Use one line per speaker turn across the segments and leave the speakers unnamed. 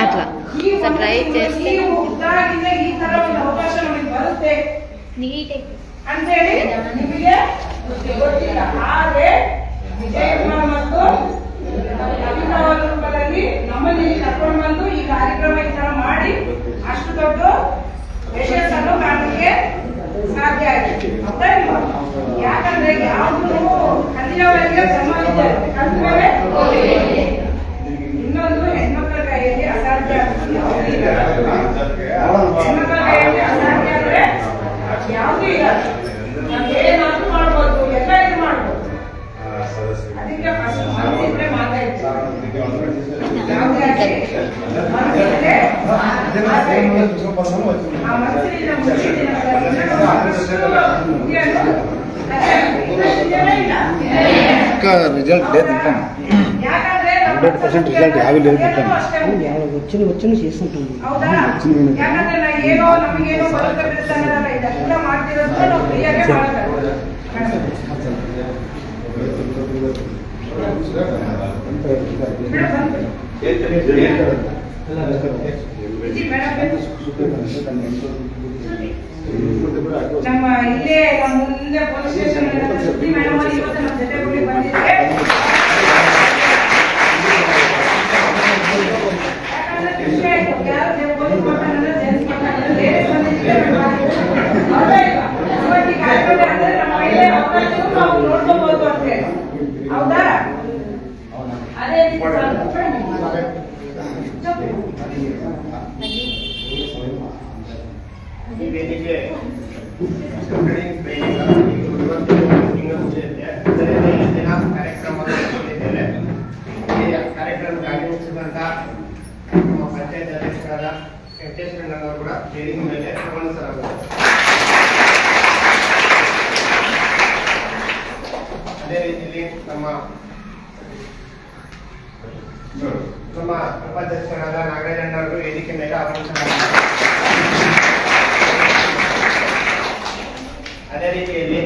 అట్లా ట్రై చేస్తే నీట్
ನಮ್ಮಲ್ಲಿ ಕರ್ಕೊಂಡು ಬಂದು ಈ ಕಾರ್ಯಕ್ರಮ ಈ ತರ ಮಾಡಿ ಅಷ್ಟು ದೊಡ್ಡ ಯಶಸ್ಸನ್ನು ಕಾಣಲಿಕ್ಕೆ ಸಾಧ್ಯ ಆಗಿದೆ. ಯಾಕಂದ್ರೆ ಯಾವುದು ಕಲಿಯವರಿಗೆ ಶ್ರಮ ಇದೆ, ಕಲಿತರೆ ಇನ್ನೊಂದು ಹೆಣ್ಮಕ್ಳ ಕೈಯಲ್ಲಿ ಅಸಾಧ್ಯ. ಹೆಣ್ಮಕ್ಳ ಕೈಯಲ್ಲಿ ಅಸಾಧ್ಯ ಅಂದ್ರೆ ಯಾವುದೂ ಇಲ್ಲ. ಏನಾದ್ರೂ ಮಾಡ್ಬೋದು, ಎಲ್ಲ ಇದು ಮಾಡ್ಬೋದು. ಅದಕ್ಕೆ ಫಸ್ಟ್ ಮನಸ್ಸಿದ್ರೆ ಮಾತಾಡ್ತೀವಿ.
రిజల్ట్ లేదు ఇంకా 100% రిజల్ట్ యాభై లేదు వచ్చిన చేస్తుంటాం.
ನಮ್ಮ ಇಲ್ಲೇ ನಮ್ಮ ಮುಂದೆ ಪೊಲೀಸ್ ಸ್ಟೇಷನ್ ಸುದ್ದಿ ಮೇಡಮ್ ಅವರು ಇವತ್ತು ನಮ್ಮ ಜೊತೆ ಕೂಡಿ ಬಂದಿದ್ದಾರೆ. ಯಾಕಂದ್ರೆ ಖುಷಿ ಆಯ್ತು. ಯಾರು ಪೊಲೀಸ್ ಮಾತಾಡಿದ್ರೆ ಜೆಂಟ್ಸ್ ಮಾತಾಡಿದ್ರೆ ಲೇಡೀಸ್ ಬಂದಿದ್ದಾರೆ. ಇವತ್ತು ಈ ಕಾರ್ಯಕ್ರಮ ಅಂದ್ರೆ ನಮ್ಮ ಮಹಿಳೆ ಅವಕಾಶಗಳು ನಾವು ನೋಡ್ಕೋಬಹುದು ಅಂತ ಹೇಳಿ. ಹೌದಾ? ಅದೇ
ಈ ವೇದಿಕೆ ಕಾರ್ಯಕ್ರಮಕ್ಕೆ ಆಗಮಿಸಿದಂತ ನಮ್ಮ ಪಂಚಾಯತ್ ಅಧ್ಯಕ್ಷರಾದ ವೆಂಕಟೇಶ್ವರಣ್ಣವರು ಕೂಡ ವೇದಿಕೆ ಮೇಲೆ ಗಮನಿಸಲಾಗುತ್ತದೆ. ಅದೇ ರೀತಿಯಲ್ಲಿ ನಮ್ಮ ಉಪಾಧ್ಯಕ್ಷರಾದ ನಾಗರಾಜಣ್ಣವರು ವೇದಿಕೆ ಮೇಲೆ ಆಗಮಿಸಲಾಗುತ್ತದೆ. ಅದೇ ರೀತಿಯಲ್ಲಿ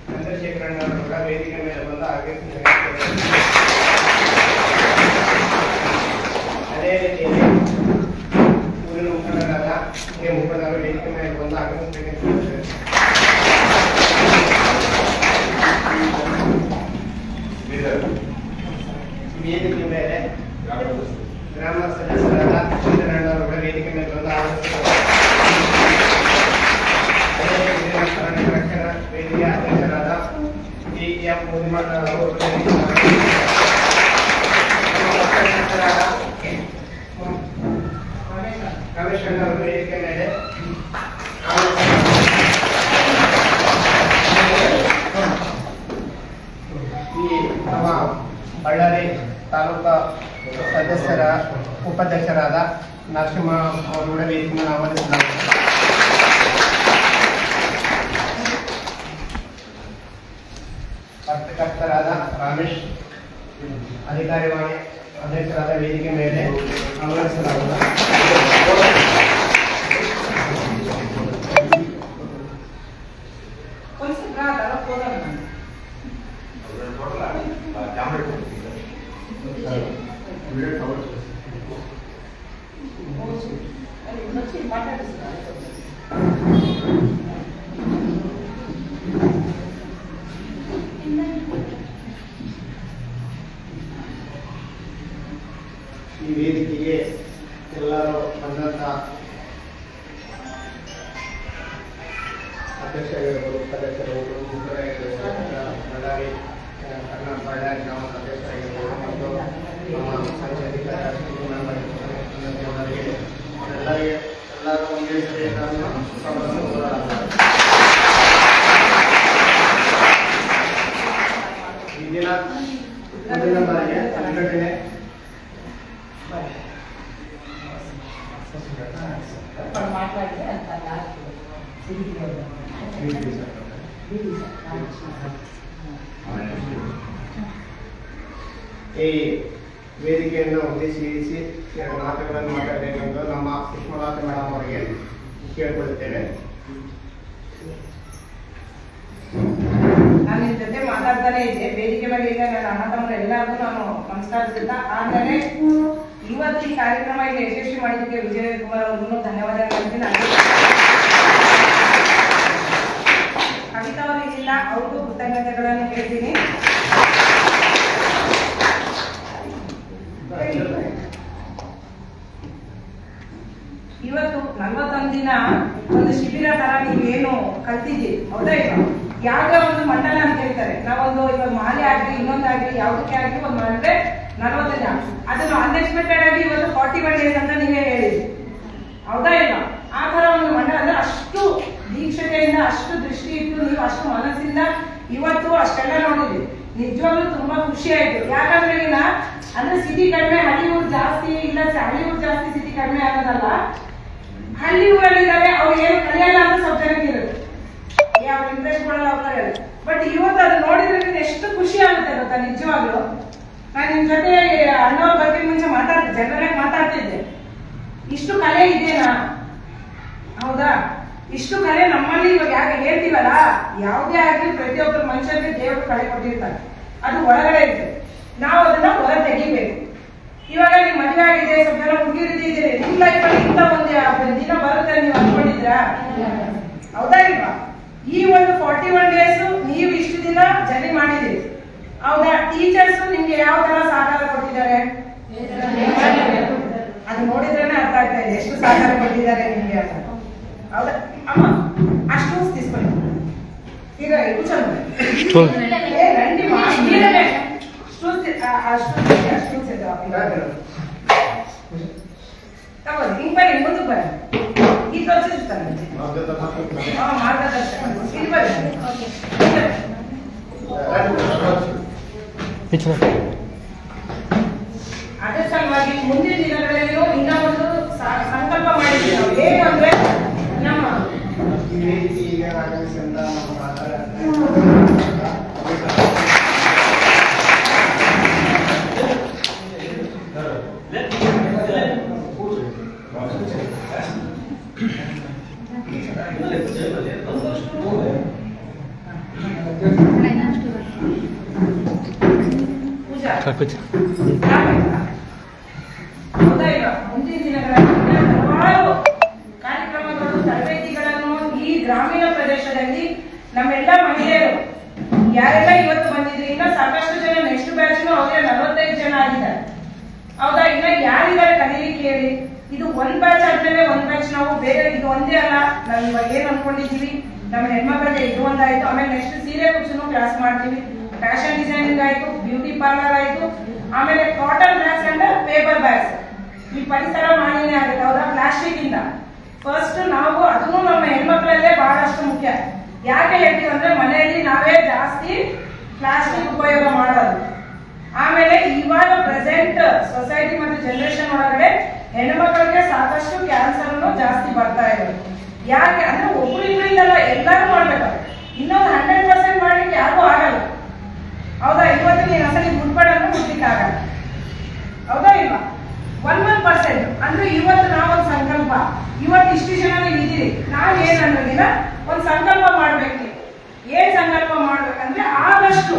ಚಂದ್ರಶೇಖರಣ್ಣವರು ಕೂಡ ವೇದಿಕೆ ಮೇಲೆ ಬಂದು ಆಗಮಿಸಿದ್ದಾರೆ. ಅದೇ ರೀತಿಯಲ್ಲಿ ಊರಿನ ಮುಖಂಡರಾದ ಮುಖಂಡರು ವೇದಿಕೆ ಮೇಲೆ ಬಂದು ಆಗಮಿಸಬೇಕೆಂದಿದ್ದಾರೆ. ವೇದಿಕೆ ಮೇಲೆ ಗ್ರಾಮ ಸದಸ್ಯರಾದ ಚಂದ್ರಣ್ಣವರು ಕೂಡ ವೇದಿಕೆ ಮೇಲೆ ಬಂದು ಆಗಮಿಸಿದ್ದಾರೆ. ವೇದಿಕೆ ಅಧ್ಯಕ್ಷರಾದ ಟಿ.ಎಂ. ಮುದಿಮಠ ಅವರು ರಮೇಶ್ ಅಣ್ಣವರು ವೇದಿಕೆ ಮೇಲೆ ಈ ನಮ್ಮ ಬಳ್ಳಾರಿ ತಾಲೂಕಾ ಸದಸ್ಯರ ಉಪಾಧ್ಯಕ್ಷರಾದ ನರಸಿಂಹ ಅವರು ಕೂಡ ವೇದಿಕೆ ಮೇಲೆ ಆಹ್ವಾನಿಸಲಾಗಿದೆ. ಪತ್ರಕರ್ತರಾದ ರಮೇಶ್ ಅಧಿಕಾರಿವಾಣಿ ಅಧ್ಯಕ್ಷರಾದ ವೇದಿಕೆ ಮೇಲೆ ಆಹ್ವಾನಿಸಲಾಗುತ್ತದೆ. ಈ ವೇದಿಕೆಗೆ ಎಲ್ಲರೂ ಬಂದಂತ ಅಧ್ಯಕ್ಷರಾಗಿರ್ಬೋದು, ಉಪಾಧ್ಯಕ್ಷರು, ಬಳ್ಳಾರಿ ಬಳ್ಳಾರಿ ಗ್ರಾಮದ ಅಧ್ಯಕ್ಷರಾಗಿರ್ಬೋದು ಮತ್ತು ನಮ್ಮ ಸಂಘದ ಎಲ್ಲರೂ ಒಂದೇ ಈ ದಿನ ಮುಂದಿನ ಬಾರಿಗೆ ಸಂಘಟನೆ ಈ ವೇದಿಕೆಯನ್ನು ಉದ್ದೇಶಿಸಿ ಎರಡು ಮಾತುಗಳನ್ನು ಮಾತಾಡಬೇಕೆಂದು ನಮ್ಮ ಸುಷ್ಮಲತಾ ಮೇಡಮ್ ಅವರಿಗೆ ಕೇಳಿಕೊಳ್ಳುತ್ತೇವೆ.
ನಾನು ನಿಮ್ಮ ಜೊತೆ ಮಾತಾಡ್ತಾನೆ ಇದ್ದೆ ವೇದಿಕೆ ಮೇಲೆ. ಈಗ ನನ್ನ ಅಣ್ಣ ತಮ್ಮ ಎಲ್ಲರಿಗೂ ನಾನು ನಮಸ್ಕರಿಸಿದ್ದ. ಆಮೇಲೆ ಇವತ್ತು ಈ ಕಾರ್ಯಕ್ರಮ ಇಲ್ಲಿ ಯಶಸ್ವಿ ಮಾಡಿದ್ದಕ್ಕೆ ವಿಜಯ ಕುಮಾರ್ ಅವ್ರಿಗೂ ಧನ್ಯವಾದಗಳು ಹೇಳ್ತೀನಿ. ಕವಿತಾ ಅವರು ಇಲ್ಲ, ಅವ್ರಿಗೂ ಕೃತಜ್ಞತೆಗಳನ್ನು ಹೇಳ್ತೀನಿ. ಇವತ್ತು 41 ದಿನ ಒಂದು ಶಿಬಿರ ತರ ನೀವೇನು ಕಲ್ತಿದ್ದೀರಿ, ಹೌದಾ? ಇಲ್ಲ ಯಾವ್ದೋ ಒಂದು ಮಂಡಲ ಅಂತ ಹೇಳ್ತಾರೆ, ನಾವೊಂದು ಇವಾಗ ಮಾಲೆ ಆಗ್ಲಿ ಇನ್ನೊಂದಾಗ್ಲಿ ಯಾವುದಕ್ಕೆ ಆಗ್ಲಿ ಒಂದು ಮಾಡಿದ್ರೆ 40 ದಿನ, ಅದನ್ನು ಅನ್ಎಕ್ಸ್ಪೆಕ್ಟೆಡ್ ಆಗಿ ಇವತ್ತು 41 ಡೇಸ್ ಅಂತ ನೀವೇ ಹೇಳಿದ್ರಿ, ಹೌದಾ? ಇಲ್ಲ ಆ ತರ ಒಂದು ಮಂಡಲ ಅಂದ್ರೆ ಅಷ್ಟು ದೀಕ್ಷತೆಯಿಂದ, ಅಷ್ಟು ದೃಷ್ಟಿ ಇಟ್ಟು, ನೀವು ಅಷ್ಟು ಮನಸ್ಸಿಂದ ಇವತ್ತು ಅಷ್ಟೆಲ್ಲ ನೋಡಿದ್ರಿ. ನಿಜವಾಗ್ಲೂ ತುಂಬಾ ಖುಷಿ ಆಯ್ತು. ಯಾಕಂದ್ರೆ ಈಗ ಅಂದ್ರೆ ಸಿಟಿ ಕಡಿಮೆ, ಹಳ್ಳಿ ಊರು ಜಾಸ್ತಿ, ಇಲ್ಲ ಹಳ್ಳಿ ಊರು ಜಾಸ್ತಿ ಸಿಟಿ ಕಡಿಮೆ ಆಗೋದಲ್ಲ. ಹಳ್ಳಿ ಊರಲ್ಲಿದ್ದಾರೆ, ಅವ್ರು ಏನು ಕಲಿಯಲ್ಲ ಅಂತ ಸ್ವಲ್ಪ ಜನಕ್ಕೆ ಇರುತ್ತೆ, ಅವ್ರು ಇಂಟ್ರೆಸ್ಟ್ ಕೊಡಲ್ಲ ಅವ್ರ. ಬಟ್ ಇವತ್ತು ಅದು ನೋಡಿದ್ರೆ ಎಷ್ಟು ಖುಷಿ ಆಗುತ್ತೆ ಗೊತ್ತಾ? ನಿಜವಾಗ್ಲು ನಾನು ನಿಮ್ ಜೊತೆ ಅಣ್ಣವ್ರ ಬಗ್ಗೆ ಮುಂಚೆ ಜನರಾಗಿ ಮಾತಾಡ್ತಿದ್ದೆ. ಇಷ್ಟು ಕಲೆ ಇದೆಯಾ? ಹೌದಾ? ಇಷ್ಟು ಕಲೆ ನಮ್ಮಲ್ಲಿ ಇವಾಗ ಯಾಕೆ ಹೇಳ್ತೀವಲ್ಲ, ಯಾವುದೇ ಆಗ್ಲಿ ಪ್ರತಿಯೊಬ್ಬರ ಮನುಷ್ಯರಿಗೆ ದೇವರು ಕಲೆ ಕೊಟ್ಟಿರ್ತಾರೆ, ಅದು ಒಳಗಡೆ ಇರ್ತದೆ. ನಾವು ಅದನ್ನ ಹೊರ ತೆಗಿಬೇಕು. ಇವಾಗ ನಿಮ್ ಮದುವೆ ಆಗಿದೆ, ಸ್ವಲ್ಪ ಜನ ಹುಡುಗಿರಿದ್ದೀರಿ, ನಿಮ್ ಲೈಫಲ್ಲಿ ಇಂಥ ಒಂದು ದಿನ ಬರುತ್ತೆ ನೀವು ಅನ್ಕೊಂಡಿದ್ರಾ? ಹೌದಾ ಇಲ್ವಾ? ಈ ಒಂದು 41 ಡೇಸ್ ನೀವು ಇಷ್ಟು ದಿನ ಜರ್ನಿ ಮಾಡಿದಿರಿ, ಹೌದಾ? ಟೀಚರ್ಸ್ ನಿಮ್ಗೆ ಯಾವ ತರ ಸಹಕಾರ ಕೊಟ್ಟಿದ್ದಾರೆ ಅದು ನೋಡಿದ್ರೇನೆ ಅರ್ಥ ಆಗ್ತಾ ಇದೆ, ಎಷ್ಟು ಸಹಕಾರ ಕೊಟ್ಟಿದ್ದಾರೆ ನಿಮ್ಗೆ ಅಂತ, ಹೌದಾ? ಅಮ್ಮ ಅಷ್ಟು తీసుకొని ಈಗ ಕೂತ್ಕೊಂಡು ರಂಡಿ ನೀರೇ ಅಷ್ಟು ತಗೋರಿ, ಹಿಂಗ್ ಬನ್ನಿ, ಮುಂದಕ್ಕೆ ಬನ್ನಿ. ಈ ತೋರಿಸಿರ್ತಾನೆ ಮಾರ್ಗದರ್ಶಕ, ಇಲ್ಲಿ ಬನ್ನಿ. ಅದೇ ಸಲುವಾಗಿ ಮುಂದಿನ ದಿನಗಳಲ್ಲಿ ಇನ್ನೂ ಒಂದು ಸಂಕಲ್ಪ ಮಾಡಿದ್ವಿ ನಾವು. ಏನು ಅಂದ್ರೆ ನಮ್ಮ
ಈಗ ಆಗಮಿಸಿದ ನಮ್ಮ
ಹೌದಾ? ಈಗ ಮುಂದಿನ ದಿನಗಳಲ್ಲಿ ಹಲವಾರು ಕಾರ್ಯಕ್ರಮಗಳು, ತರಬೇತಿಗಳನ್ನು ಈ ಗ್ರಾಮೀಣ ಪ್ರದೇಶದಲ್ಲಿ ನಮ್ಮೆಲ್ಲ ಮಹಿಳೆಯರು ಯಾರೆಲ್ಲ ಇವತ್ತು ಬಂದಿದ್ರು, ಇನ್ನ ಸಾಕಷ್ಟು ಜನ ನೆಕ್ಸ್ಟ್ ಬ್ಯಾಚ್ ಅವ್ರಿಗೆ 45 ಜನ ಆಗಿದ್ದಾರೆ, ಹೌದಾ? ಇನ್ನ ಯಾರಿದ್ದಾರೆ ಕಲೀಲಿಕ್ಕೆ ಹೇಳಿ? ಇದು ಒಂದ್ ಬ್ಯಾಚ್ ಆದ್ಮೇಲೆ ಒಂದ್ ಬ್ಯಾಚ್ ನಾವು ಬೇರೆ, ಇದು ಒಂದೇ ಅಲ್ಲ. ನಾವು ಇವಾಗ ಏನ್ ಅನ್ಕೊಂಡಿದೀವಿ, ನಮ್ಮ ಹೆಣ್ಮಕ್ಳಿಗೆ ಇದು ಒಂದಾಯ್ತು, ಆಮೇಲೆ ನೆಕ್ಸ್ಟ್ ಸೀರೆ ಕುಚ್ಚು ಕ್ಲಾಸ್ ಮಾಡ್ತೀವಿ, ಫ್ಯಾಷನ್ ಡಿಸೈನಿಂಗ್ ಆಯ್ತು, ಬ್ಯೂಟಿ ಪಾರ್ಲರ್ ಆಯ್ತು, ಆಮೇಲೆ cotton bags and paper bags. ಈ ಪರಿಸರ ಮಾಲಿನ್ಯ ಆಗುತ್ತೆ, ಹೌದಾ? ಪ್ಲಾಸ್ಟಿಕ್ ಇಂದ ಫಸ್ಟ್ ನಾವು ಅದನ್ನು ನಮ್ಮ ಹೆಣ್ಮಕ್ಳಲ್ಲೇ ಬಹಳಷ್ಟು ಮುಖ್ಯ. ಯಾಕೆ ಹೇಳ್ತೀವಿ ಅಂದ್ರೆ ಮನೆಯಲ್ಲಿ ನಾವೇ ಜಾಸ್ತಿ ಪ್ಲಾಸ್ಟಿಕ್ ಉಪಯೋಗ ಮಾಡೋದು. ಆಮೇಲೆ ಇವಾಗ ಪ್ರೆಸೆಂಟ್ ಸೊಸೈಟಿ ಮತ್ತು ಜನರೇಷನ್ ಒಳಗಡೆ ಹೆಣ್ಮಕ್ಳಿಗೆ ಸಾಕಷ್ಟು ಕ್ಯಾನ್ಸರ್ ಜಾಸ್ತಿ ಬರ್ತಾ ಇದೆ. ಯಾಕೆ ಅಂದ್ರೆ ಒಬ್ಬರಿಂದಲ್ಲ, ಎಲ್ಲರೂ ಮಾಡ್ಬೇಕು. ಇನ್ನೊಂದು 100% ಮಾಡ್ಲಿಕ್ಕೆ ಯಾರಿಗೂ ಆಗಲ್ಲ, ಹೌದಾ? ಇವತ್ತು ನೀನು ಅಸಲಿ ಮುಟ್ಬೇಡನ್ನು ಮುಟ್ಲಿಕ್ಕೆ ಆಗಲ್ಲ, ಹೌದಾ ಇಲ್ವಾ? 1% ಅಂದ್ರೆ ಇವತ್ತು ನಾವೊಂದು ಸಂಕಲ್ಪ, ಇವತ್ತು ಇಷ್ಟು ಜನ ನೀವು ಇದ್ದೀರಿ, ನಾವೇನ್ ಅನ್ನೋದಿನ ಒಂದು ಸಂಕಲ್ಪ ಮಾಡ್ಬೇಕು. ಏನ್ ಸಂಕಲ್ಪ ಮಾಡ್ಬೇಕಂದ್ರೆ ಆದಷ್ಟು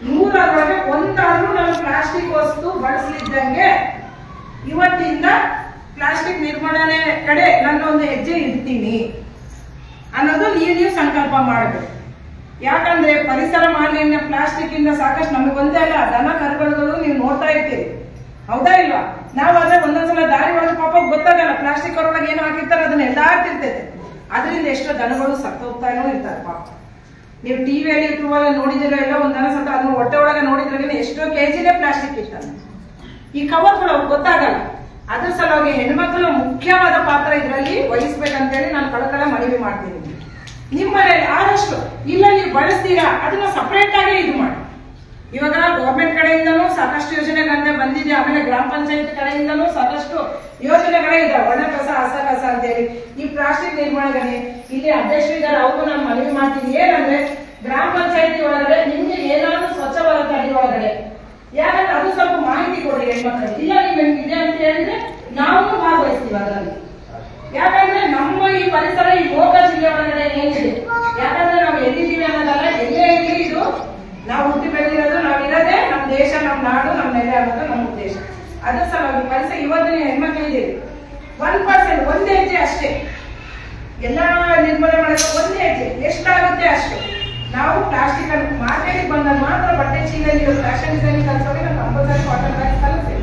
100ರೊಳಗೆ ಒಂದಾದ್ರೂ ನಾವು ಪ್ಲಾಸ್ಟಿಕ್ ವಸ್ತು ಬಳಸಲಿದ್ದಂಗೆ ಇವತ್ತಿಂದ ಪ್ಲಾಸ್ಟಿಕ್ ನಿರ್ಮೂಲನೆ ಕಡೆ ನನ್ನ ಒಂದು ಹೆಜ್ಜೆ ಇಡ್ತೀನಿ ಅನ್ನೋದು ನೀವು ಸಂಕಲ್ಪ ಮಾಡಬೇಕು. ಯಾಕಂದ್ರೆ ಪರಿಸರ ಮಾಲಿನ್ಯ ಪ್ಲಾಸ್ಟಿಕ್ ಇಂದ ಸಾಕಷ್ಟು ನಮಗೆ ಒಂದೇ ಅಲ್ಲ, ದನ ಕರುಗಳು ನೀವು ನೋಡ್ತಾ ಇರ್ತೀರಿ, ಹೌದಾ ಇಲ್ವಾ? ನಾವು ಆದ್ರೆ ಒಂದೊಂದ್ಸಲ ದಾರಿ ಒಳಗೆ ಪಾಪ ಗೊತ್ತಾಗಲ್ಲ, ಪ್ಲಾಸ್ಟಿಕ್ ಒಳಗೆ ಏನು ಹಾಕಿರ್ತಾರೆ ಅದನ್ನ ಎಲ್ಲ ಹಾಕ್ತಿರ್ತೈತೆ, ಅದರಿಂದ ಎಷ್ಟೋ ದನಗಳು ಸತ್ತೋಗ್ತಾನೂ ಇರ್ತಾರೆ ಪಾಪ. ನೀವು ಟಿವಿಯಲ್ಲಿ ಯೂಟ್ಯೂಬಲ್ಲಿ ನೋಡಿದಿರೋ ಎಲ್ಲ ಒಂದ್ ದನ ಸತ್ತ, ಅದನ್ನ ಹೊಟ್ಟೆ ಒಳಗೆ ನೋಡಿದ್ರೆ ಎಷ್ಟೋ ಕೆಜಿನೇ ಪ್ಲಾಸ್ಟಿಕ್ ಇರ್ತಾರೆ. ಈ ಕವರ್ಗಳು ಅವ್ರಿಗೆ ಗೊತ್ತಾಗಲ್ಲ. ಅದ್ರ ಸಲುವಾಗಿ ಹೆಣ್ಮಕ್ಳು ಮುಖ್ಯವಾದ ಪಾತ್ರ ಇದರಲ್ಲಿ ವಹಿಸ್ಬೇಕಂತೇಳಿ ನಾನು ಕಳಕಳ ಮನವಿ ಮಾಡ್ತೀನಿ. ನಿಮ್ಮ ಮನೆಯಲ್ಲಿ ಆದಷ್ಟು ಇಲ್ಲ ನೀವು ಬಳಸ್ತೀರಾ ಅದನ್ನ ಸಪರೇಟ್ ಆಗಿ ಇದು ಮಾಡಿ. ಇವಾಗ ಗವರ್ಮೆಂಟ್ ಕಡೆಯಿಂದನೂ ಸಾಕಷ್ಟು ಯೋಜನೆಗಳನ್ನ ಬಂದಿದೆ, ಆಮೇಲೆ ಗ್ರಾಮ ಪಂಚಾಯತ್ ಕಡೆಯಿಂದನೂ ಸಾಕಷ್ಟು ಯೋಜನೆಗಳೇ ಇದಾವೆ, ಒಣ ಕಸ ಹಸ ಕಸ ಅಂತೇಳಿ. ಈ ಪ್ಲಾಸ್ಟಿಕ್ ನಿರ್ಮೂಲನೆ ಇಲ್ಲಿ ಅಧ್ಯಕ್ಷರಿದ್ದಾರೆ, ಅವ್ರಿಗೂ ನಾನು ಮನವಿ ಮಾಡ್ತೀನಿ. ಏನಂದ್ರೆ ಗ್ರಾಮ ಪಂಚಾಯತಿ ಒಳಗಡೆ ನಿಮ್ಗೆ ಏನಾದ್ರು ಸ್ವಚ್ಛ ಭಾರತ ಅಡಿ ಒಳಗಡೆ ಯಾಕಂದ್ರೆ ಅದು ಸ್ವಲ್ಪ ಮಾಹಿತಿ ಕೊಡಿ ಹೆಣ್ಮಕ್ಳು. ಇಲ್ಲ ನೀವು ಇದೆ ಅಂತ ಹೇಳಿದ್ರೆ ನಾವು ಭಾಗವಹಿಸ್ತೀವಿ ಅದರಲ್ಲಿ. ಯಾಕಂದ್ರೆ ನಮ್ಮ ಈ ಪರಿಸರ ಈ ಮೋಗ ಜಿಲ್ಲೆ ಒಳಗಡೆ ಏನಿದೆ, ಯಾಕಂದ್ರೆ ನಾವು ಎಲ್ಲಿದ್ದೀವಿ ಅನ್ನೋದಲ್ಲ, ಎಲ್ಲೇ ಇರಲಿ ಇದು ನಾವು ಹುಟ್ಟಿ ಬೆಳೆದಿರೋದು, ನಾವು ಇರೋದೇ ನಮ್ಮ ದೇಶ, ನಮ್ಮ ನಾಡು, ನಮ್ಮ ನೆಲೆ ಅನ್ನೋದು ನಮ್ಮ ಉದ್ದೇಶ. ಅದ್ರ ಸಲುವಾಗಿ ಕೆಲಸ ಇವತ್ತಿನ ಹೆಣ್ಮಕ್ಳಿದೆ 1%, ಒಂದೇ ಹೆಜ್ಜೆ ಅಷ್ಟೇ. ಎಲ್ಲ ನಿರ್ಮೂಲನೆ ಮಾಡೋಕೆ ಒಂದೇ ಹೆಜ್ಜೆ ಎಷ್ಟಾಗುತ್ತೆ ಅಷ್ಟೇ. ನಾವು ಪ್ಲಾಸ್ಟಿಕ್ ಅನ್ನು ಮಾರ್ಕೆಟಿಗೆ ಬಂದಾಗ ಮಾತ್ರ ಬಟ್ಟೆ ಚೀಲಲ್ಲಿ ಫ್ಯಾಷನ್ ಡಿಸೈನಿಂಗ್ ಕಲಿಸೋಕೆ ನಾವು ಕಂಪಲ್ಸರಿ ಕಾಟನ್ ಬ್ಯಾಗ್ಸ್ ಕಲಿಸ್ತೀವಿ.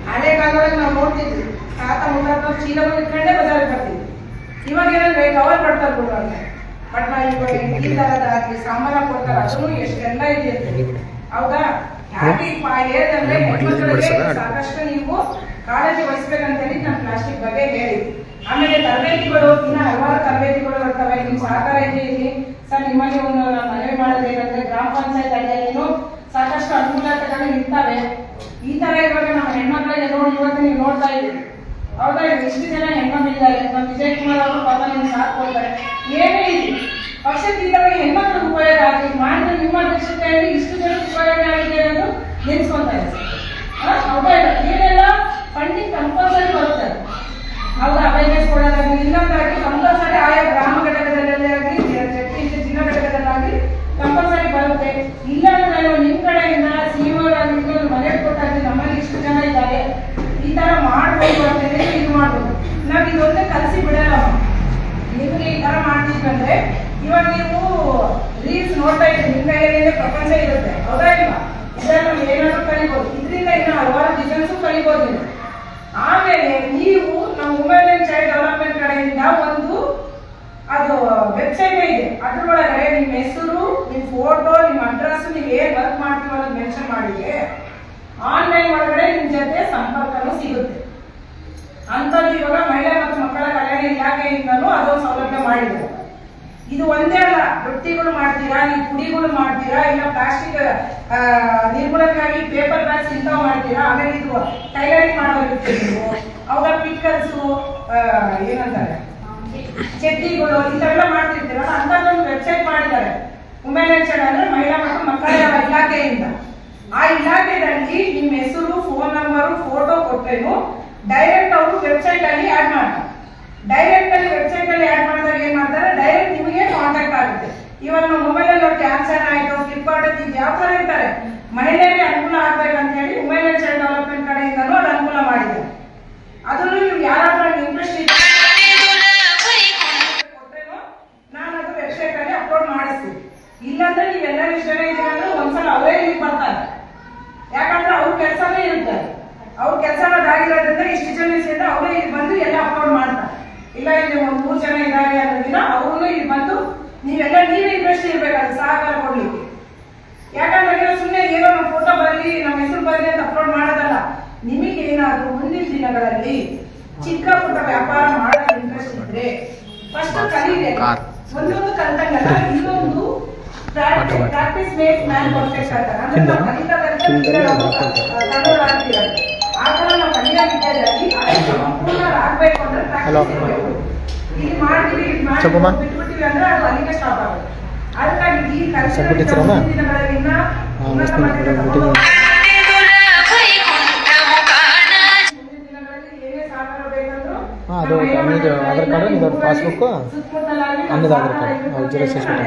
ಹಳೆ ಕಾಲದಲ್ಲಿ ನಾವು ನೋಡ್ತಿದ್ವಿ, ತಾತ ಮುತ್ತಾತ ಚೀಲ ಇಟ್ಕೊಂಡೇ ಬಜಾರಿಗೆ ಬರ್ತೀವಿ. ಇವಾಗ ಏನಂದ್ರೆ ಕವರ್ ಕೊಡ್ತಾರೆ ಬಿಡುವಾಗ, ಬಟ್ ನಾವು ಇವಾಗ ಈ ತರದಾಗಿ ಸಾಮಾನ ಕೊಡ್ತಾರೆ, ಅದನ್ನು ಎಷ್ಟೆಲ್ಲ ಇದೆ. ಹೌದಾ? ಯಾಕೆ ಹೇಳಿದ್ರೆ ಹೆಣ್ಮಕ್ಳಿಗೆ ಸಾಕಷ್ಟು ನೀವು ಕಾಳಜಿ ವಹಿಸ್ಬೇಕಂತ ಹೇಳಿ ನಾನು ಪ್ಲಾಸ್ಟಿಕ್ ಬಗ್ಗೆ ಹೇಳಿ. ಆಮೇಲೆ ತರಬೇತಿಗಳು, ಇನ್ನ ಹಲವಾರು ತರಬೇತಿಗಳು ಬರ್ತವೆ. ನಿಮ್ ಸಹಕಾರ ಇದೆ ಇಲ್ಲಿ ಸರ್. ನಿಮ್ಮಲ್ಲಿ ಒಂದು ಮನವಿ ಮಾಡೋದು ಏನಂದ್ರೆ ಗ್ರಾಮ ಪಂಚಾಯತ್ ಅಡಿಯಲ್ಲಿ ಸಾಕಷ್ಟು ಅನುಕೂಲತೆಗಳು ಇರ್ತವೆ. ಈ ತರ ಇವಾಗ ನಮ್ಮ ಹೆಣ್ಮಕ್ಳಿಗೆ ನೋಡಿ ಇವತ್ತು ನೀವು ನೋಡ್ತಾ ಇದ್ದೀವಿ. ಹೌದಾ? ಇಷ್ಟು ಜನ ಹೆಣ್ಮಕ್ಳಿದ್ದಾರೆ. ನಮ್ಮ ವಿಜಯ್ ಕುಮಾರ್ ಅವರು ಪಾಪ ನಿಮ್ಗೆ ಸಾಥ್ ಕೊಡ್ತಾರೆ. ಏನೇ ಇದೆ ಪಕ್ಷದಿಂದ ಹೆಣ್ಮಕ್ಳಿಗೆ ಉಪಯೋಗ ಆಗಲಿ ಮಾಡಿದ್ರೆ ನಿಮ್ಮ ಅಧ್ಯಕ್ಷತೆಯಲ್ಲಿ ಇಷ್ಟು ಜನ ಉಪಯೋಗ ಆಗಿದೆ ಅನ್ನೋದು ನೆನೆಸ್ಕೊಂತಾ ಇದೆ. ಹೌದಾ? ಏನೆಲ್ಲ ಫಂಡಿಂಗ್ ಕಂಪಲ್ಸರಿ ಬರುತ್ತೆ. ಹೌದಾ? ಅವೇರ್ನೆಸ್ ಕೊಡೋದಾಗಲಿ ಇನ್ನೊಂದಾಗಿ ಕಂಪಲ್ಸರಿ ಆಯಾ ಗ್ರಾಮ ಘಟಕದಲ್ಲಿ ಆಗಲಿ ಜಿಲ್ಲಾ ಘಟಕದಲ್ಲಾಗಲಿ ಕಂಪಲ್ಸರಿ ಬರುತ್ತೆ. ಇಲ್ಲ ಅಂದ್ರೆ ನಿಮ್ ಕಡೆಯಿಂದ ಸಿಇಒ ಮನೆ ಕೊಟ್ಟಾಗಿ ನಮ್ಮಲ್ಲಿ ಇಷ್ಟು ಜನ ಇದ್ದಾರೆ, ಈ ತರ ಮಾಡ್ಬೋದು ಅಂತ ಹೇಳಿ ಇದು ಮಾಡ್ಬೋದು. ನಾವ್ ಇದೊಂದೇ ಕಲಿಸಿ ಬಿಡಲ್ಲ. ನಿಮ್ಗೆ ಈ ತರ ಮಾಡ್ತಿದ್ವಿ ಅಂದ್ರೆ ಇವಾಗ ನೀವು ರೀಲ್ಸ್ ನೋಡ್ತಾ ಇದ್ದೀವಿ, ನಿಮ್ ಕೈಯಲ್ಲಿ ಪ್ರಪಂಚ ಇರುತ್ತೆ. ಹೌದಾ ಇಲ್ವಾ? ಇದನ್ನು ಏನಾದ್ರು ಕಲಿಬೋದು. ಇದರಿಂದ ಇನ್ನು ಹಲವಾರು ಡಿಸೈನ್ಸು ಕಲಿಬೋದು ನೀವು. ಆಮೇಲೆ ನೀವು ನಮ್ಮ ವುಮೆನ್ ಅಂಡ್ ಚೈಲ್ಡ್ ಡೆವಲಪ್ಮೆಂಟ್ ಕಡೆಯಿಂದ ಒಂದು ಅದು ವೆಬ್ಸೈಟ್ ಇದೆ. ಅದ್ರೊಳಗಡೆ ನಿಮ್ಮ ಹೆಸರು, ನಿಮ್ಮ ಫೋಟೋ, ನಿಮ್ಮ ಅಡ್ರೆಸ್, ನೀವು ಏನ್ ವರ್ಕ್ ಮಾಡ್ತೀವಿ ಅನ್ನೋದು ಮೆನ್ಷನ್ ಮಾಡಿದ್ರೆ ಆನ್ಲೈನ್ ಒಳಗಡೆ ನಿಮ್ ಜೊತೆ ಸಂಪರ್ಕನೂ ಸಿಗುತ್ತೆ. ಅಂತದ್ದು ಇವಾಗ ಮಹಿಳಾ ಮತ್ತು ಮಕ್ಕಳ ಕಲ್ಯಾಣ ಇಲಾಖೆಯಿಂದನೂ ಅದೊಂದು ಸೌಲಭ್ಯ ಮಾಡಿದ್ದಾರೆ. ಇದು ಒಂದೇ ಅಲ್ಲ, ರೊಟ್ಟಿಗಳು ಮಾಡ್ತೀರಾ, ನೀವು ಪುಡಿಗಳು ಮಾಡ್ತೀರಾ, ಇಲ್ಲ ಪ್ಲಾಸ್ಟಿಕ್ ನಿರ್ಮೂಲನೆಗಾಗಿ ಪೇಪರ್ ಬ್ಯಾಗ್ಸ್ ಇಂಥವು ಮಾಡ್ತೀರಾ. ಆಮೇಲೆ ಇದು ಟೈಲರಿಂಗ್ ಮಾಡೋದಿರುತ್ತೆ ನೀವು. ಅವಾಗ ಪಿಕ್ಕಲ್ಸು, ಏನಂತಾರೆ ಚಟ್ನಿಗಳು ಇಂಥವೆಲ್ಲ ಮಾಡ್ತಿರ್ತೀರಲ್ಲ, ಅಂತದೊಂದು ವೆಬ್ಸೈಟ್ ಮಾಡಿದ್ದಾರೆ. ವುಮೆನ್ ಅಂಡ್ ಚೈಲ್ಡ್ ಅಂದ್ರೆ ಮಹಿಳಾ ಮತ್ತು ಮಕ್ಕಳ ಇಲಾಖೆಯಿಂದ. ಆ ಇಲಾಖೆಯಲ್ಲಿ ನಿಮ್ಮ ಹೆಸರು, ಫೋನ್ ನಂಬರು, ಫೋಟೋ ಕೊಟ್ಟರೇನು ಡೈರೆಕ್ಟ್ ಅವರು ವೆಬ್ಸೈಟ್ ಅಲ್ಲಿ ಆಡ್ ಮಾಡ್ತಾರೆ. ಡೈರೆಕ್ಟ್ ಅಲ್ಲಿ ವೆಬ್ಸೈಟ್ ಅಲ್ಲಿ ಆಡ್ ಮಾಡಿದಾಗ ಏನ್ ಮಾಡ್ತಾರೆ, ಡೈರೆಕ್ಟ್ ನಿಮಗೆ ಕಾಂಟ್ಯಾಕ್ಟ್ ಆಗುತ್ತೆ. ಇವಾಗ ನಾವು ಮೊಬೈಲ್ ಅಲ್ಲಿ ನೋಡಿ ಆನ್ಸರ್ ಆಯ್ತು, ಫ್ಲಿಪ್ಕಾರ್ಟ್ ಅಲ್ಲಿ ಯಾವ ತರ ಇರ್ತಾರೆ, ಮಹಿಳೆಯರಿಗೆ ಅನುಕೂಲ ಆಗ್ಬೇಕಂತ ಹೇಳಿ ವುಮೆನ್ ಅಂಡ್ ಚೈಲ್ಡ್ ಡೆವಲಪ್ಮೆಂಟ್ ಕಡೆಯಿಂದನೂ ಅದು ಅನುಕೂಲ ಮಾಡಿದ್ದಾರೆ. ಅದನ್ನು ನೀವು ಯಾರಾದ್ರೂ ಇಂಟ್ರೆಸ್ಟ್ ಇದೆ ಕೊಟ್ಟರೇನು ನಾನು ಅದು ವೆಬ್ಸೈಟ್ ಅಲ್ಲಿ ಅಪ್ಲೋಡ್ ಮಾಡಿಸ್ತೀನಿ. ಇಲ್ಲಾಂದ್ರೆ ನೀವೆಲ್ಲ ಜನ ಇದ್ದೀರಂದ್ರೆ ಒಂದ್ಸಲ ಅವರೇ ಇಲ್ಲಿ ಬರ್ತಾರೆ. ಯಾಕಂದ್ರೆ ಅವ್ರ ಕೆಲಸನೇ ಇರ್ತಾರೆ, ಅವ್ರ ಕೆಲಸನ ಆಗಿರೋದ್ರಿಂದ ಇಷ್ಟು ಜನ ಸೇರಿದ್ರೆ ಅವರೇ ಇಲ್ಲಿ ಬಂದು ಎಲ್ಲ ಅಪ್ಲೋಡ್ ಮಾಡ್ತಾರೆ. ಇಲ್ಲ ಇಲ್ಲಿ ಒಂದು 3 ಜನ ಇದ್ದಾರೆ ಅನ್ನೋದಿನ ಅವ್ರು ಇಲ್ಲಿ ಬಂದು ನೀವೆಲ್ಲ ನೀವೇ ಇಂಟ್ರೆಸ್ಟ್ ಇರ್ಬೇಕಾದ್ರೆ ಸಹಕಾರ ಕೊಡ್ಲಿಕ್ಕೆ. ಯಾಕಂದ್ರೆ ಸುಮ್ಮನೆ ಏನೋ ನಮ್ಮ ಫೋಟೋ ಬರಲಿ, ನಮ್ಮ ಹೆಸರು ಬರಲಿ ಅಂತ ಅಪ್ಲೋಡ್ ಮಾಡೋದಲ್ಲ. ನಿಮಗೆ ಏನಾದ್ರು ಮುಂದಿನ ದಿನಗಳಲ್ಲಿ ಚಿಕ್ಕ ಪುಟ್ಟ ವ್ಯಾಪಾರ ಮಾಡೋದು ಇಂಟ್ರೆಸ್ಟ್ ಇದ್ರೆ ಫಸ್ಟ್ ಕಲೀರಿ. ಒಂದೊಂದು ಕಲ್ತಂಗಲ್ಲ, ಇನ್ನೊಂದು ಪ್ರಾಕ್ಟೀಸ್ ಮೇಕ್ ಮ್ಯಾನ್ ಪರ್ಫೆಕ್ಟ್ ಅಂತಾರೆ. ಆ ತರ ನಾವು ಕಲಿಯೋ ವಿದ್ಯಾರ್ಥಿ ಆಗ್ಬೇಕು ಅಂದ್ರೆ ಪ್ರಾಕ್ಟೀಸ್ ಇರಬೇಕು. ಇಲ್ಲಿ ಮಾಡ್ತೀವಿ ಬಿಟ್ಬಿಟ್ಟಿವಿ ಅಂದ್ರೆ ಅದು ಅಲ್ಲಿಗೆ ಸ್ಟಾಪ್ ಆಗುತ್ತೆ. ಅದಕ್ಕಾಗಿ ಈ ಕಲಿಸಿದ ದಿನಗಳಲ್ಲಿನ ಉನ್ನತ ಮಟ್ಟದ
ಅದು ಆಧಾರ್ ಕಾರ್ಡ್, ಇದೊಂದು ಪಾಸ್ಬುಕ್, ಅನ್ನದ Aadhaar card xerox ಎಸ್ಬಿಟ್ಟು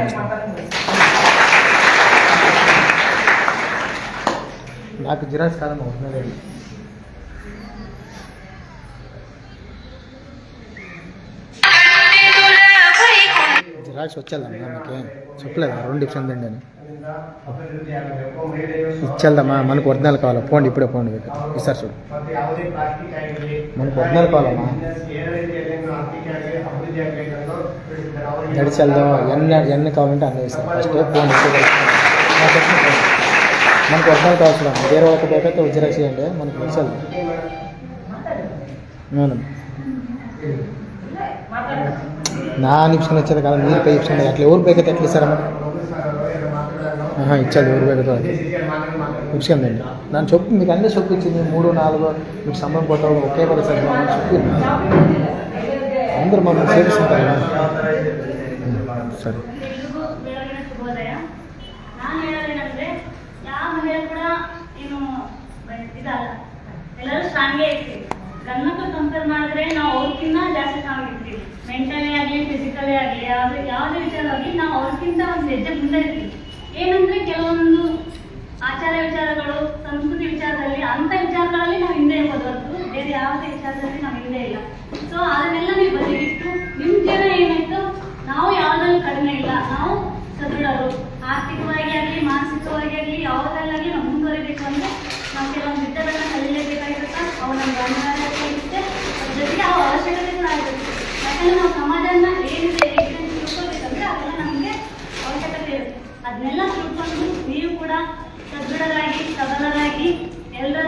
4 Xerox Kalamma ಒಟ್ಟಿನಲ್ಲಿ జిరాక్స్ వచ్చేద్దామా మీకు చెప్పలేదా 2 డిఫరెంట్ అండి అని ఇచ్చేద్దామా మనకు ఒరిజినల్ కావాలా పోండి ఇప్పుడే పోండి ఇస్తారు చూడు మనకు ఒరిజినల్ కావాలమ్మా నడిచెళ్దాం ఎన్ని కావాలంటే అన్నీ ఇస్తారు ఫస్ట్ పోండి మనకు ఒరిజినల్ కావాల్సిన వేరే ఒక పేపర్ జిరాక్స్ చేయండి మనకు నడిచెళ్దాం ನಾನು ಇಪ್ಸ್ಕೊಂಡು ಹಚ್ಚೋದು ಕಾಲ ನೀರು ಕೈ ಇಪ್ಸ್ಕೊಂಡು ಅಟ್ಲಿ ಅವ್ರು ಬೇಕೈತೆ ಅಟ್ಲಿ ಸರ್ ఇచ్చేది ఎవరు ಬೇಕೋ అది ఇప్స్ಕೊಂడండి ನಾನು చెప్పు మీకు అన్నీ చూపించింది 3, 4 మీకు సంబంధం పోతావు ఒకే పరిస్థితి చెప్పి అందరూ మనం సేవిస్తుంటారు సరే
ಎಲ್ಲರೂ ಸ್ಟ್ರಾಂಗೇ ಇರ್ತೀವಿ. ಗಂಡ್ಮಕ್ಳು ಕಂಪೇರ್ ಮಾಡಿದ್ರೆ ನಾವು ಅವ್ರಕ್ಕಿಂತ ಜಾಸ್ತಿ ಸ್ಟ್ರಾಂಗ್ ಇರ್ತೀವಿ. ಮೆಂಟಲಿ ಆಗಲಿ ಫಿಸಿಕಲಿ ಆಗಲಿ ಯಾವುದೇ ವಿಚಾರವಾಗಿ ನಾವು ಅವ್ರಿಗಿಂತ ಒಂದು ಹೆಜ್ಜೆ ಮುಂದೆ ಇರ್ತೀವಿ. ಏನಂದ್ರೆ ಕೆಲವೊಂದು ಆಚಾರ ವಿಚಾರಗಳು ಸಂಸ್ಕೃತಿ ವಿಚಾರದಲ್ಲಿ ಅಂಥ ವಿಚಾರಗಳಲ್ಲಿ ನಾವು ಹಿಂದೆ ಇರ್ಬೋದು. ಸೊ ಅದನ್ನೆಲ್ಲ ನೀವು ಬದಿಗಿಟ್ಟು ನಿಮ್ಮ ಜೀವನ ಏನಾಯ್ತು, ನಾವು ಯಾವುದ್ರಲ್ಲಿ ಕಡಿಮೆ ಇಲ್ಲ, ನಾವು ಸದೃಢರು, ಆರ್ಥಿಕವಾಗಿ ಆಗಲಿ ಮಾನಸಿಕವಾಗಿ ಆಗಲಿ ಯಾವುದ್ರಲ್ಲಾಗಲಿ ನಾವು ಮುಂದುವರಿಬೇಕು ಅಂದರೆ ನಾವು ಕೆಲವೊಂದು ವಿದ್ಯೆಗಳನ್ನ ಕಲಿಯಲೇಬೇಕಾಗಿರುತ್ತೆ. ಅವು ನಮ್ಗೆ ಅನಿವಾರ್ಯತೆ ಇರುತ್ತೆ, ಅದ್ರ ಜೊತೆಗೆ ಅವು ಅವಶ್ಯಕತೆ ಕೂಡ ಆಗಿರುತ್ತೆ. ಯಾಕಂದರೆ ನಾವು ಸಮಾಜನ ಏನಿದೆ ತಿಳ್ಕೊಬೇಕಂದ್ರೆ ಅವೆಲ್ಲ ನಮಗೆ ಅವಶ್ಯಕತೆ ಇರುತ್ತೆ. ಅದನ್ನೆಲ್ಲ ತಿಳ್ಕೊಂಡು ನೀವು ಕೂಡ ಸದೃಢರಾಗಿ ಸಬಲರಾಗಿ ಎಲ್ಲರ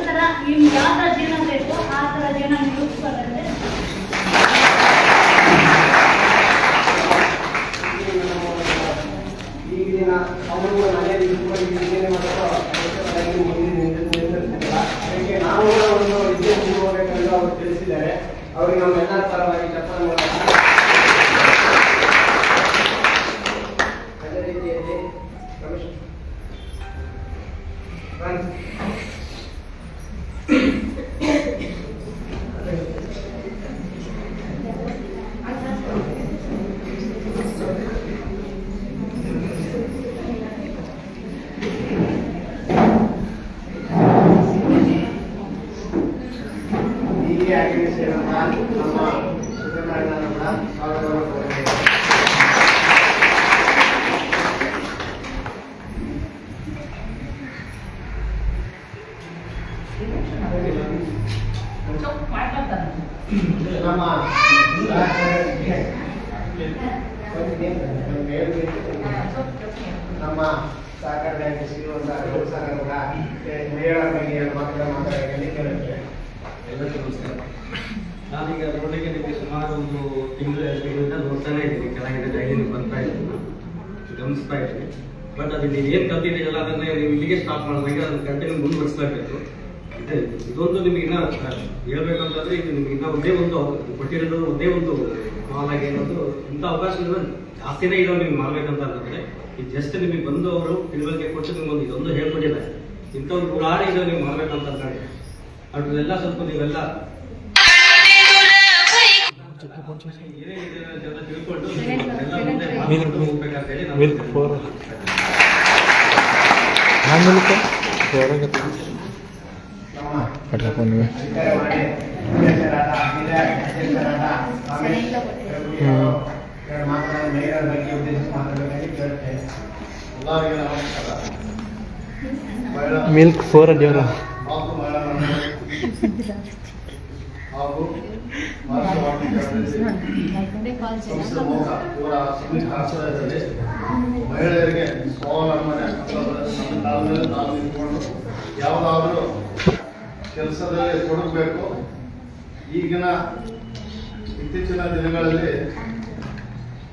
ಥರ ನಿಮ್ಗೆ ಯಾವ ಥರ ಜೀವನ ಬೇಕು ಆ ಥರ ಜೀವನ ರೂಪಿಸ್ಕೊಂಡ್ರೆ
ಈಗಿನ ಅವರು ಮನೆಯಲ್ಲಿ ವಿದ್ಯೆ ಮಾಡೋ ಅದಕ್ಕೆ ನಾವು ಒಂದು ವಿದ್ಯೆ ಮುಂದುವರೆಯಲು ಅವರು ತಿಳಿಸಿದ್ದಾರೆ. ಅವರಿಗೆ ನಮ್ಮೆಲ್ಲರ ಪರವಾಗಿ ಚಪ್ಪಾಳೆ ಮಾಡೋಣ. ಅದೇ ರೀತಿಯಲ್ಲಿ ಹೀಗೆ ಆಗಮಿಸಿದಂತ ನಮ್ಮ ಸುಬ್ರಹ್ಮಣ್ಯನ ಕೂಡ ಸ್ವಾಗತವನ್ನು ಕೋರುತ್ತೇವೆ. ನಮ್ಮ ಸಹಕಾರ ಬ್ಯಾಂಕ್ ಸಿಇಒ ಸರ್ ಕೂಡ ಮಹಿಳೆಯರ ಬಗ್ಗೆ ಮಾತಾಡಲಿಕ್ಕೆ ಕೇಳುತ್ತೇವೆ.
ಎಲ್ಲರಿಗೂ ನಮಸ್ಕಾರ. ನಾನೀಗ ನೋಡಲಿಕ್ಕೆ ನಿಮಗೆ ಸುಮಾರು ಒಂದು ತಿಂಗಳು 2 ತಿಂಗಳಿಂದ ನೋಡ್ತಾನೆ ಇದ್ದೀನಿ, ಕೆಳಗಡೆ ಡೈಲಿ ಬರ್ತಾ ಇದ್ದೀನಿ, ಗಮನಿಸ್ತಾ ಇದ್ದೀನಿ. ಬಟ್ ಅದು ನೀವು ಏನು ಕಲ್ತಿದ್ದೀರಲ್ಲ ಅದನ್ನೇ ನೀವು ಇಲ್ಲಿಗೆ ಸ್ಟಾಪ್ ಮಾಡಿದಾಗ ಅದನ್ನು ಕಂಟಿನ್ಯೂ ಮುಂದುವರಿಸಲೇಬೇಕು. ಇದೊಂದು ನಿಮಗೆ ಇನ್ನೂ ಹೇಳ್ಬೇಕಂತಂದ್ರೆ ಇದು ನಿಮ್ಗೆ ಇನ್ನೂ ಒಂದೇ ಒಂದು ಕೊಟ್ಟಿರೋದು ಒಂದೇ ಒಂದು ಮಾಲಾಗಿ ಏನೊಂದು ಇಂಥ ಅವಕಾಶಗಳು ಜಾಸ್ತಿನೇ ಇದಾವೆ ನಿಮ್ಗೆ ಮಾಡ್ಬೇಕಂತ ಅಂತಂದ್ರೆ ಇದು ಜಸ್ಟ್ ನಿಮಗೆ ಬಂದು ಅವರು ತಿಳುವಳಿಕೆ ಕೊಟ್ಟು ನಿಮ್ಗೊಂದು ಇದೊಂದು ಹೇಳ್ಕೊಟ್ಟಿದ್ದಾರೆ. ಇಂಥ ಒಂದು ಗುಣಾರಿ ಇದಾವೆ ನೀವು ಮಾಡ್ಬೇಕಂತ ಅನ್ಕೊಂಡೆ ಅದ್ರಲ್ಲೆಲ್ಲ ಸ್ವಲ್ಪ ನೀವೆಲ್ಲ ಏನೇನಿದೆ ಅದೆಲ್ಲ ತಿಳ್ಕೊಂಡು ಎಲ್ಲ ಮುಂದೆ ಹೋಗ್ಬೇಕಂತ ಹೇಳಿ ನಾವು
ಮಿಲ್ಕ್ 4 ದೇವರ
ಹಾಗೂ ಮಹಿಳೆಯರಿಗೆ ಸ್ವಾವಲಂಬನೆ ನಾವು ನಿಂತ್ಕೊಂಡು ಯಾವುದಾದ್ರೂ ಕೆಲಸದಲ್ಲಿ ತೊಡಗಬೇಕು. ಈಗಿನ ಇತ್ತೀಚಿನ ದಿನಗಳಲ್ಲಿ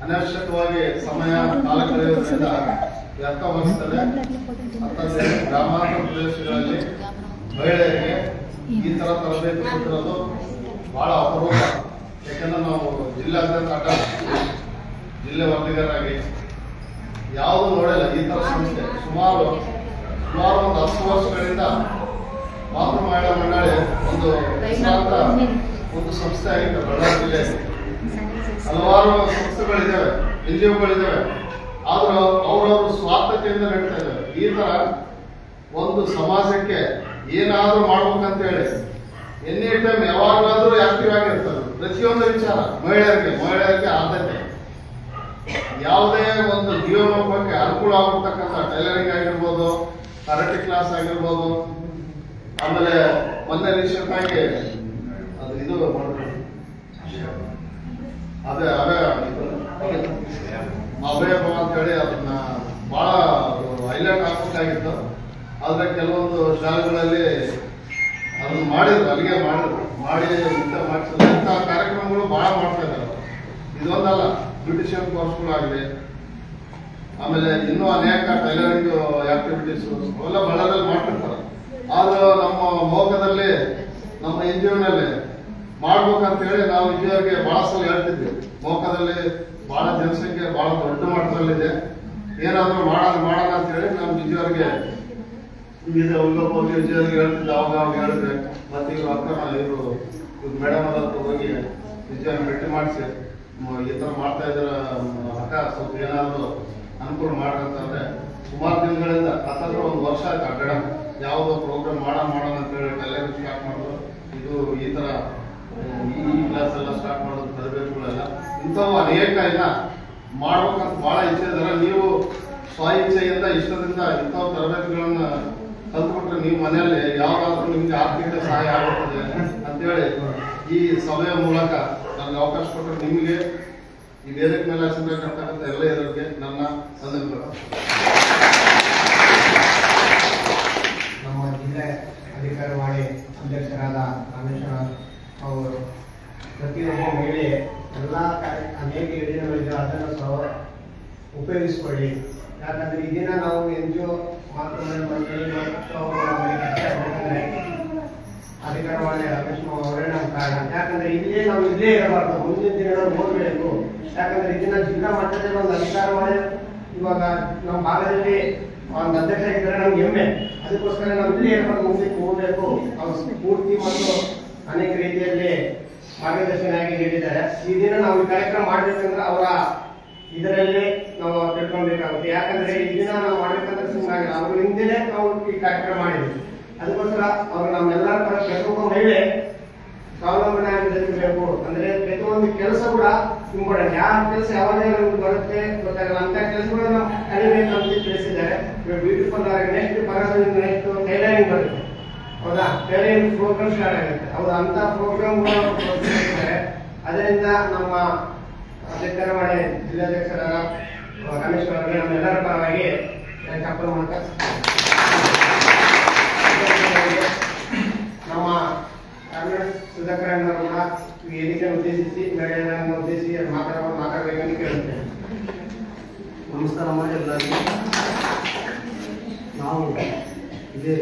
ಅನವಶ್ಯಕವಾಗಿ ಸಮಯ ಕಾಲ ಕಳೆಯುವುದರಿಂದ ವ್ಯರ್ಥವಾಗುತ್ತದೆ. ಅಂತಂದ್ರೆ ಗ್ರಾಮಾಂತರ ಪ್ರದೇಶಗಳಲ್ಲಿ ಮಹಿಳೆಯರಿಗೆ ಈ ತರ ತರಬೇತಿ ಕೊಟ್ಟಿರೋದು ಬಹಳ ಅಪರೂಪ. ಯಾಕಂದ್ರೆ ನಾವು ಜಿಲ್ಲಾದ್ಯಂತ ಜಿಲ್ಲೆ ವರದಿಗಾರಾಗಿ ಯಾವುದು ನೋಡಿಲ್ಲ ಈ ತರ ಸಂಸ್ಥೆ. ಸುಮಾರು ಒಂದು 10 ವರ್ಷಗಳಿಂದ ಮಾತೃ ಮಹಿಳಾ ಮಂಡಳಿ ಒಂದು ಹೆಸರಾಂತ ಒಂದು ಸಂಸ್ಥೆ ಆಗಿದೆ ಬಳ್ಳಾರಿ ಜಿಲ್ಲೆಯಲ್ಲಿ. ಹಲವಾರು ಸಂಸ್ಥೆಗಳಿದ್ದಾವೆ, NGOಗಳಿದ್ದಾವೆ, ಆದ್ರೂ ಅವರವರು ಸ್ವಾರ್ಥತೆಯಿಂದ ನಡೀತಾ ಇದ್ದಾರೆ. ಈ ತರ ಒಂದು ಸಮಾಜಕ್ಕೆ ಏನಾದ್ರೂ ಮಾಡ್ಬೇಕಂತ ಹೇಳಿ ಎನಿ ಟೈಮ್ ಯಾವಾಗಲಾದ್ರೂ ಆಕ್ಟಿವ್ ಆಗಿರ್ತಾರೆ. ಪ್ರತಿಯೊಂದು ವಿಚಾರ ಮಹಿಳೆಯರಿಗೆ ಆದ್ಯತೆ. ಯಾವುದೇ ಒಂದು ಜೀವನೋಪಾಯಕ್ಕೆ ಅನುಕೂಲ ಆಗಿರ್ತಕ್ಕಂಥ ಟೈಲರಿಂಗ್ ಆಗಿರ್ಬೋದು, ಕರಾಟೆ ಕ್ಲಾಸ್ ಆಗಿರ್ಬೋದು, ಆಮೇಲೆ ಮೊನ್ನೆ ರೀಸೆಂಟ್ ಆಗಿ ಅದು ಇದು ಅಭಯಭವ ಅಂತ ಹೇಳಿ ಅದನ್ನ ಬಹಳ ಹೈಲೈಟ್ ಹಾಕಬೇಕಾಗಿತ್ತು. ಆದ್ರೆ ಕೆಲವೊಂದು ಶಾಲೆಗಳಲ್ಲಿ ಅದನ್ನು ಮಾಡಿದ್ರು, ಅಲ್ಲಿಗೆ ಮಾಡಿ ಇಂಥ ಮಾಡಿಸಿದ್ರು. ಇಂಥ ಕಾರ್ಯಕ್ರಮಗಳು ಬಹಳ ಮಾಡ್ತಾ ಇದ್ದಾರೆ. ಇದೊಂದಲ್ಲ, ಬ್ಯೂಟಿಷಿಯನ್ ಕೋರ್ಸ್ಗಳಾಗಲಿ, ಆಮೇಲೆ ಇನ್ನೂ ಅನೇಕ ಟೈಲರಿಂಗ್ ಆಕ್ಟಿವಿಟೀಸ್ ಅವೆಲ್ಲ ಬಳ್ಳಾರಲ್ಲಿ ಮಾಡ್ತಿರ್ತಾರೆ. ಆದ್ರೂ ನಮ್ಮ ಮೋಕದಲ್ಲಿ ನಮ್ಮ NGOನಲ್ಲಿ ಮಾಡ್ಬೇಕಂತ ಹೇಳಿ ನಾವು ಇಲ್ಲಿವರೆಗೆ ಬಹಳ ಸಲ ಹೇಳ್ತಿದ್ವಿ. ಮೋಕದಲ್ಲಿ ಬಹಳ ಜನಸಂಖ್ಯೆ ಬಹಳ ದೊಡ್ಡ ಮಟ್ಟದಲ್ಲಿದೆ, ಏನಾದ್ರೂ ಮಾಡೋಣ ಅಂತ ಹೇಳಿ ನಾವು ಇಲ್ಲಿವರೆಗೆ ವಿಜಯವ್ರಿಗೆ ಹೇಳ್ತಿದ್ದೆ. ಅವಾಗ ಹೇಳಿದ್ರೆ ಮತ್ತೆ ಇವ್ರು ಅಕ್ಕ ಇವರು ಮೇಡಮ್ ಹತ್ರ ಹೋಗಿ ವಿಜಯ ಭೇಟಿ ಮಾಡಿಸಿ ಈ ತರ ಮಾಡ್ತಾ ಇದ್ರ ಅಕ್ಕ ಸ್ವಲ್ಪ ಏನಾದ್ರು ಅನುಕೂಲ ಮಾಡ್ರಂತಂದ್ರೆ ಸುಮಾರು ದಿನಗಳಿಂದ ಹತ್ತತ್ರ 1 ವರ್ಷ ಆಯ್ತು ಆ ಮೇಡಮ್ ಯಾವುದೋ ಪ್ರೋಗ್ರಾಮ್ ಮಾಡೋಣ ಅಂತ ಹೇಳಿ ಟೈಲರಿಂಗ್ ಸ್ಟಾರ್ಟ್ ಮಾಡಿದ್ರು. ಇದು ಈ ತರ ಈ ಕ್ಲಾಸ್ ಎಲ್ಲ ಸ್ಟಾರ್ಟ್ ಮಾಡೋದು ತರಬೇತಿಗಳೆಲ್ಲ ಇಂಥವು ಅನೇಕ ಇಲ್ಲ ಮಾಡ್ಬೇಕಂತ ಭಾಳ ಇಚ್ಛೆ ಇದೆಲ್ಲ ನೀವು ಸ್ವ ಇಚ್ಛೆಯಿಂದ ಇಷ್ಟದಿಂದ ಇಂಥವು ತರಬೇತಿಗಳನ್ನ ಕಲ್ತ್ಬಿಟ್ರೆ ನೀವು ಮನೆಯಲ್ಲಿ ಯಾವ್ದಾದ್ರೂ ನಿಮ್ಗೆ ಆರ್ಥಿಕ ಸಹಾಯ ಆಗುತ್ತದೆ ಅಂತೇಳಿ ಈ ಸಭೆಯ ಮೂಲಕ ನನಗೆ ಅವಕಾಶ ಕೊಟ್ಟರೆ ನಿಮಗೆ ಈ ವೇದಿಕೆ ಮೇಲೆ ಹಚ್ಚಬೇಕಂತಕ್ಕಂಥ ಎಲ್ಲ ಇರೋರಿಗೆ ನನ್ನ ವಂದನೆಗಳು.
ನಮ್ಮ ಜಿಲ್ಲೆ ಅಧಿಕಾರವಾಣಿ ಅಧ್ಯಕ್ಷರಾದ ರಾಮೇಶ್ವರ ಅವರು ಪ್ರತಿಯೊಬ್ಬ ಮಹಿಳೆ ಎಲ್ಲ ಅನೇಕ ಯೋಜನೆಗಳಿದೆ ಅದನ್ನು ಸಹ ಉಪಯೋಗಿಸಿಕೊಳ್ಳಿ. ಯಾಕಂದರೆ ಈ ದಿನ ನಾವು NGO ಅಧಿಕಾರವಾಣಿ ರಮೇಶ್ ಅವರೇ ನಮ್ಮ ಕಾರಣ. ಯಾಕಂದ್ರೆ ನಾವು ಇಲ್ಲೇ ಇರಬಾರ್ದು, ಮುಂದಿನ ದಿನಗಳು ಓದಬೇಕು. ಯಾಕಂದ್ರೆ ಇದನ್ನ ಜಿಲ್ಲಾ ಮಟ್ಟದಲ್ಲಿ ಒಂದು ಅಧಿಕಾರವಾಣಿ ಇವಾಗ ನಮ್ಮ ಭಾಗದಲ್ಲಿ ಒಂದು ಅಧ್ಯಕ್ಷ ಇದ್ದರೆ ನಮ್ಗೆ ಹೆಮ್ಮೆ. ಅದಕ್ಕೋಸ್ಕರ ನಾವು ಇಲ್ಲೇ ಇರಬಾರ್ದು, ಮುಂದಕ್ಕೆ ಹೋಗಬೇಕು. ಅವ್ರ ಸ್ಫೂರ್ತಿ ಮತ್ತು ಅನೇಕ ರೀತಿಯಲ್ಲಿ ಮಾರ್ಗದರ್ಶನಾಗಿ ನೀಡಿದ್ದಾರೆ. ಈ ದಿನ ನಾವು ಈ ಕಾರ್ಯಕ್ರಮ ಮಾಡಬೇಕಂದ್ರೆ ಅವರ ಇದರಲ್ಲಿ ನಾವು ತಿಳ್ಕೊಬೇಕಾಗುತ್ತೆ. ಯಾಕಂದ್ರೆ ಈ ದಿನ ನಾವು ಮಾಡಬೇಕಂದ್ರೆ ಸುಮ್ಮನೆ ಅವ್ರ ಹಿಂದೆನೆ ನಾವು ಈ ಕಾರ್ಯಕ್ರಮ ಮಾಡಿದ್ವಿ. ಅದಕ್ಕೋಸ್ಕರ ಅವರು ನಮ್ಮೆಲ್ಲರ ಪರ ಪ್ರತಿಯೊಬ್ಬ ಮಹಿಳೆ ಸ್ವಾವಲಂಬನೆಯಾಗಿ ಬದುಕಬೇಕು. ಅಂದ್ರೆ ಪ್ರತಿಯೊಂದು ಕೆಲಸ ಕೂಡ ಇಂಪಾರ್ಟೆಂಟ್. ಯಾವ ಕೆಲಸ ಯಾವಾಗಲೇ ನಮ್ಗೆ ಬರುತ್ತೆ ಗೊತ್ತಾಗಲ್ಲ, ಅಂತ ಕೆಲಸಗಳು ನಾವು ಕಲಿಬೇಕು ಅಂತ ತಿಳಿಸಿದ್ದಾರೆ. ಬ್ಯೂಟಿಫುಲ್ ಆಗಿ ನೆಕ್ಸ್ಟ್ ಬರೋದ್ರಿಂದ ನೆಕ್ಸ್ಟ್ ಟೈಲರಿಂಗ್ ಬರುತ್ತೆ, ಹೌದಾ? ಟೈಲರಿಂಗ್ ಪ್ರೋಗ್ರಾಮ್ ಸ್ಟಾರ್ಟ್ ಆಗುತ್ತೆ, ಹೌದಾ? ಅಂತ ಪ್ರೋಗ್ರಾಮ್ ಪ್ರೋತ್ಸಾಹಿಸಿದ್ದಾರೆ. ಅದರಿಂದ ನಮ್ಮ ಅಧ್ಯಕ್ಷರವಾಣಿ ಜಿಲ್ಲಾಧ್ಯಕ್ಷರಾದ ರಮೇಶ್ ಅವರಿಗೆ ನಮ್ಮೆಲ್ಲರ ಪರವಾಗಿ ಚಪ್ಪಲ ಮೂಲಕ ನಮ್ಮ ಸುಧಾಕರ್ ಅವರು ಕೂಡ ವೇದಿಕೆ ಉದ್ದೇಶಿಸಿ ಮಹಿಳೆಯರನ್ನು ಉದ್ದೇಶಿಸಿ ಮಾತಾಡಬೇಕಂತ ಕೇಳುತ್ತೇನೆ.
ನಮಸ್ಕಾರ ಮಾಡಿ ಎಲ್ಲರಿಗೂ. ನಾವು ಇದೇ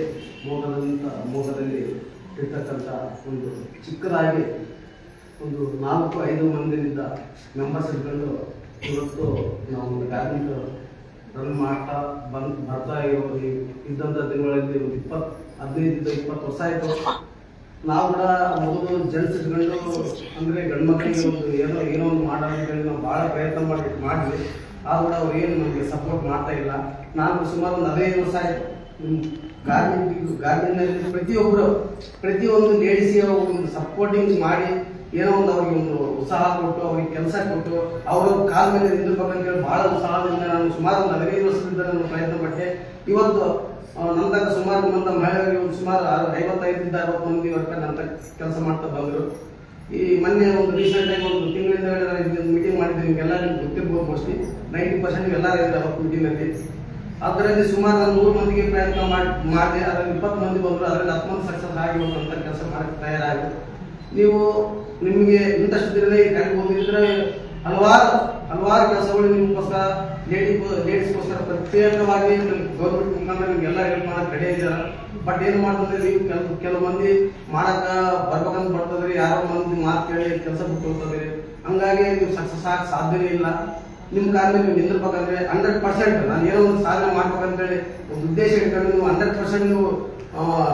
ಮೋಗದಲ್ಲಿ ಇರ್ತಕ್ಕಂಥ ಒಂದು ಚಿಕ್ಕದಾಗಿ ಒಂದು 4-5 ಮಂದಿಯಿಂದ ಮೆಂಬರ್ಸ್ ಇಟ್ಕೊಂಡು ಇವತ್ತು ನಾವು ಒಂದು ಗಾರ್ಮೆಂಟ್ ರನ್ ಮಾಡ್ತಾ ಬರ್ತಾ ಇದ್ದಂಥ ದಿನಗಳಲ್ಲಿ ಒಂದು 15-20 ವರ್ಷ ಆಯಿತು. ನಾವು ಕೂಡ ಮೊದಲು ಜೆಂಟ್ಸ್ ಇಟ್ಕೊಂಡು ಅಂದರೆ ಗಂಡು ಮಕ್ಕಳಿಗೆ ಒಂದು ಏನೋ ಒಂದು ಮಾಡೋದಂತೇಳಿ ನಾವು ಭಾಳ ಪ್ರಯತ್ನ ಮಾಡಿದ್ವಿ. ಆದರೂ ಕೂಡ ಅವ್ರು ಏನು ನಮಗೆ ಸಪೋರ್ಟ್ ಮಾಡ್ತಾ ಇಲ್ಲ. ನಾನು ಸುಮಾರು ಒಂದು 15 ವರ್ಷ ಆಯಿತು ಗಾರ್ಮೆಂಟ್ನಲ್ಲಿ ಪ್ರತಿಯೊಂದು ಲೇಡೀಸಿಗೆ ಒಂದು ಸಪೋರ್ಟಿಂಗ್ ಮಾಡಿ ಏನೋ ಒಂದು ಅವ್ರಿಗೆ ಒಂದು ಉತ್ಸಾಹ ಕೊಟ್ಟು ಅವ್ರಿಗೆ ಕೆಲಸ ಕೊಟ್ಟು ಅವರು ಕಾಲ ಮೇಲೆ ನಿಂದಿರ್ಬೇಕಂತೇಳಿ ಭಾಳ ಉತ್ಸಾಹದಿಂದ ನಾನು ಸುಮಾರು ಒಂದು 15 ವರ್ಷದಿಂದ ನಾನು ಪ್ರಯತ್ನ ಪಟ್ಟೆ. ಇವತ್ತು ನನ್ನ ತನಕ ಸುಮಾರು ಮಹಿಳೆಯರಿಗೆ ಒಂದು ಸುಮಾರು 55-60 ಮಂದಿವರೆಗೆ ನನ್ನ ತನಕ ಕೆಲಸ ಮಾಡ್ತಾ ಬಂದರು. ಈ ಮೊನ್ನೆ ಒಂದು ರೀಸೆಂಟಾಗಿ ಒಂದು ತಿಂಗಳಿಂದ ಮೀಟಿಂಗ್ ಮಾಡಿದ್ವಿ, ನಿಮಗೆಲ್ಲ ನಿಮ್ಗೆ ಗೊತ್ತಿರ್ಬೋದು. ಮೋಸ್ಟ್ಲಿ 90% ಎಲ್ಲರೂ ಇದ್ದಾರೆ ಅವತ್ತು ಮೀಟಿಂಗಲ್ಲಿ. ಅದರಲ್ಲಿ ಸುಮಾರು 100 ಮಂದಿಗೆ ಪ್ರಯತ್ನ ಮಾಡಿದೆ. ಅದರಲ್ಲಿ 20 ಮಂದಿ ಬಂದರು, ಅದರಲ್ಲಿ 10 ಮಂದಿ ಸಕ್ಸಸ್ ಆಗಿ ಅಂತ ಕೆಲಸ ಮಾಡಕ್ಕೆ ತಯಾರಾಗಿ ನಿಮಗೆ ಇಂಟ್ರೆಸ್ಟ್ ಇದ್ದರೆ ಕಲಿಬೋದಿದ್ರೆ ಹಲವಾರು ಕೆಲಸಗಳು ನಿಮಗೋಸ್ಕರ ಲೇಡೀಸ್ಗೋಸ್ಕರ ಪ್ರತ್ಯೇಕವಾಗಿ ಗೌರ್ಮೆಂಟ್ ಮುಖಾಂತರ ನಿಮಗೆಲ್ಲ ಹೆಲ್ಪ್ ಮಾಡಕ್ಕೆ ರೆಡಿ ಇದ್ದಾರೆ. ಬಟ್ ಏನು ಮಾಡ್ತಂದ್ರೆ ನೀವು ಕೆಲವು ಮಂದಿ ಮಾಡಕ್ಕೆ ಬರ್ಬೇಕಂತ ಬರ್ತದ್ರಿ, ಯಾರೋ ಮಂದಿ ಮಾತು ಕೇಳಿ ಕೆಲಸ ಬಿಟ್ಟು ಹೋಗ್ತದ್ರಿ. ಹಂಗಾಗಿ ನೀವು ಸಕ್ಸಸ್ ಆಗಕ್ಕೆ ಸಾಧ್ಯನೇ ಇಲ್ಲ. ನಿಮ್ಮ ಕಾಲ ನೀವು ನಿಂದಿರ್ಬೇಕಂದ್ರೆ 100% ನಾನು ಏನೋ ಒಂದು ಸಾಧನೆ ಮಾಡ್ಬೇಕಂತೇಳಿ ಒಂದು ಉದ್ದೇಶ ಇಟ್ಕೊಂಡು ನೀವು 100% ನೀವು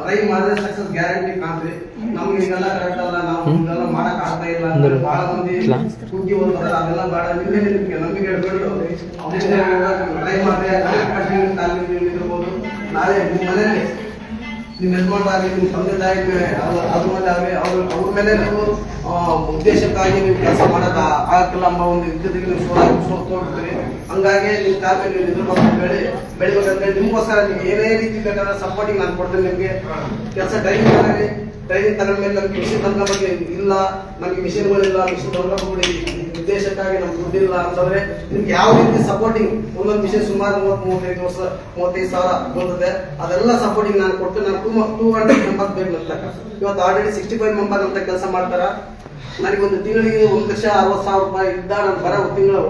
ಟ್ರೈ ಮಾಡಿದ್ರೆ ಸಕ್ಸಸ್ ಗ್ಯಾರಂಟಿ ಕಾಣ್ತೀವಿ. ನಮ್ಗೆ ಇದೆಲ್ಲ ಕರೆಕ್ಟ್ ಅಲ್ಲ, ನಾವು ಇದೆಲ್ಲ ಮಾಡಕ್ ಆಗ್ತಾ ಇಲ್ಲ ಅಂದ್ರೆ ಬಹಳ ಮಂದಿ ಕುಗ್ಗಿ ಹೋಗ್ತಾರೆ. ಅದೆಲ್ಲ ಬಹಳ ನಿಮಗೆ ನಂಬಿಕೆ ಹೇಳ್ಕೊಂಡು ಟ್ರೈ ಮಾಡಿದ್ರೆ 100% ಅಲ್ಲಿ ನಿಂತಿರ್ಬೋದು. ನಾಳೆ ನಿಮ್ಮ ಮನೆಯಲ್ಲಿ ನಿಮ್ಮ ಯಜಮಾನರಾಗಲಿ ನಿಮ್ಮ ತಂದೆ ತಾಯಿ ಅದ್ರ ಮೇಲೆ ಆಗಲಿ ಅವ್ರ ಮೇಲೆ ನೀವು ಉದ್ದೇಶಕ್ಕಾಗಿ ನೀವು ಕೆಲಸ ಮಾಡೋಕೆ ಆಗಕ್ಕಿಲ್ಲ ಎಂಬ ಒಂದು ವಿದ್ಯುತ್ತಿಗೆ ನೀವು ಸೋತ್ಕೊಳ್ತೀರಿ. ಹಂಗಾಗಿ ನಿಮ್ಮ ಕಾಲ ಮೇಲೆ ನೀವು ನಿಂತಿರ್ಬೇಕಂತೇಳಿ ಬೆಳಿಬೇಕಂತೇಳಿ ನಿಮಗೋಸ್ಕರ ನೀವು ಏನೇ ರೀತಿ ಬೇಕಾದ್ರೆ ಸಪೋರ್ಟಿಂಗ್ ನಾನು ಕೊಡ್ತೇನೆ. ನಿಮಗೆ ಕೆಲಸ ಟ್ರೈನಿಂಗ್ ತಗೊಂಡ ಮೇಲೆ ನಮಗೆ ಮಿಷಿನ್ ತನಕ ಬಗ್ಗೆ ಇಲ್ಲ, ನಮಗೆ ಮಿಷಿನ್ಗಳಿಲ್ಲ, ಮಿಷಿನ್ ತಗೊಂಡು ಉದ್ದೇಶಕ್ಕಾಗಿ ನಮ್ಗೆ ದುಡ್ಡಿಲ್ಲ ಅಂತಂದ್ರೆ ನಿಮ್ಗೆ ಯಾವ ರೀತಿ ಸಪೋರ್ಟಿಂಗ್ ಒಂದೊಂದು ಮಿಷಿನ್ ಸುಮಾರು 35 ಸಾವಿರ ಬರ್ತದೆ. ಅದೆಲ್ಲ ಸಪೋರ್ಟಿಂಗ್ ನಾನು ಕೊಟ್ಟು ನಾನು 200 ಮೆಂಬರ್ಸ್ ಬೇಕು ಅಂತ. ಇವತ್ತು ಆಲ್ರೆಡಿ 65 ಮೆಂಬರ್ ಅಂತ ಕೆಲಸ ಮಾಡ್ತಾರ. ನನಗೆ ಒಂದು ತಿಂಗಳಿಗೆ 1,60,000 ರೂಪಾಯಿ ಇದ್ದ ನಾನು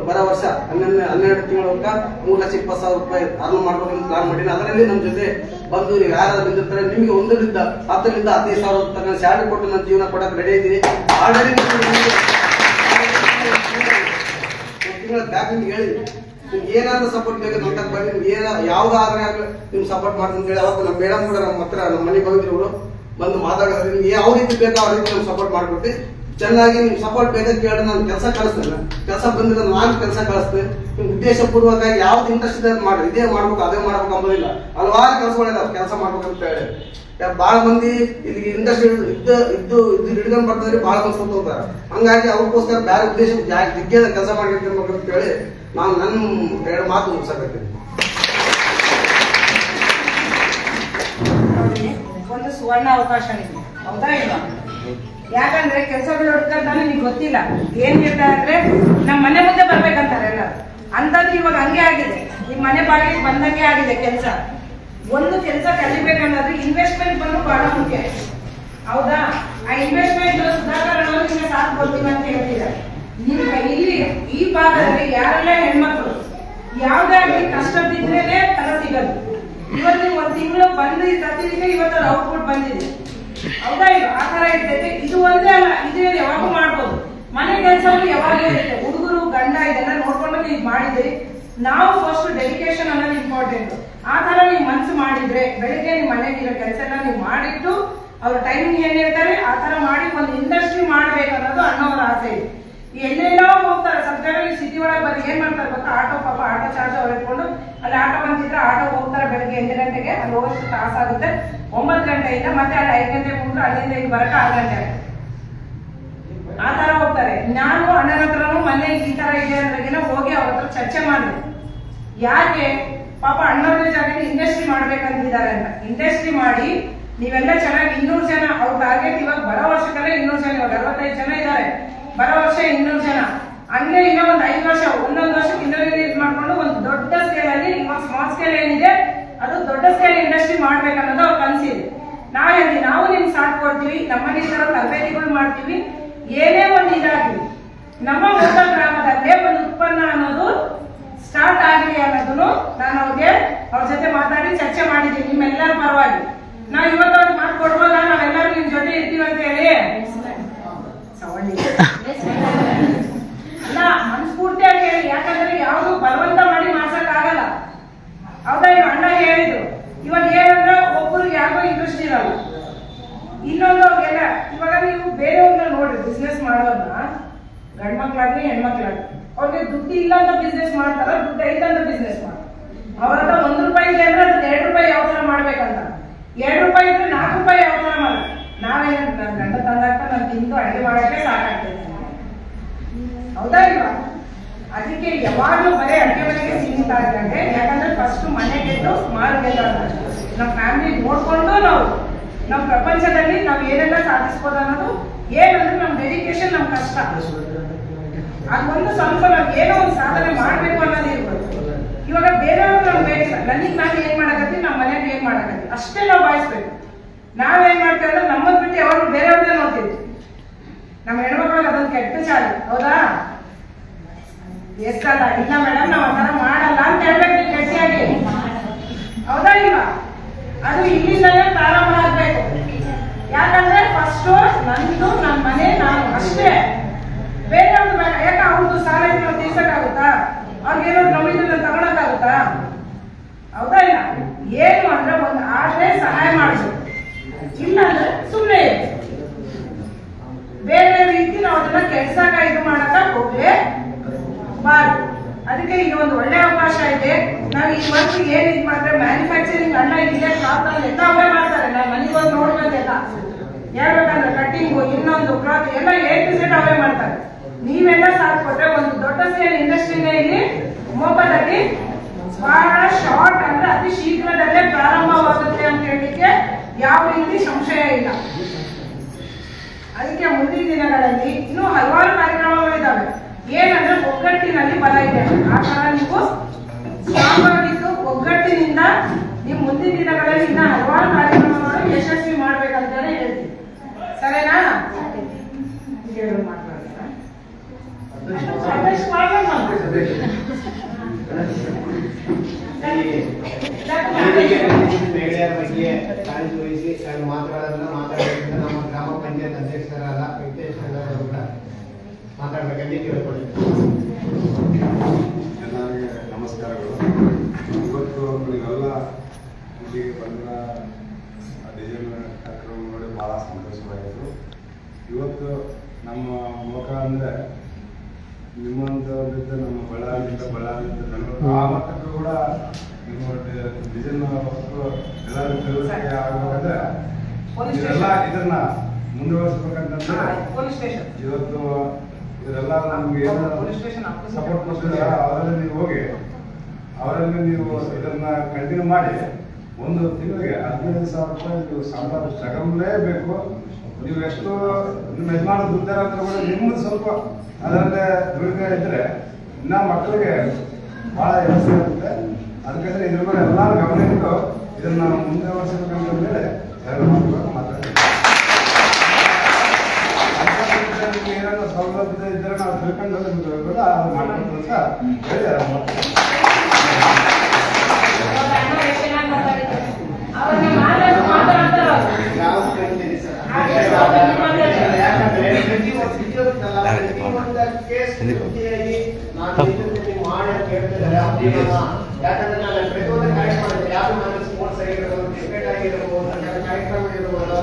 ಬರೋ ವರ್ಷ 12 ತಿಂಗಳ 3,20,000 ರೂಪಾಯಿ ಅರ್ನ್ ಮಾಡ್ಬೇಕಂತ ಪ್ಲಾನ್ ಮಾಡೀನಿ. ಅದರಲ್ಲಿ ನಮ್ಮ ಜೊತೆ ಬಂದು ನೀವು ಯಾರು ಬಂದಿರ್ತಾರೆ ನಿಮಗೆ 1ರಿಂದ 10ರಿಂದ 15,000 ತನಕ ಸ್ಯಾಲರಿ ಕೊಟ್ಟು ನನ್ನ ಜೀವನ ಕೊಡಕ್ಕೆ ರೆಡಿ ಇದ್ದೀನಿ. ಆಲ್ರೆಡಿ ತಿಂಗಳ ಬ್ಯಾಕ್ ನಿಮ್ಗೆ ಹೇಳಿದ್ವಿ, ನಿಮ್ಗೆ ಏನಾದ್ರೂ ಸಪೋರ್ಟ್ ಬೇಕು ಅಂತ ಬನ್ನಿ, ನಿಮ್ಗೆ ಯಾವ್ದಾದ್ರೆ ಆಗಲಿ ನಿಮ್ಗೆ ಸಪೋರ್ಟ್ ಮಾಡ್ತೀನಿ ಹೇಳಿ. ಅವತ್ತು ನಮ್ಮ ಮೇಡಮ್ ಕೂಡ ನಮ್ಮ ಹತ್ರ ನಮ್ಮ ಮನೆಗೆ ಬಂದಿರೋರು ಬಂದು ಮಾತಾಡಿದ್ರೆ ನಿಮ್ಗೆ ಯಾವ ರೀತಿ ಬೇಕೋ ಆ ರೀತಿ ನಮ್ಗೆ ಸಪೋರ್ಟ್ ಮಾಡ್ಬಿಟ್ಟು ಚೆನ್ನಾಗಿ ನಿಮ್ಗೆ ಸಪೋರ್ಟ್ ಬೇಕಂತ ಕೇಳಿ ನಾನು ಕೆಲಸ ಕಳಿಸ್ತೇನೆ. ಕೆಲಸ ಬಂದಿದ್ರೆ ನಾನು ಕೆಲಸ ಕಳಿಸ್ತೇನೆ. ನಿಮ್ಗೆ ಉದ್ದೇಶಪೂರ್ವಕ ಯಾವ್ದು ಇಂಟ್ರೆಸ್ಟ್ ಇದೆ ಮಾಡಿ, ಇದೇ ಮಾಡ್ಬೇಕು ಅದೇ ಮಾಡ್ಬೇಕು ಅಂಬೋದಿಲ್ಲ. ಹಲವಾರು ಕೆಲಸಗಳಿದಾವೆ ಕೆಲಸ ಮಾಡ್ಬೇಕಂತ ಹೇಳಿ.
ಭಾಳ ಮಂದಿ ಇಲ್ಲಿ ಇಂಡಸ್ಟ್ರಿ ಇದ್ದು ಹಿಡ್ಕೊಂಡು ಬರ್ತಾರೆ, ಭಾಳ ಮಂದಿ ಕೂತು ಹೋಗ್ತಾರೆ. ಹಂಗಾಗಿ ಅವ್ರಿಗೋಸ್ಕರ ಬೇರೆ ಉದ್ದೇಶ ದಿಗ್ಗೆ ಕೆಲಸ ಮಾಡಿರ್ತೀನಿ ಅಂತ ಹೇಳಿ ನಾನು ನನ್ನ 2 ಮಾತು ಮುಗಿಸಕತ್ತೀನಿ.
ಒಂದು ಸುವರ್ಣ ಅವಕಾಶ ಇದೆ, ಹೌದಾ ಇಲ್ವಾ? ಯಾಕಂದ್ರೆ ಕೆಲಸಗಳು ಹುಡ್ಕೊಂತಾನೆ ನಿಮ್ಗೆ ಗೊತ್ತಿಲ್ಲ ಏನ್ ಹೇಳ್ತಾ ಅಂದ್ರೆ ನಮ್ಮ ಮನೆ ಮುಂದೆ ಬರ್ಬೇಕಂತಾರೆ ಎಲ್ಲ. ಅಂತದ್ದು ಇವಾಗ ಹಂಗೆ ಆಗಿದೆ, ನಿಮ್ಮ ಮನೆ ಬಾಗಿಲಿಗೆ ಬಂದಂಗೆ ಆಗಿದೆ ಕೆಲಸ. ಒಂದು ಕೆಲಸ ಕಲಿಬೇಕನ್ನೋದು ಇನ್ವೆಸ್ಟ್ಮೆಂಟ್ ಬಂದು ಬಹಳ ಮುಖ್ಯ, ಹೌದಾ? ಆ ಇನ್ವೆಸ್ಟ್ಮೆಂಟ್ ಸುಧಾಕರ್ ಅವರು ನಿಮಗೆ ಸಾಥ್ ಕೊಡ್ತೀನಿ ಅಂತ ಹೇಳ್ತಿದ್ದಾರೆ. ನಿಮ್ಗೆ ಇಲ್ಲಿ ಈ ಭಾಗದಲ್ಲಿ ಯಾರೆಲ್ಲ ಹೆಣ್ಮಕ್ಳು ಯಾವ್ದೇ ಆಗಲಿ ಕಷ್ಟ ಬಿದ್ರೇನೆ ಫಲ ಸಿಗೋದು. ಇವತ್ತು 1 ತಿಂಗಳು ಬಂದು ಪ್ರತಿದಿನ ಇವತ್ತು ಔಟ್ಪುಟ್ ಬಂದಿದೆ, ಹೌದಾ? ಇದು ಆ ತರ ಇರ್ತೈತೆ. ಇದು ಒಂದೇ ಅಲ್ಲ, ಇದು ಯಾವಾಗೂ ಮಾಡ್ಬೋದು. ಮನೆ ಕೆಲಸಗಳು ಯಾವಾಗ ಇರುತ್ತೆ, ಹುಡುಗರು ಗಂಡ ಇದೆಲ್ಲ ನೋಡ್ಕೊಂಡು ನೀವು ಮಾಡಿದ್ರಿ. ನಾವು ಫಸ್ಟ್ ಡೆಡಿಕೇಶನ್ ಅನ್ನೋದು ಇಂಪಾರ್ಟೆಂಟ್. ಆ ತರ ನೀವು ಮನ್ಸು ಮಾಡಿದ್ರೆ ಬೆಳಿಗ್ಗೆ ನಿಮ್ಮ ಮನೆಗಿರೋ ಕೆಲಸ ಎಲ್ಲ ನೀವು ಮಾಡಿಟ್ಟು ಅವ್ರ ಟೈಮಿಂಗ್ ಏನ್ ಹೇಳ್ತಾರೆ ಆ ತರ ಮಾಡಿ ಒಂದು ಇಂಡಸ್ಟ್ರಿ ಮಾಡ್ಬೇಕು ಅನ್ನೋದು ಅಣ್ಣವರ ಆಸೆ ಇದೆ. ಎಲ್ಲೆಲ್ಲೋ ಹೋಗ್ತಾರೆ, ಸ್ವಲ್ಪ ಜನ ಈ ಸಿಟಿ ಒಳಗೆ ಬಂದು ಏನ್ ಮಾಡ್ತಾರೆ ಗೊತ್ತಾ, ಆಟೋ ಚಾರ್ಜ್ ಅವ್ರು ಇಟ್ಕೊಂಡು ಅಲ್ಲಿ ಆಟೋ ಬಂದಿದ್ರೆ ಆಟೋ ಹೋಗ್ತಾರೆ ಬೆಳಗ್ಗೆ 8 ಗಂಟೆಗೆ, ಅಲ್ಲಿ ಹೋಗೋಷ್ಟು ತಾಸಾಗುತ್ತೆ. 9 ಗಂಟೆಯಿಂದ ಮತ್ತೆ ಅಲ್ಲಿ 5 ಗಂಟೆಗೆ ಮುಂದೆ ಅಲ್ಲಿಂದ ಇಲ್ಲಿ ಬರಕ್ಕೆ 6 ಗಂಟೆ ಆಗುತ್ತೆ. ಆ ತರ ಹೋಗ್ತಾರೆ. ನಾನು ಅಣ್ಣನ ಹತ್ರನೂ ಮೊನ್ನೆ ಈ ತರ ಇದೆ ಅಂದ್ರೆ ಹೋಗಿ ಅವ್ರ ಹತ್ರ ಚರ್ಚೆ ಮಾಡಿದೆ. ಯಾಕೆ ಪಾಪ ಅಣ್ಣವ್ರ ಜಾಗಕ್ಕೆ ಇಂಡಸ್ಟ್ರಿ ಮಾಡ್ಬೇಕಂತಿದ್ದಾರೆ ಅಂತ. ಇಂಡಸ್ಟ್ರಿ ಮಾಡಿ ನೀವೆಲ್ಲ ಚೆನ್ನಾಗಿ 200 ಜನ ಅವ್ರ ಟಾರ್ಗೆಟ್ ಇವಾಗ ಬರೋ ವರ್ಷಕ್ಕಲ್ಲೇ 200 ಜನ, ಇವಾಗ 65 ಜನ ಇದ್ದಾರೆ, ಬರೋ ವರ್ಷ 200 ಜನ. ಹಂಗೆ ಇನ್ನೂ ಒಂದು 5 ವರ್ಷ, ಒಂದೊಂದು ವರ್ಷಕ್ಕೆ ಇಂಡಸ್ಟ್ರಿ ಮಾಡ್ಕೊಂಡು ಒಂದು ದೊಡ್ಡ ಸ್ಕೇಲ್ ಅಲ್ಲಿ, ಇವಾಗ ಸ್ಮಾಲ್ ಸ್ಕೇಲ್ ಏನಿದೆ ಅದು ದೊಡ್ಡ ಸ್ಕೇಲ್ ಇಂಡಸ್ಟ್ರಿ ಮಾಡ್ಬೇಕನ್ನೋದು ಅವ್ರ ಕನಸಿದೆ. ನಾವು ನಿಮ್ಗೆ ಸಾಥ್ ಕೊಡ್ತೀವಿ, ನಮ್ಮಲ್ಲಿ ಈ ತರ ತರಬೇತಿಗಳು ಮಾಡ್ತೀವಿ. ಏನೇ ಒಂದು ಇದಾಗಲಿ ನಮ್ಮ ಹೊಸ ಗ್ರಾಮದಲ್ಲೇ ಒಂದು ಉತ್ಪನ್ನ ಅನ್ನೋದು ಸ್ಟಾರ್ಟ್ ಆಗಲಿ ಅನ್ನೋದನ್ನು ನಾನು ಅವ್ರ ಜೊತೆ ಮಾತಾಡಿ ಚರ್ಚೆ ಮಾಡಿದ್ದೀನಿ ನಿಮ್ಮೆಲ್ಲರ ಪರವಾಗಿ. ನಾವು ಇವತ್ತು ಅವ್ರಿಗೆ ಮಾತು ಕೊಡ್ಬೋದಾ, ನಾವೆಲ್ಲರೂ ನಿಮ್ ಜೊತೆ ಇರ್ತೀವಿ ಅಂತ ಹೇಳಿ? ಅಲ್ಲ, ಮನಸ್ಫೂರ್ತಿಯಾಗಿ ಹೇಳಿ. ಯಾಕಂದ್ರೆ ಯಾವುದು ಬಲವಂತ ಮಾಡಿ ಮಾಡ್ಸಕ್ ಆಗಲ್ಲ, ಹೌದಾ? ಈಗ ಅಣ್ಣ ಹೇಳಿದ್ರು, ಇವಾಗ ಏನಂದ್ರೆ ಒಬ್ಬರಿಗೆ ಯಾರಿಗೋ ಇಂಟ್ರೆಸ್ಟ್ ಇರಲ್ಲ, ಇನ್ನೊಂದು ಎಲ್ಲ. ಇವಾಗ ನೀವು ಬೇರೆಯವ್ರನ್ನ ನೋಡಿ ಬಿಸ್ನೆಸ್ ಮಾಡೋದನ್ನ, ಗಂಡ್ ಮಕ್ಳಾಗ್ಲಿ ಹೆಣ್ಮಕ್ಳಾಗ್ಲಿ, ಅವ್ರಿಗೆ ದುಡ್ಡು ಇಲ್ಲ ಅಂತ ಬಿಸ್ನೆಸ್ ಮಾಡ್ತಾರ, ದುಡ್ಡು ಐತೆ ಅಂತ ಬಿಸ್ನೆಸ್ ಮಾಡ್ತಾರೆ. ಅವ್ರ ಹತ್ರ 1 ರೂಪಾಯಿ ಇದೆ ಅಂದ್ರೆ ಅದನ್ನ 2 ರೂಪಾಯಿ ಯಾವ ತರ ಮಾಡ್ಬೇಕಂತ, 2 ರೂಪಾಯಿ ಇದ್ರೆ 4 ರೂಪಾಯಿ ಯಾವ ತರ ಮಾಡ. ನಾವೇನ ನನ್ನ ಗಂಡ ತಂದಾಗ್ತ ನಾನು ತಿಂದು ಅಡಿಗೆ ಮಾಡಕ್ಕೆ ಸಾಕಾಗ್ತದೆ, ಹೌದಾ ಇಲ್ವಾ? ಅದಕ್ಕೆ ಯಾವಾಗಲೂ ಬರೀ ಅಡಿಗೆ ಮನೆಗೆ ಸೀಮಿತ ಆಗಂಗೆ. ಯಾಕಂದ್ರೆ ಫಸ್ಟ್ ಮನೆ ಗೆದ್ದು ಮಾರು ಗೆದ್ದು ನಮ್ಮ ಫ್ಯಾಮಿಲಿ ನೋಡ್ಕೊಂಡು ನಮ್ಮ ಪ್ರಪಂಚದಲ್ಲಿ ನಾವು ಏನೆಲ್ಲ ಸಾಧಿಸ್ಬೋದು ಅನ್ನೋದು ಏನಂದ್ರೆ ನಮ್ಮ ಡೆಡಿಕೇಶನ್, ನಮ್ಮ ಕಷ್ಟ. ಅದೊಂದು ಸ್ವಲ್ಪ ನಾವು ಏನೋ ಒಂದು ಸಾಧನೆ ಮಾಡ್ಬೇಕು ಅನ್ನೋದು ಇರ್ಬೋದು. ಇವಾಗ ಬೇರೆಯವ್ರು ನಮ್ಗೆ ಬೇಕಿಲ್ಲ, ನನಗೆ ನಾನು ಏನ್ ಮಾಡಕತ್ತೀನಿ, ನಮ್ಮ ಮನೆಗೆ ಏನ್ ಮಾಡಕತ್ತೀನಿ ಅಷ್ಟೇ ನಾವು ಬಾಯಿಸ್ಬೇಕು. ನಾವೇನ್ ಮಾಡ್ತೇವೆ ಅಂದ್ರೆ ನಮ್ಮದ್ ಬಿಟ್ಟು ಯಾವಾಗಲೂ ಬೇರೆಯವ್ರನ್ನೇ ನೋಡ್ತೀವಿ. ನಮ್ಮ ಹೆಣ್ಮಕ್ಳಿಗೆ ಅದೊಂದು ಕೆಟ್ಟ ಚಾಲು, ಹೌದಾ? ಎಷ್ಟಲ್ಲ ಇಲ್ಲ ಮೇಡಮ್ ನಾವು ಆ ತರ ಮಾಡಲ್ಲ ಅಂತ ಹೇಳ್ಬೇಕು ನೀವು ಗಟ್ಟಿಯಾಗಿ, ಹೌದಾ ಇಲ್ವಾ? ಅದು ಇಲ್ಲಿಂದಲೇ ಪ್ರಾರಂಭ ಆಗ್ಬೇಕು. ಯಾಕಂದ್ರೆ ಫಸ್ಟ್ ನಂದು, ನನ್ನ ಮನೆ, ನಾನು ಅಷ್ಟೇ, ಬೇರೆಯವ್ರದ್ದು ಬೇಡ. ಯಾಕೆ ಅವ್ರದ್ದು ಸಾಲ ಇದ್ರೆ ತೀರ್ಸಕ್ಕಾಗುತ್ತಾ? ಅವ್ರಿಗೇನಾದ್ರು ನಮ್ಮಿಂದ ತಗೊಳಕ್ಕಾಗುತ್ತಾ? ಹೌದಾ ಇಲ್ಲ? ಏನು ಅಂದ್ರೆ ಒಂದು ಆದ್ರೆ ಸಹಾಯ ಮಾಡಿದ್ರು, ಇಲ್ಲ ಅಂದ್ರೆ ಸುಮ್ಮನೆ ಬೇರೆ ರೀತಿ ನಾವು ಅದನ್ನ ಕೆಲ್ಸಕ ಇದು ಮಾಡಕ ಹೋಗ್ಲೇಬಾರ್ದು. ಅದಕ್ಕೆ ಇದು ಒಂದು ಒಳ್ಳೆ ಅವಕಾಶ ಇದೆ. ನಾವು ಈ ವರ್ಷ ಏನ್ ಇದು ಮಾಡಿದ್ರೆ ಮ್ಯಾನುಫ್ಯಾಕ್ಚರಿಂಗ್ ಅಣ್ಣ ಇಲ್ಲೇ ಕ್ಲಾತ್ ಅಲ್ಲಿ ಎಲ್ಲ ಅವೇ ಮಾಡ್ತಾರೆ. ನಾವು ಮನೆಗೆ ಹೋಗಿ ನೋಡ್ಬೇಕೆಲ್ಲ ಹೇಳ್ಬೇಕಂದ್ರೆ ಕಟ್ಟಿಂಗು, ಇನ್ನೊಂದು ಕ್ಲಾತ್ ಎಲ್ಲ A to Z ಅವೇ ಮಾಡ್ತಾರೆ. ನೀವೆಲ್ಲ ಸಾಥ್ ಕೊಟ್ರೆ ಒಂದು ದೊಡ್ಡ ಸ್ಕೇಲ್ ಇಂಡಸ್ಟ್ರಿನೇ ಇಲ್ಲಿ ಶಿವಮೊಗ್ಗದಲ್ಲಿ ಬಹಳ ಶಾರ್ಟ್ ಅಂದ್ರೆ ಅತಿ ಶೀಘ್ರದಲ್ಲೇ ಪ್ರಾರಂಭವಾಗುತ್ತೆ ಅಂತ ಹೇಳಲಿಕ್ಕೆ ಯಾವ ರೀತಿ ಸಂಶಯ ಇಲ್ಲ. ಅದಕ್ಕೆ ಮುಂದಿನ ದಿನಗಳಲ್ಲಿ ಇನ್ನೂ ಹಲವಾರು ಕಾರ್ಯಕ್ರಮಗಳಿದ್ದಾವೆ. ಏನಂದ್ರೆ ಒಗ್ಗಟ್ಟಿನಲ್ಲಿ ಬಲ ಇದೆ. ಆ ತರ ನೀವು ಸ್ವಾಭಾವಿಕ ಒಗ್ಗಟ್ಟಿನಿಂದ ನೀವು ಮುಂದಿನ ದಿನಗಳಲ್ಲಿ ಇನ್ನ ಹಲವಾರು ಕಾರ್ಯಕ್ರಮಗಳು ಯಶಸ್ವಿ ಮಾಡ್ಬೇಕಂತಾನೆ ಹೇಳ್ತೀನಿ. ಸರಿನಾ?
ಮಹಿಳೆಯರ ಬಗ್ಗೆ ಕಾಳಜಿ ವಹಿಸಿ ಮಾತುಗಳನ್ನು ಮಾತಾಡೋದ್ರಿಂದ ನಮ್ಮ ಗ್ರಾಮ ಪಂಚಾಯತ್ ಅಧ್ಯಕ್ಷರಾದ ವೆಂಕಟೇಶ್ ಕೂಡ ಮಾತಾಡಬೇಕಂತ ಕೇಳ್ಕೊಳ್ತೀನಿ.
ಎಲ್ಲರಿಗೆ ನಮಸ್ಕಾರಗಳು. ಇವತ್ತು ನೀವೆಲ್ಲ ಇಲ್ಲಿಗೆ ಬಂದ ಡಿಸೈನ್ ಕಾರ್ಯಕ್ರಮ ನೋಡಿ ಭಾಳ ಸಂತೋಷವಾಯಿತು. ಇವತ್ತು ನಮ್ಮ ಮುಖ ಅಂದರೆ ನಿಮ್ಮಂಥವ್ರಿಂದ ನಮ್ಮ ಬಳ್ಳಾರಿಯಿಂದ ಬೆಂಗಳೂರು ಆ ಮಟ್ಟಕ್ಕೂ ಕೂಡ ಡಿಸೈನ್ ಎಲ್ಲರೂ ತಿಳುವಳಿಕೆ ಆಗಬೇಕಂದ್ರೆ
ಪೊಲೀಸ್
ಇದೆಲ್ಲ
ಸ್ಟೇಷನ್
ಇದನ್ನ ಮುಂದುವರಿಸ್ಬೇಕಂತಂದ್ರೆ
ಪೊಲೀಸ್ ಸ್ಟೇಷನ್
ಇವತ್ತು ಇದೆಲ್ಲ ನಮ್ಗೆ ಏನು
ಪೊಲೀಸ್ ಸ್ಟೇಷನ್
ಸಪೋರ್ಟ್ ಮಾಡ್ತಿದಾರ ಅವರಲ್ಲಿ ನೀವು ಹೋಗಿ ಅವರಲ್ಲಿ ನೀವು ಇದನ್ನ ಕಂಟಿನ್ಯೂ ಮಾಡಿ ಒಂದು ತಿಂಗಳಿಗೆ 15,000 ರೂಪಾಯಿ ನೀವು ಸಂಬಳ ತಗೊಳ್ಳೇಬೇಕು. ನೀವು ಎಷ್ಟು ನಿಮ್ಮ ಯಜಮಾನ ದುಡ್ದಾರ ಅಂತ ಕೂಡ ನಿಮ್ಮದು ಸ್ವಲ್ಪ ಅದರಲ್ಲೇ ದುಡಿಮೆ ಇದ್ರೆ ಇನ್ನ ಮಕ್ಕಳಿಗೆ ಬಹಳ ವ್ಯವಸ್ಥೆ ಆಗುತ್ತೆ. ಅದಕ್ಕೆ ಇದ್ರ ಮೇಲೆ ಎಲ್ಲ ಗಮನ ಇಟ್ಟು ಇದನ್ನ ಮುಂದುವರಿಸಬೇಕಂತ ಮೇಲೆ ಎರಡು ಮಾತುಗಳನ್ನು ಮಾತಾಡ್ತೀವಿ. ಏನಾದ್ರು ಸೌಲಭ್ಯ ಇದ್ದರೆ ನಾವು ತಿಳ್ಕೊಂಡು ನಿಮ್ಗೆ ಕೂಡ ಮಾಡ್ಕೊಂಡು ಅಂತ ಹೇಳಿ
ಯಾವ ಕಂಡಿದೆ ಸರ್? ಯಾಕಂದ್ರೆ ಯಾಕಂದ್ರೆ ನಾನು ಪ್ರತಿಯೊಂದು ಕಾರ್ಯಕ್ರಮ ಯಾರು ನಾನು ಸ್ಪೋರ್ಟ್ಸ್ ಆಗಿರ್ಬೋದು, ಕ್ರಿಕೆಟ್ ಆಗಿರ್ಬೋದು, ಕಾರ್ಯಕ್ರಮ ಇರ್ಬೋದು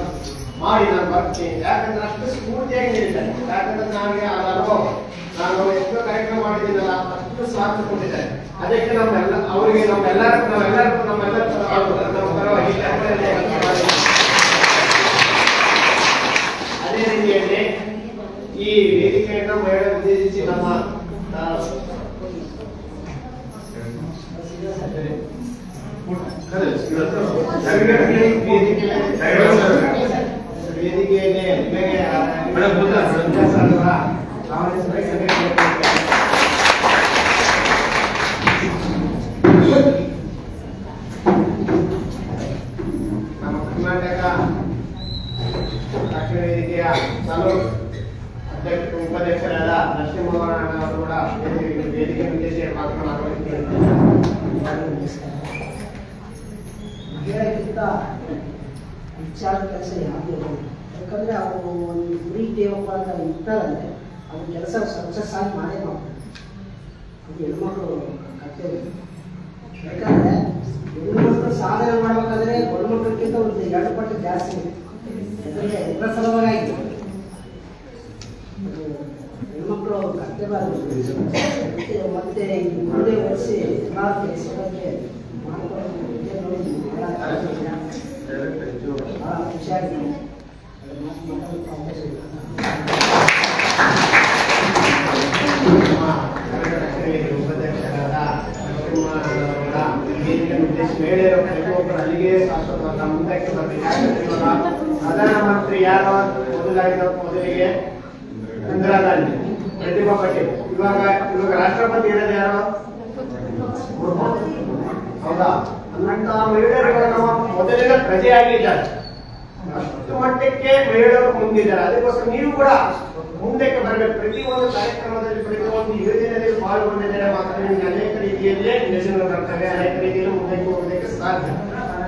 ಮಾಡಿ ನಾನು ಬರ್ತೀನಿ. ಯಾಕಂದ್ರೆ ಅಷ್ಟು ಸ್ಫೂರ್ತಿಯಾಗಿ ನೀಡಿದ್ದಾರೆ. ಯಾಕಂದ್ರೆ ನನಗೆ ಅದು ಅನುಭವ, ನಾನು ಎಷ್ಟೋ ಕಾರ್ಯಕ್ರಮ ಮಾಡಿದ್ದೀನಲ್ಲ ಅಷ್ಟು ಸ್ವಾರ್ಥ ಕೊಟ್ಟಿದ್ದಾರೆ. ಅದಕ್ಕೆ ನಮ್ಮೆಲ್ಲ ಅವರಿಗೆ ನಮ್ಮೆಲ್ಲರ ಪರವಾಗಿ ಅದೇ ರೀತಿಯಲ್ಲಿ ಈ ವೇದಿಕೆಯನ್ನು ಮಹಿಳೆ ಉದ್ದೇಶಿಸಿ ನಮ್ಮ ವೇದಿಕೆಯಲ್ಲಿ ನಮ್ಮ ಕರ್ನಾಟಕ ರಾಷ್ಟ್ರೀಯ ವೇದಿಕೆಯ ತಾಲೂಕು ಉಪಾಧ್ಯಕ್ಷರಾದ ನರಸಿಂಹವರಣ್ಣ ಅವರು ಕೂಡ ವೇದಿಕೆ ಉದ್ದೇಶಿಸಿ ಮಾತನಾಡುತ್ತಿದ್ದಾರೆ.
ವಿಚಾರ ಕೆಲಸ ಯಾವುದೇ ಯಾಕಂದರೆ ಅವರು ಒಂದು ಗುರಿ ದೇವಪ್ಪ ಅಂತ ಇರ್ತಾರಂದರೆ ಅವ್ರ ಕೆಲಸ ಸಕ್ಸಸ್ ಆಗಿ ಮಾಡೇ ಮಾಡ್ತಾರೆ. ಅದು ಹೆಣ್ಮಕ್ಳು ಕರ್ತವ್ಯ. ಯಾಕಂದರೆ ಹೆಣ್ಮಕ್ಳು ಸಾಧನೆ ಮಾಡ್ಬೇಕಾದ್ರೆ ಗಂಡ್ಮಕ್ಳಿಗಿಂತ ಒಂದು 2 ಪಟ್ಟು ಜಾಸ್ತಿ ಯಾಕಂದರೆ ಎಲ್ಲರ ಸಲುವಾಗಿ ಹೆಣ್ಮಕ್ಳು ಕರ್ತವ್ಯ ಮತ್ತೆ ಮುಂದೆ ಓದಿಸಿ ಎಲ್ಲ ಕೆಲಸಗಳಿಗೆ
ಅಲ್ಲಿಗೆ ಶಾಶ್ವತ ಮುಂದಕ್ಕೆ ಬರಬೇಕು. ಪ್ರಧಾನಮಂತ್ರಿ ಯಾರು ಮೊದಲಿಗೆ ಇಂದಿರಾ ಗಾಂಧಿ, ಪ್ರತಿಭಾ ಪಟೇಲ್. ಇವಾಗ ರಾಷ್ಟ್ರಪತಿ ಇರೋದು ಯಾರು? ಹೌದಾ? ಅಂತ ಮಹಿಳೆಯರು ನಮ್ಮ ಮೊದಲಿನ ಪ್ರಜೆಯಾಗಿದ್ದಾರೆ. ಅಷ್ಟು ಮಟ್ಟಕ್ಕೆ ಮಹಿಳೆಯರು ಮುಂದಿದ್ದಾರೆ. ಅದಕ್ಕೋಸ್ಕರ ನೀವು ಕೂಡ ಮುಂದಕ್ಕೆ ಬರಬೇಕು. ಪ್ರತಿಯೊಂದು ಕಾರ್ಯಕ್ರಮದಲ್ಲಿ ಪ್ರತಿಯೊಂದು ಯೋಜನೆಯಲ್ಲಿ ಪಾಲ್ಗೊಂಡಿದ್ದಾರೆ ಮಾತ್ರ ನಿಮಗೆ ಅನೇಕ ರೀತಿಯಲ್ಲಿ ಯೋಜನೆಗಳು ಬರ್ತವೆ, ಅನೇಕ ರೀತಿಯಲ್ಲಿ ಮುಂದಕ್ಕೆ ಹೋಗೋದಕ್ಕೆ ಸಾಧ್ಯ.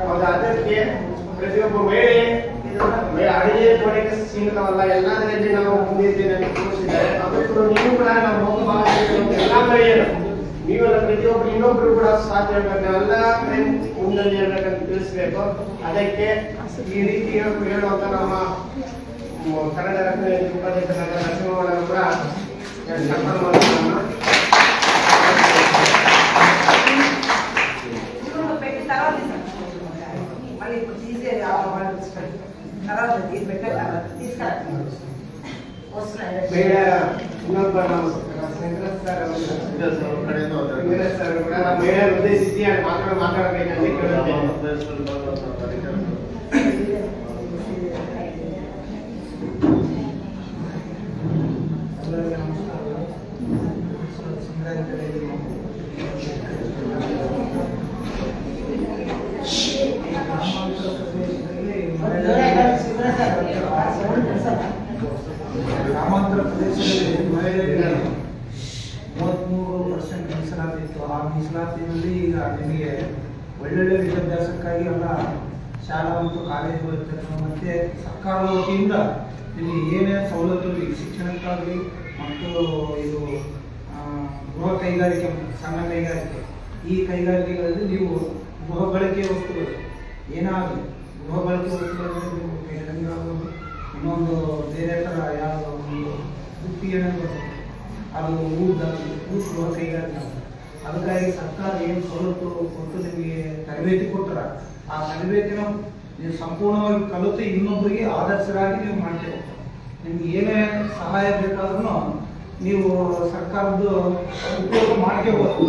ಹೌದಾ? ಅದಕ್ಕೆ ಪ್ರತಿಯೊಬ್ಬ ಮಹಿಳೆ ಅಡಿಗೆ ಕೋಣೆಗೆ ಸೀಮಿತವಲ್ಲ, ಎಲ್ಲದರಲ್ಲಿ ನಾವು ಮುಂದಿದ್ದೇವೆ ಅಂತ ತೋರಿಸಿದ್ದಾರೆ. ಅದಕ್ಕೂ ನೀವು ಕೂಡ ನಾವು ಎಲ್ಲ ಮಹಿಳೆಯರು ನೀವೆಲ್ಲ ಪ್ರತಿಯೊಬ್ಬರು ಇನ್ನೊಬ್ರು ಕೂಡ ಸಾಧ್ಯ ಇರಬೇಕು, ಎಲ್ಲ ಮುಂದಲ್ಲಿ ಇರಬೇಕಂತ ತಿಳಿಸ್ಬೇಕು. ಅದಕ್ಕೆ ಈ ರೀತಿ ಹೇಳುವಂತ ನಮ್ಮ ಕನ್ನಡ ರತ್ನ ಉಪಾಧ್ಯಕ್ಷರಾದ ನರಸಿಂಹವರಣ್ಣ ಕೂಡ ಇನ್ನೊಬ್ಬ ನಮ್ಮ ಸರ್ ಕೂಡ ನಮ್ಮ ಮಹಿಳೆಯರು ಉದ್ದೇಶಿಸಿ ಮಾತಾಡಬೇಕಂತ ಕೇಳುತ್ತೇನೆ.
ಗ್ರಾಮಾಂತರ ಪ್ರದೇಶದಲ್ಲಿ ಮಹಿಳೆಯರಿಗೆ 33% ಮೀಸಲಾತಿ ಇತ್ತು. ಆ ಮೀಸಲಾತಿಯಲ್ಲಿ ಈಗ ನಿಮಗೆ ಒಳ್ಳೊಳ್ಳೆ ವಿದ್ಯಾಭ್ಯಾಸಕ್ಕಾಗಿ ಎಲ್ಲ ಶಾಲಾ ಮತ್ತು ಕಾಲೇಜುಗಳು ಇರ್ತದೆ. ಮತ್ತು ಸರ್ಕಾರದ ವತಿಯಿಂದ ಇಲ್ಲಿ ಏನೇನು ಸವಲತ್ತುಗಳು ಶಿಕ್ಷಣಕ್ಕಾಗಲಿ ಮತ್ತು ಇದು ಗೃಹ ಕೈಗಾರಿಕೆ, ಸಣ್ಣ ಕೈಗಾರಿಕೆ, ಈ ಕೈಗಾರಿಕೆಗಳಲ್ಲಿ ನೀವು ಗೃಹ ಬಳಕೆಯ ವಸ್ತುಗಳು ಏನಾಗಲಿ ಗೃಹ ಬಳಕೆ ವಸ್ತುಗಳಲ್ಲಿ ನೀವು ಕೈಗಾರಿಕೆಗಳಾಗಬಹುದು, ಇನ್ನೊಂದು ಬೇರೆ ಥರ ಯಾವುದೋ ಒಂದು ಗುತ್ತಿಗೆ ಅದು ಊಟ ಗೃಹ ಕೈಗಾರಿಕೆ ಅದಕ್ಕಾಗಿ ಸರ್ಕಾರ ಏನು ಸವಲತ್ತು ಕೊಟ್ಟು ನಿಮಗೆ ತರಬೇತಿ ಕೊಟ್ಟರ ಆ ತರಬೇತಿನ ನೀವು ಸಂಪೂರ್ಣವಾಗಿ ಕಲಿತು ಇನ್ನೊಬ್ಬರಿಗೆ ಆದರ್ಶರಾಗಿ ನೀವು ಮಾಡ್ತೀವಿ. ನಿಮ್ಗೆ ಏನೇ ಸಹಾಯ ಬೇಕಾದ್ರೂ ನೀವು ಸರ್ಕಾರದ್ದು ಉಪಯೋಗ ಮಾಡ್ಕೋಬೋದು.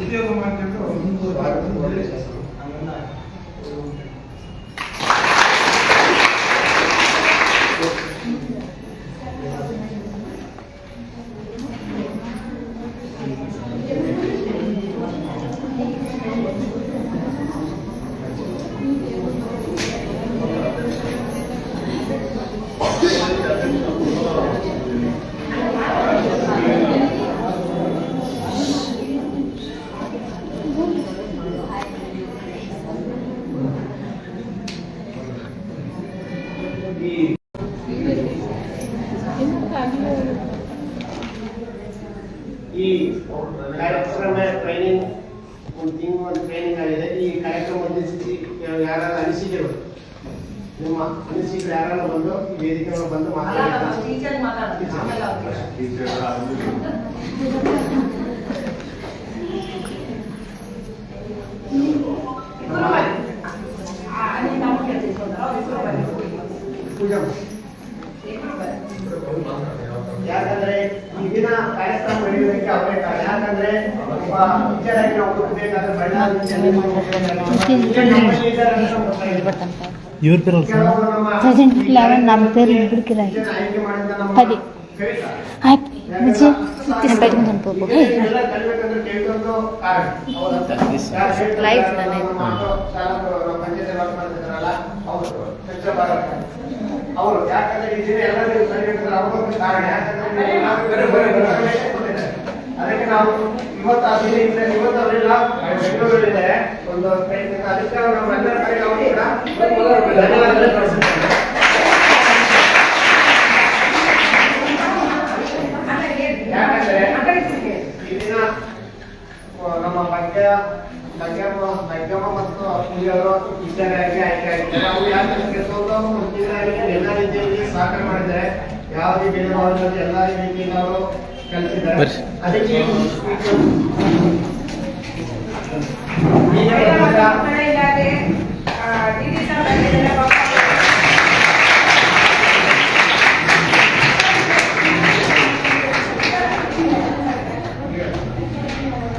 ಉಪಯೋಗ ಮಾಡ್ಕೊಂಡು ಮುಂದುವರೆದ
ಈ ಕಾರ್ಯಕ್ರಮ ಟ್ರೈನಿಂಗ್ ಒಂದು ಟ್ರೈನಿಂಗ್ ಆಗಿದೆ. ಈ ಕಾರ್ಯಕ್ರಮ ಉದ್ದೇಶಿಸಿ ಯಾರು ಅನಿಸಿಕೆಗಳು ನಿಮ್ಮ ಅನಿಸಿಕೆಗಳು ಯಾರು ಬಂದು ಈ ವೇದಿಕೆ ಬಂದು ಯಾಕಂದ್ರೆ ಈ ದಿನ ಕಾರ್ಯಕ್ರಮ ನಡೆಯುವುದಕ್ಕೆ ಅವರೇ ಕಾರಣ. ಯಾಕಂದ್ರೆ ಒಬ್ಬ ಟೀಚರಾಗಿ ನಾವು ಕೊಡಬೇಕಾದ್ರೆ ಅವರು ಯಾಕಂದ್ರೆ ಈ ದಿನ ಎಲ್ಲರಿಗೂ ಅವರೊಂದು ಕಾರಣ. ಯಾಕಂದ್ರೆ ಅದಕ್ಕೆ ನಾವು ಇವತ್ತು ಆ ದಿನ ಇದ್ರೆ ಇವತ್ತು ಅವರೆಲ್ಲ ಬೆಂಗಳೂರಲ್ಲಿದ್ದಾರೆ ಒಂದು ಪ್ರಯತ್ನ. ಅದಕ್ಕೆ ನಮ್ಮ ಎಲ್ಲರ ಕಡೆ ನಾವು ಕೂಡ ಧನ್ಯವಾದಗಳು ಕಳಿಸುತ್ತೇವೆ. ಯಾಕಂದ್ರೆ ಈ ದಿನ ನಮ್ಮ ಭಾಗ್ಯಮ್ಮ ಮತ್ತು ಪೂಜಾರು ಟೀಚರಾಗಿ ಆಯ್ಕೆ ಆಗಿದ್ದಾರೆ. ಅವರು ಯಾಕಂದ್ರೆ ಎಲ್ಲ ರೀತಿಯಲ್ಲಿ ಸಹಕಾರ ಮಾಡಿದ್ದಾರೆ. ಯಾವುದೇ ಭೇದ ಭಾವ ಎಲ್ಲ ರೀತಿಯಲ್ಲಿ ಅವರು ಕಲಿಸಿದ್ದಾರೆ. ಅದಕ್ಕೆ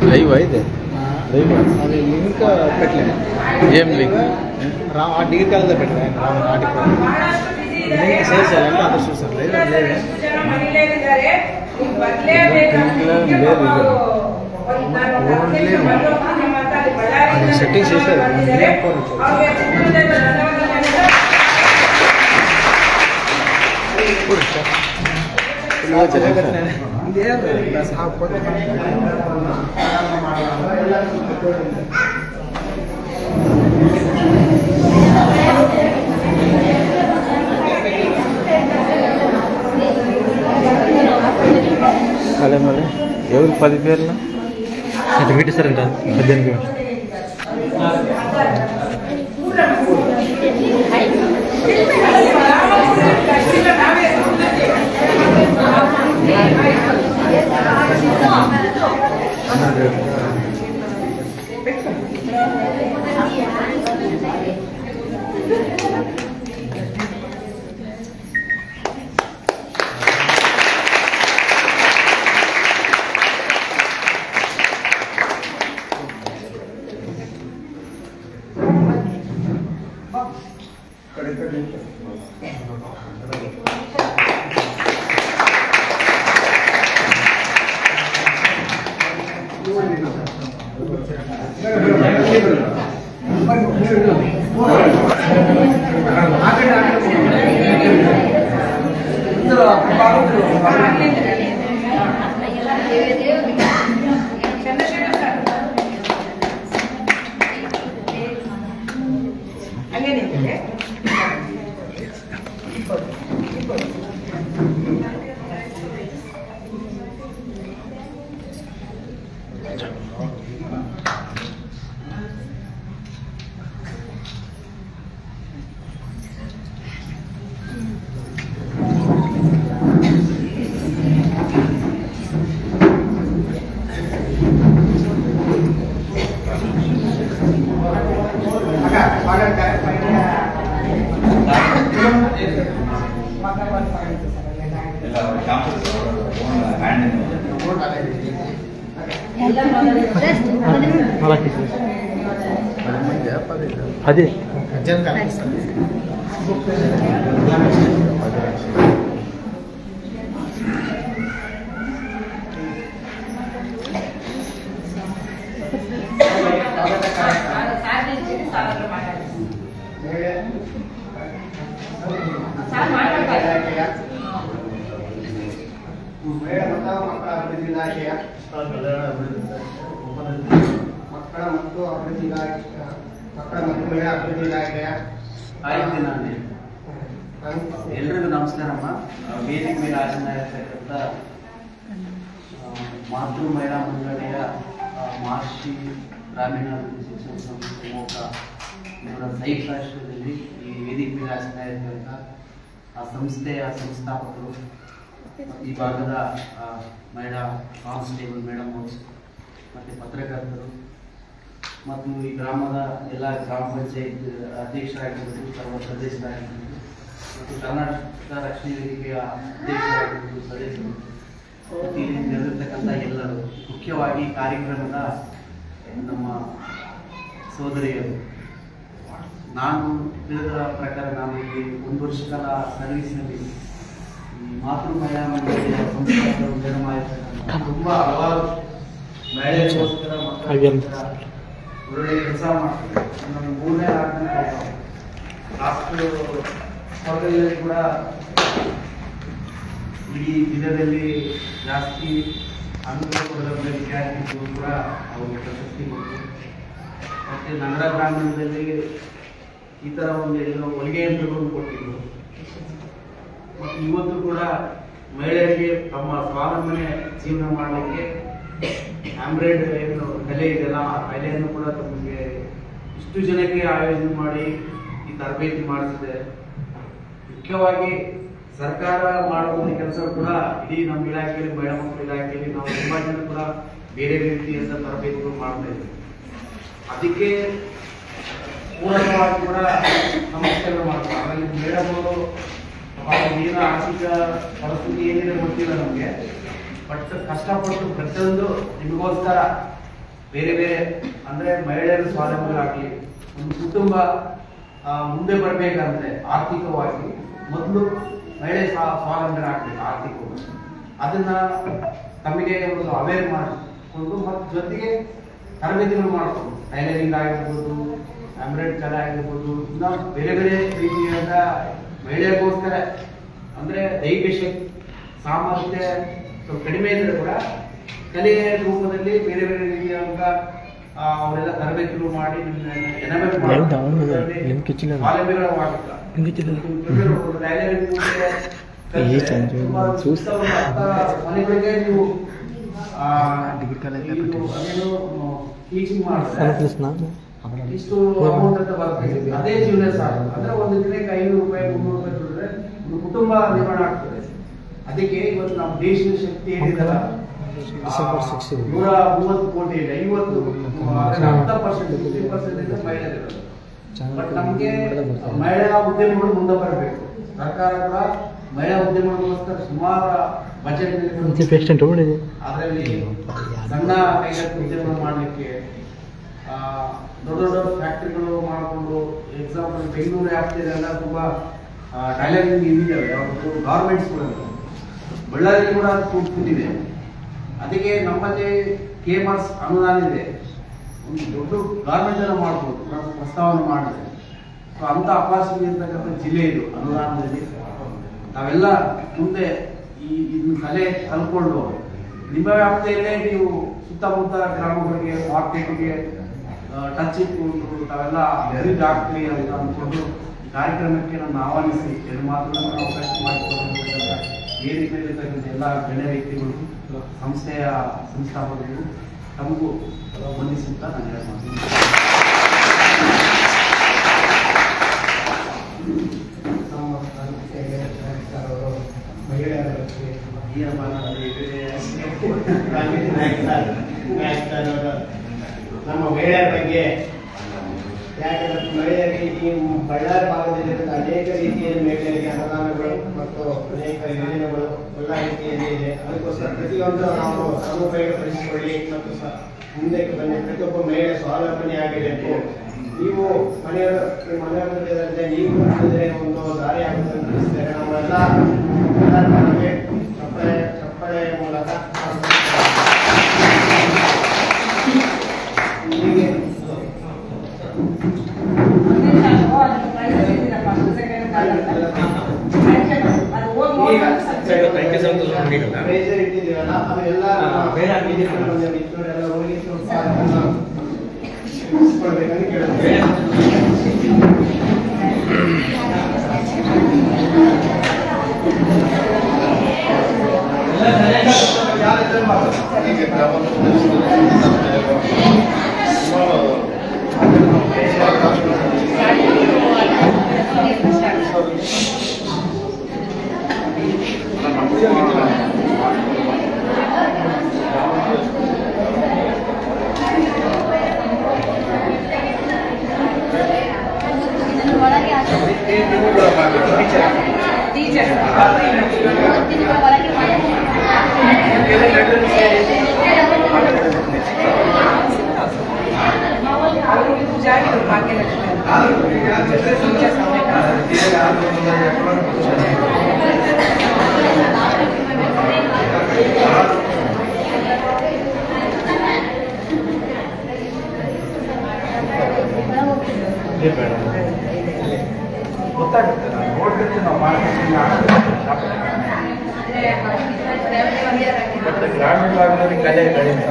లైవ్ అయితే లైవ్ అది లింక్ పెట్టలేదు. ఏం లింక్ ఆ డిగ్రీ కాలేజ్లో పెట్టలేదు. ఆర్టికల్ లింక్ షేర్ చేయాలంటే అందరూ చూస్తారు. లైవ్ లేదు సెట్టింగ్స్ చేశారు. మళ్ళీ ఎవరికి 10 పేర్లు సర్టిఫికేట్ ఇస్తారంట 18. ಅದೇ
ಮಹಿಳಾ ಮತ್ತು ಮಕ್ಕಳ ಅಭಿವೃದ್ಧಿ ಇಲಾಖೆಯ ಮಕ್ಕಳ ಮತ್ತು ಮಹಿಳಾ ಅಭಿವೃದ್ಧಿ ಇಲಾಖೆಯ
ಆಯ್ತು ನಾನು ಎಲ್ರಿಗೂ ನಮಸ್ಕಾರಮ್ಮ. ವೇದಿಕೆ ಮೇಲೆ ಆಸನ ಇರ್ತಕ್ಕಂಥ ಮಾತೃ ಮಹಿಳಾ ಮಂಡಳಿಯ ಮಹರ್ಷಿ ಗ್ರಾಮೀಣಾಭಿವೃದ್ಧಿ ಶಿಕ್ಷಣ ಸಂಸ್ಥೆ ಮೋಕ ಇವರ ಸಂಯುಕ್ತ ರಾಷ್ಟ್ರದಲ್ಲಿ ಈ ವೇದಿಕೆ ಮೇಲೆ ಆಸನ ಇರ್ತಕ್ಕಂಥ ಆ ಸಂಸ್ಥೆಯ ಸಂಸ್ಥಾಪಕರು ಈ ಭಾಗದ ಮಹಿಳಾ ಕಾನ್ಸ್ಟೇಬಲ್ ಮೇಡಮ್ ಅವರು ಮತ್ತು ಪತ್ರಕರ್ತರು ಮತ್ತು ಈ ಗ್ರಾಮದ ಎಲ್ಲ ಗ್ರಾಮ ಪಂಚಾಯತ್ ಅಧ್ಯಕ್ಷರಾಗಿರ್ಬೋದು, ಸರ್ವ ಸದಸ್ಯರಾಗಿರ್ಬೋದು ಮತ್ತು ಕರ್ನಾಟಕ ರಕ್ಷಣೆ ವೇದಿಕೆಯ ಅಧ್ಯಕ್ಷರಾಗಿರ್ಬೋದು, ಸದಸ್ಯರು ಮತ್ತು ಇಲ್ಲಿ ನೆರೆದಿರ್ತಕ್ಕಂಥ ಎಲ್ಲರೂ, ಮುಖ್ಯವಾಗಿ ಕಾರ್ಯಕ್ರಮದ ನಮ್ಮ ಸೋದರಿಯರು. ನಾನು ತಿಳಿದ ಪ್ರಕಾರ ನಾನು ಇಲ್ಲಿ 1 ವರ್ಷ ಕಾಲ ಸರ್ವಿಸ್ನಲ್ಲಿ ಈ ಮಾತೃ ಮಹಿಳಾ ಮಂಡಳಿಯ ಸಂಸ್ಥಾಪಕರು ನಿರ್ಮಾಯಿರ್ತಕ್ಕಂಥ ತುಂಬ ಹಲವಾರು ಮಹಿಳೆಯರಿಗೋಸ್ಕರ ಮಕ್ಕಳಿಗೋಸ್ಕರ ಒಳ್ಳೆ ಕೆಲಸ ಮಾಡ್ತಾರೆ. ನಮ್ಮ 3ನೇ 4ನೇ ಲಾಸ್ಟ್ ಸ್ಪರ್ಧೆಯಲ್ಲಿ ಕೂಡ ಇಡೀ ಜಿಲ್ಲೆಯಲ್ಲಿ ಜಾಸ್ತಿ ಅಂಕ ಪಡೆದ ವಿದ್ಯಾರ್ಥಿಗಳು ಕೂಡ ಅವರಿಗೆ ಪ್ರಶಸ್ತಿ ಕೊಟ್ಟರು. ಮತ್ತು ನಗರ ಗ್ರಾಮೀಣದಲ್ಲಿ ಈ ಥರ ಒಂದು ಎಲ್ಲೋ ಹೊಲಿಗೆ ಯಂತ್ರಗಳನ್ನು ಕೊಟ್ಟಿದ್ರು. ಮತ್ತು ಇವತ್ತು ಕೂಡ ಮಹಿಳೆಯರಿಗೆ ತಮ್ಮ ಸ್ವಾವಲಂಬನೆ ಜೀವನ ಮಾಡಲಿಕ್ಕೆ ಆಂಬ್ರಾಯ್ಡ್ ಏನು ಕಲೆ ಇದೆಯಲ್ಲ, ಆ ಕಲೆಯನ್ನು ಕೂಡ ತಮಗೆ ಇಷ್ಟು ಜನಕ್ಕೆ ಆಯೋಜನೆ ಮಾಡಿ ಈ ತರಬೇತಿ ಮಾಡಿಸಿದೆ. ಮುಖ್ಯವಾಗಿ ಸರ್ಕಾರ ಮಾಡುವಂಥ ಕೆಲಸ ಕೂಡ ಇಡೀ ನಮ್ಮ ಇಲಾಖೆಯಲ್ಲಿ, ಮಹಿಳಾ ಮಕ್ಕಳ ಇಲಾಖೆಯಲ್ಲಿ ನಾವು ತುಂಬ ಜನ ಕೂಡ ಬೇರೆ ರೀತಿಯಂಥ ತರಬೇತಿಗಳು ಮಾಡ್ತಾ ಇದ್ದೀವಿ. ಅದಕ್ಕೆ ಪೂರಕವಾಗಿ ಕೂಡ ಸಮಸ್ಯೆಗಳು ಮಾಡ್ತಾರೆ. ಅದರಲ್ಲಿ ಮೇಡಮವರು ಏನು ಆರ್ಥಿಕ ಪರಿಸ್ಥಿತಿ ಏನಿದೆ ಗೊತ್ತಿಲ್ಲ ನಮಗೆ, ಬಟ್ ಕಷ್ಟಪಟ್ಟು ಪ್ರತಿಯೊಂದು ನಿಮಗೋಸ್ಕರ ಬೇರೆ ಬೇರೆ ಅಂದರೆ ಮಹಿಳೆಯರು ಸ್ವಾವಲಂಬನೆಯಾಗಲಿ, ಒಂದು ಕುಟುಂಬ ಮುಂದೆ ಬರಬೇಕಂದ್ರೆ ಆರ್ಥಿಕವಾಗಿ ಮೊದಲು ಮಹಿಳೆ ಸ್ವಾವಲಂಬನೆಯಾಗಬೇಕು ಆರ್ಥಿಕವಾಗಿ. ಅದನ್ನ ತಮಗೆ ಒಂದು ಅವೇರ್ ಮಾಡಿಕೊಂಡು ಮತ್ತು ಜೊತೆಗೆ ತರಬೇತಿಗಳು ಮಾಡಿಕೊಂಡು ಟೈಲರಿಂಗ್ ಆಗಿರ್ಬೋದು, ಎಂಬ್ರಾಯ್ಡ್ ಕಲೆ ಆಗಿರ್ಬೋದು, ಇನ್ನ ಬೇರೆ ಬೇರೆ ರೀತಿಯಾದ ಮಹಿಳೆಯರಿಗೋಸ್ಕರ ಅಂದರೆ ದೈಹಿಕ ಶಕ್ತಿ ಸಾಮರ್ಥ್ಯ ಸ್ವಲ್ಪ ಕಡಿಮೆ ಇದ್ದರೆ ಕೂಡ ಕಲೆಯ ರೂಪದಲ್ಲಿ ಬೇರೆ ಬೇರೆ ರೀತಿಯಾದ ಅವರೆಲ್ಲ ತರಬೇತಿಗಳು ಮಾಡಿ ಮನೆಗಳಿಗೆ ನೀವು ಟೀಚಿಂಗ್ ಮಾಡಿದ್ರೆ ಇಷ್ಟು ಅಮೌಂಟ್ ಅಂತ ಬರ್ತದೆ. ಅದೇ ಜೀವನ ಸಾಲ ಅಂದ್ರೆ ಒಂದು ದಿನಕ್ಕೆ 500 ರೂಪಾಯಿ 300 ರೂಪಾಯಿ ದುಡಿದ್ರೆ ಒಂದು ಕುಟುಂಬ ನಿರ್ಮಾಣ ಆಗ್ತದೆ. ಅದಕ್ಕೆ ಇವತ್ತು ನಮ್ಮ ದೇಶದ ಶಕ್ತಿ ಏನಿದೆಲ್ಲ 130 ಕೋಟಿ ಇದೆ, 50% 50% ಮಹಿಳೆಯರು. ಬಟ್ ನಮಗೆ ಮಹಿಳಾ ಉದ್ಯಮಗಳು ಮುಂದೆ ಬರಬೇಕು. ಸರ್ಕಾರ ಕೂಡ ಮಹಿಳಾ ಉದ್ಯಮಗಳಿಗೋಸ್ಕರ ಸುಮಾರು ಬಜೆಟ್ ಅದರಲ್ಲಿ ಸಣ್ಣ ಕೈಗಾರಿಕೆ ಉದ್ಯಮ ಮಾಡಲಿಕ್ಕೆ ದೊಡ್ಡ ದೊಡ್ಡ ಫ್ಯಾಕ್ಟ್ರಿಗಳು ಮಾಡಿಕೊಂಡು, ಎಕ್ಸಾಂಪಲ್ ಬೆಂಗಳೂರು ವ್ಯಾಪ್ತಿಯಲ್ಲೆಲ್ಲ ತುಂಬಾ ಟೈಲರಿಂಗ್ ಇದಿದ್ದಾವೆ, ಯಾವುದು ಗಾರ್ಮೆಂಟ್ಸ್ಗಳು ಬಳ್ಳಾರಿ ಕೂಡ ಕೂಡ್ತಿದೆ. ಅದಕ್ಕೆ ನಮ್ಮಲ್ಲಿ KMRS ಅನುದಾನ ಇದೆ, ಒಂದು ದೊಡ್ಡ ಗಾರ್ಮೆಂಟ್ ಅನ್ನು ಮಾಡ್ಬೋದು ನಾವು ಪ್ರಸ್ತಾವನೆ ಮಾಡಿದೆ. ಸೊ ಅಂತ ಅಪಾರ್ಚುನಿಟಿ ಇರ್ತಕ್ಕಂಥ ಜಿಲ್ಲೆ ಇದು ಅನುದಾನದಲ್ಲಿ. ನಾವೆಲ್ಲ ಮುಂದೆ ಇದನ್ನ ಕಲೆ ಕಲ್ಕೊಂಡು ನಿಮ್ಮ ವ್ಯಾಪ್ತಿಯಲ್ಲೇ ನೀವು ಸುತ್ತಮುತ್ತ ಗ್ರಾಮಗಳಿಗೆ ಮಾರ್ಕೆಟ್ಗೆ ಟಚ್ ಇಟ್ಕೊಂಡು ತಾವೆಲ್ಲ ಅಭಿವೃದ್ಧಿ ಆಗ್ತೀವಿ ಅಂತ ಅಂದ್ಕೊಂಡು ಕಾರ್ಯಕ್ರಮಕ್ಕೆ ನನ್ನ ಆಹ್ವಾನಿಸಿ ಎರಡು ಮಾತುಗಳನ್ನು ಅವಕಾಶ ಮಾಡಿಕೊಂಡು ವೇದಿಕೆಯಲ್ಲಿರ್ತಕ್ಕಂಥ ಎಲ್ಲ ಗಣ್ಯ ವ್ಯಕ್ತಿಗಳು, ಸಂಸ್ಥೆಯ ಸಂಸ್ಥಾಪಕರು ತಮಗೂ ವಂದಿಸುತ್ತಾ ನಾನು ಹೇಳ್ತೀನಿ.
ನಮ್ಮ ಸಂಸ್ಥೆಗೆ ಮಹಿಳೆಯರ ನಮ್ಮ ಮಹಿಳೆಯರ ಬಗ್ಗೆ ಯಾಕಂದ್ರೆ ಮಹಿಳೆಯರಿಗೆ ಈ ಬಳ್ಳಾರಿ ಭಾಗದಲ್ಲಿ ಅನೇಕ ರೀತಿಯ ಮಹಿಳೆಯರಿಗೆ ಅನುದಾನಗಳು ಮತ್ತು ಅನೇಕ ಯೋಜನೆಗಳು ಎಲ್ಲ ರೀತಿಯಲ್ಲಿ ಇದೆ. ಅದಕ್ಕೋಸ್ಕರ ಪ್ರತಿಯೊಂದು ನಾವು ಸದುಪಯೋಗಪಡಿಸಿಕೊಳ್ಳಿ ಮತ್ತು ಮುಂದೆ ಬನ್ನಿ. ಪ್ರತಿಯೊಬ್ಬ ಮಹಿಳೆ ಸ್ವಾವಲಂಬನೆ ಆಗಬೇಕು. ನೀವು ಮನೆಯವರಲ್ಲಿದ್ದರೆ ನೀವು ಮಾಡಿದ್ರೆ ಒಂದು ದಾರಿ ಆಗುತ್ತೆ ಅಂತ ತಿಳಿಸಿದ್ದಾರೆ. ನಮ್ಮೆಲ್ಲ ನಮಗೆ ಚಪ್ಪಳೆ ಮೂಲಕ ಹೀಗೆ ಇಟ್ಟಿದ್ದೀವಲ್ಲ ಅವೆಲ್ಲ ಕೊಡ್ಬೇಕಂತ ಕೇಳ್ತೇವೆ.
ಹೀಗೆ ಗ್ರಾಮದ
ಗೊತ್ತಾಗುತ್ತೆ, ನಾವು ನೋಡ್ಬಿಟ್ಟು ನಾವು ಮಾಡ್ತೀವಿ. ಬಟ್ ಗ್ರಾಮೀಣ ಭಾಗದಲ್ಲಿ ಕಲೆ ಕಡಿಮೆ.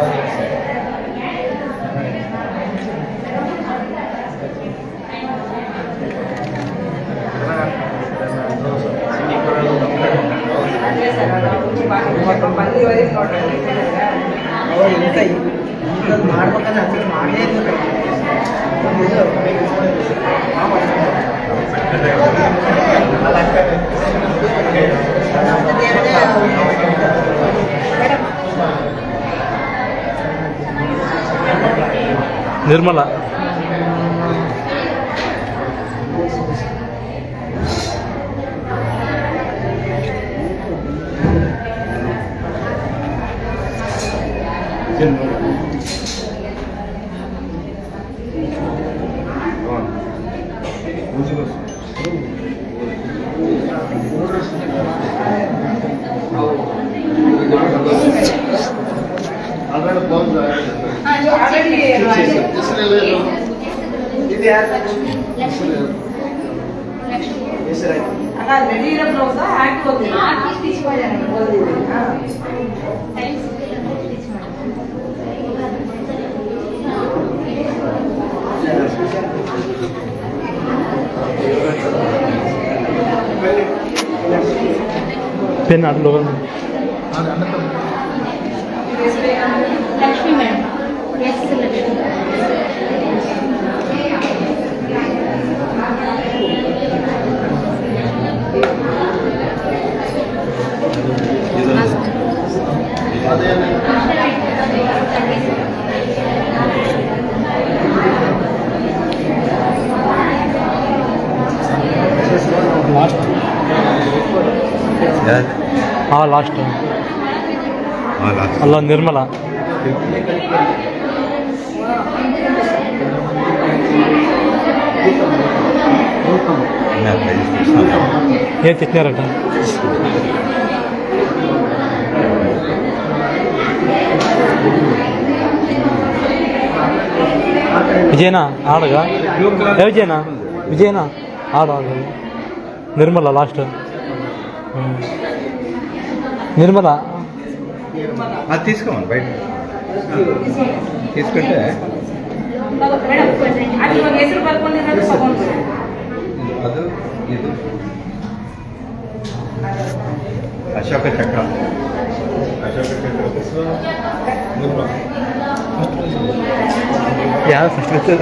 ಮಾಡ್ಬೇಕಂದ್ರೆ ಅದಕ್ಕೆ ಮಾಡಲೇಬೇಕು.
ನಿರ್ಮಲಾ
ರೆಡಿ ಇರೋ ಬ್ಲೌಸ್ ಹಾಕಿ
पेन आप लोगों ने
Lakshmi madam yes Lakshmi
last हाँ लास्ट अल्लाह निर्मला ये कितने रखा विजयना आड़गा विजयना विजयना आड़ निर्मला लास्ट निर्मला
అది తీసుకోమని బయట తీసుకుంటే
ಹೆಸರು ಬರ್ಕೊಂಡಿರೋದು ತಗೊಂಡು
ಅದು ಇದು ಅಶೋಕ ಚಕ್ರ
ಯಾವ ಫಸ್ಟ್
ಅಂತೆ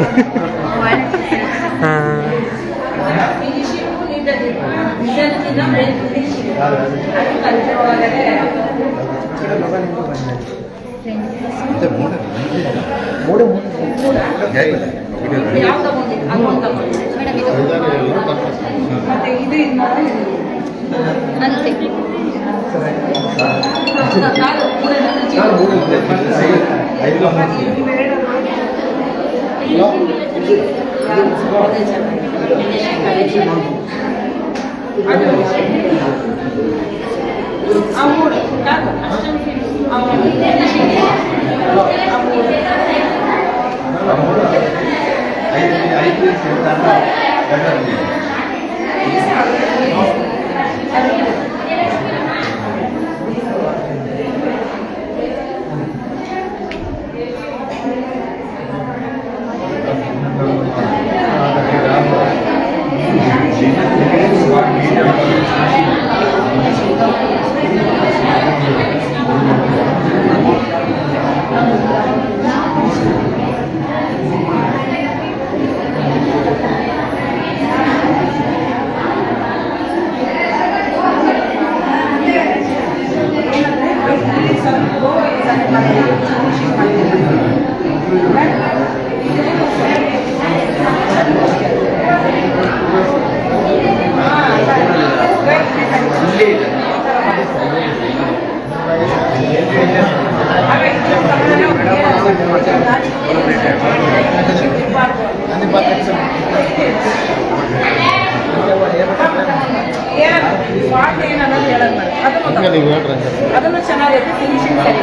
ಅದನ್ನು ಚೆನ್ನಾಗೈತೆ ಫಿನಿಶಿಂಗ್ ಸರಿ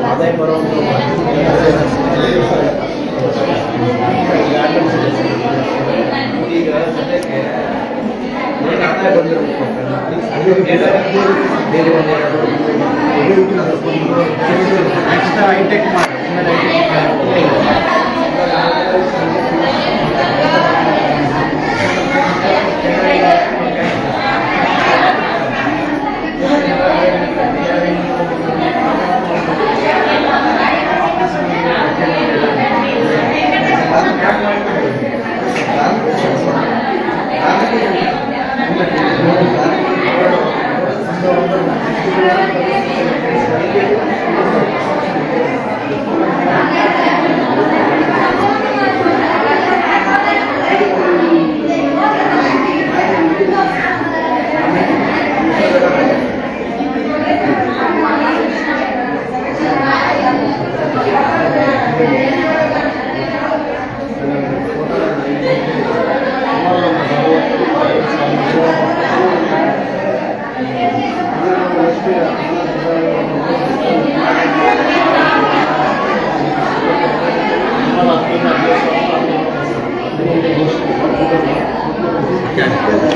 ಆದಾಯ ಬರುವಂಥ ಈಗ ಸದ್ಯಕ್ಕೆ ಆದಾಯ ಬಂದಿರಬೇಕು ಬೇರೆ ನೆಕ್ಸ್ಟ್ ಹೈಟೆಕ್ ಮಾಡಿ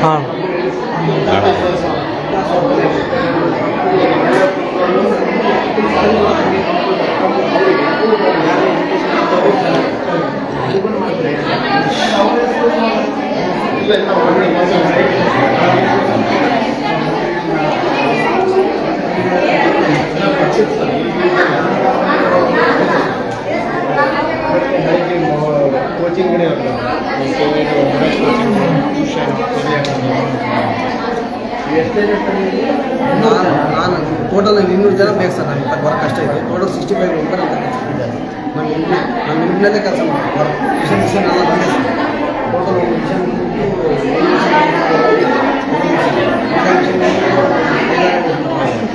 ಹಾಂ
ಕೋಚಿಂಗ್
ನಾನು ಟೋಟಲ್ 200 ಜನ ಬೇಕು ಸರ್ ನನಗೆ ವರ್ಕ್ ಅಷ್ಟೇ ಇದೆ ಟೋಟಲ್ 65 ಮೆಂಬರ್ ಅಂತ ನಮ್ಮ ಇಂಡಿಯಾದಲ್ಲೇ ಕೆಲಸ ಮಾಡ್ತೀನಿ ವರ್ಕ್ ಮಿಷನ್ ಎಲ್ಲ ಬಂದಿದೆ ಟೋಟಲ್ ಒಂದು ಮಿಷನ್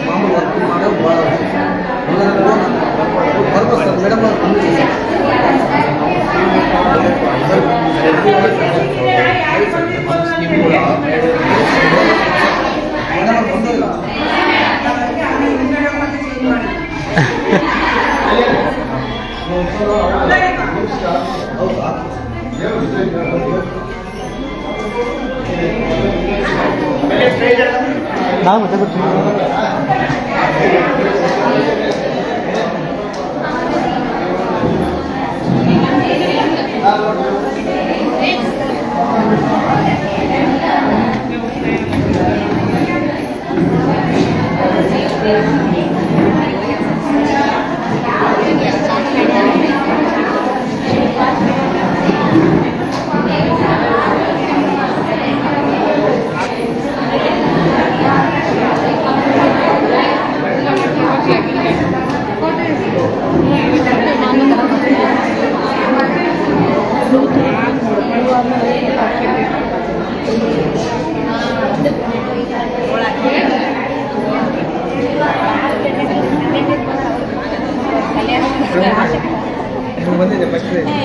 ಮಾಮೂಲು ವರ್ಕ್ ಮಾಡೋದು ಭಾಳ ವರ್ಕ್ ಸರ್ ಮೇಡಮ್ ಅವ್ರು ಬಂದಿದೆ
ನಾವು ಮತ್ತೆ ಬರ್ತೀವಿ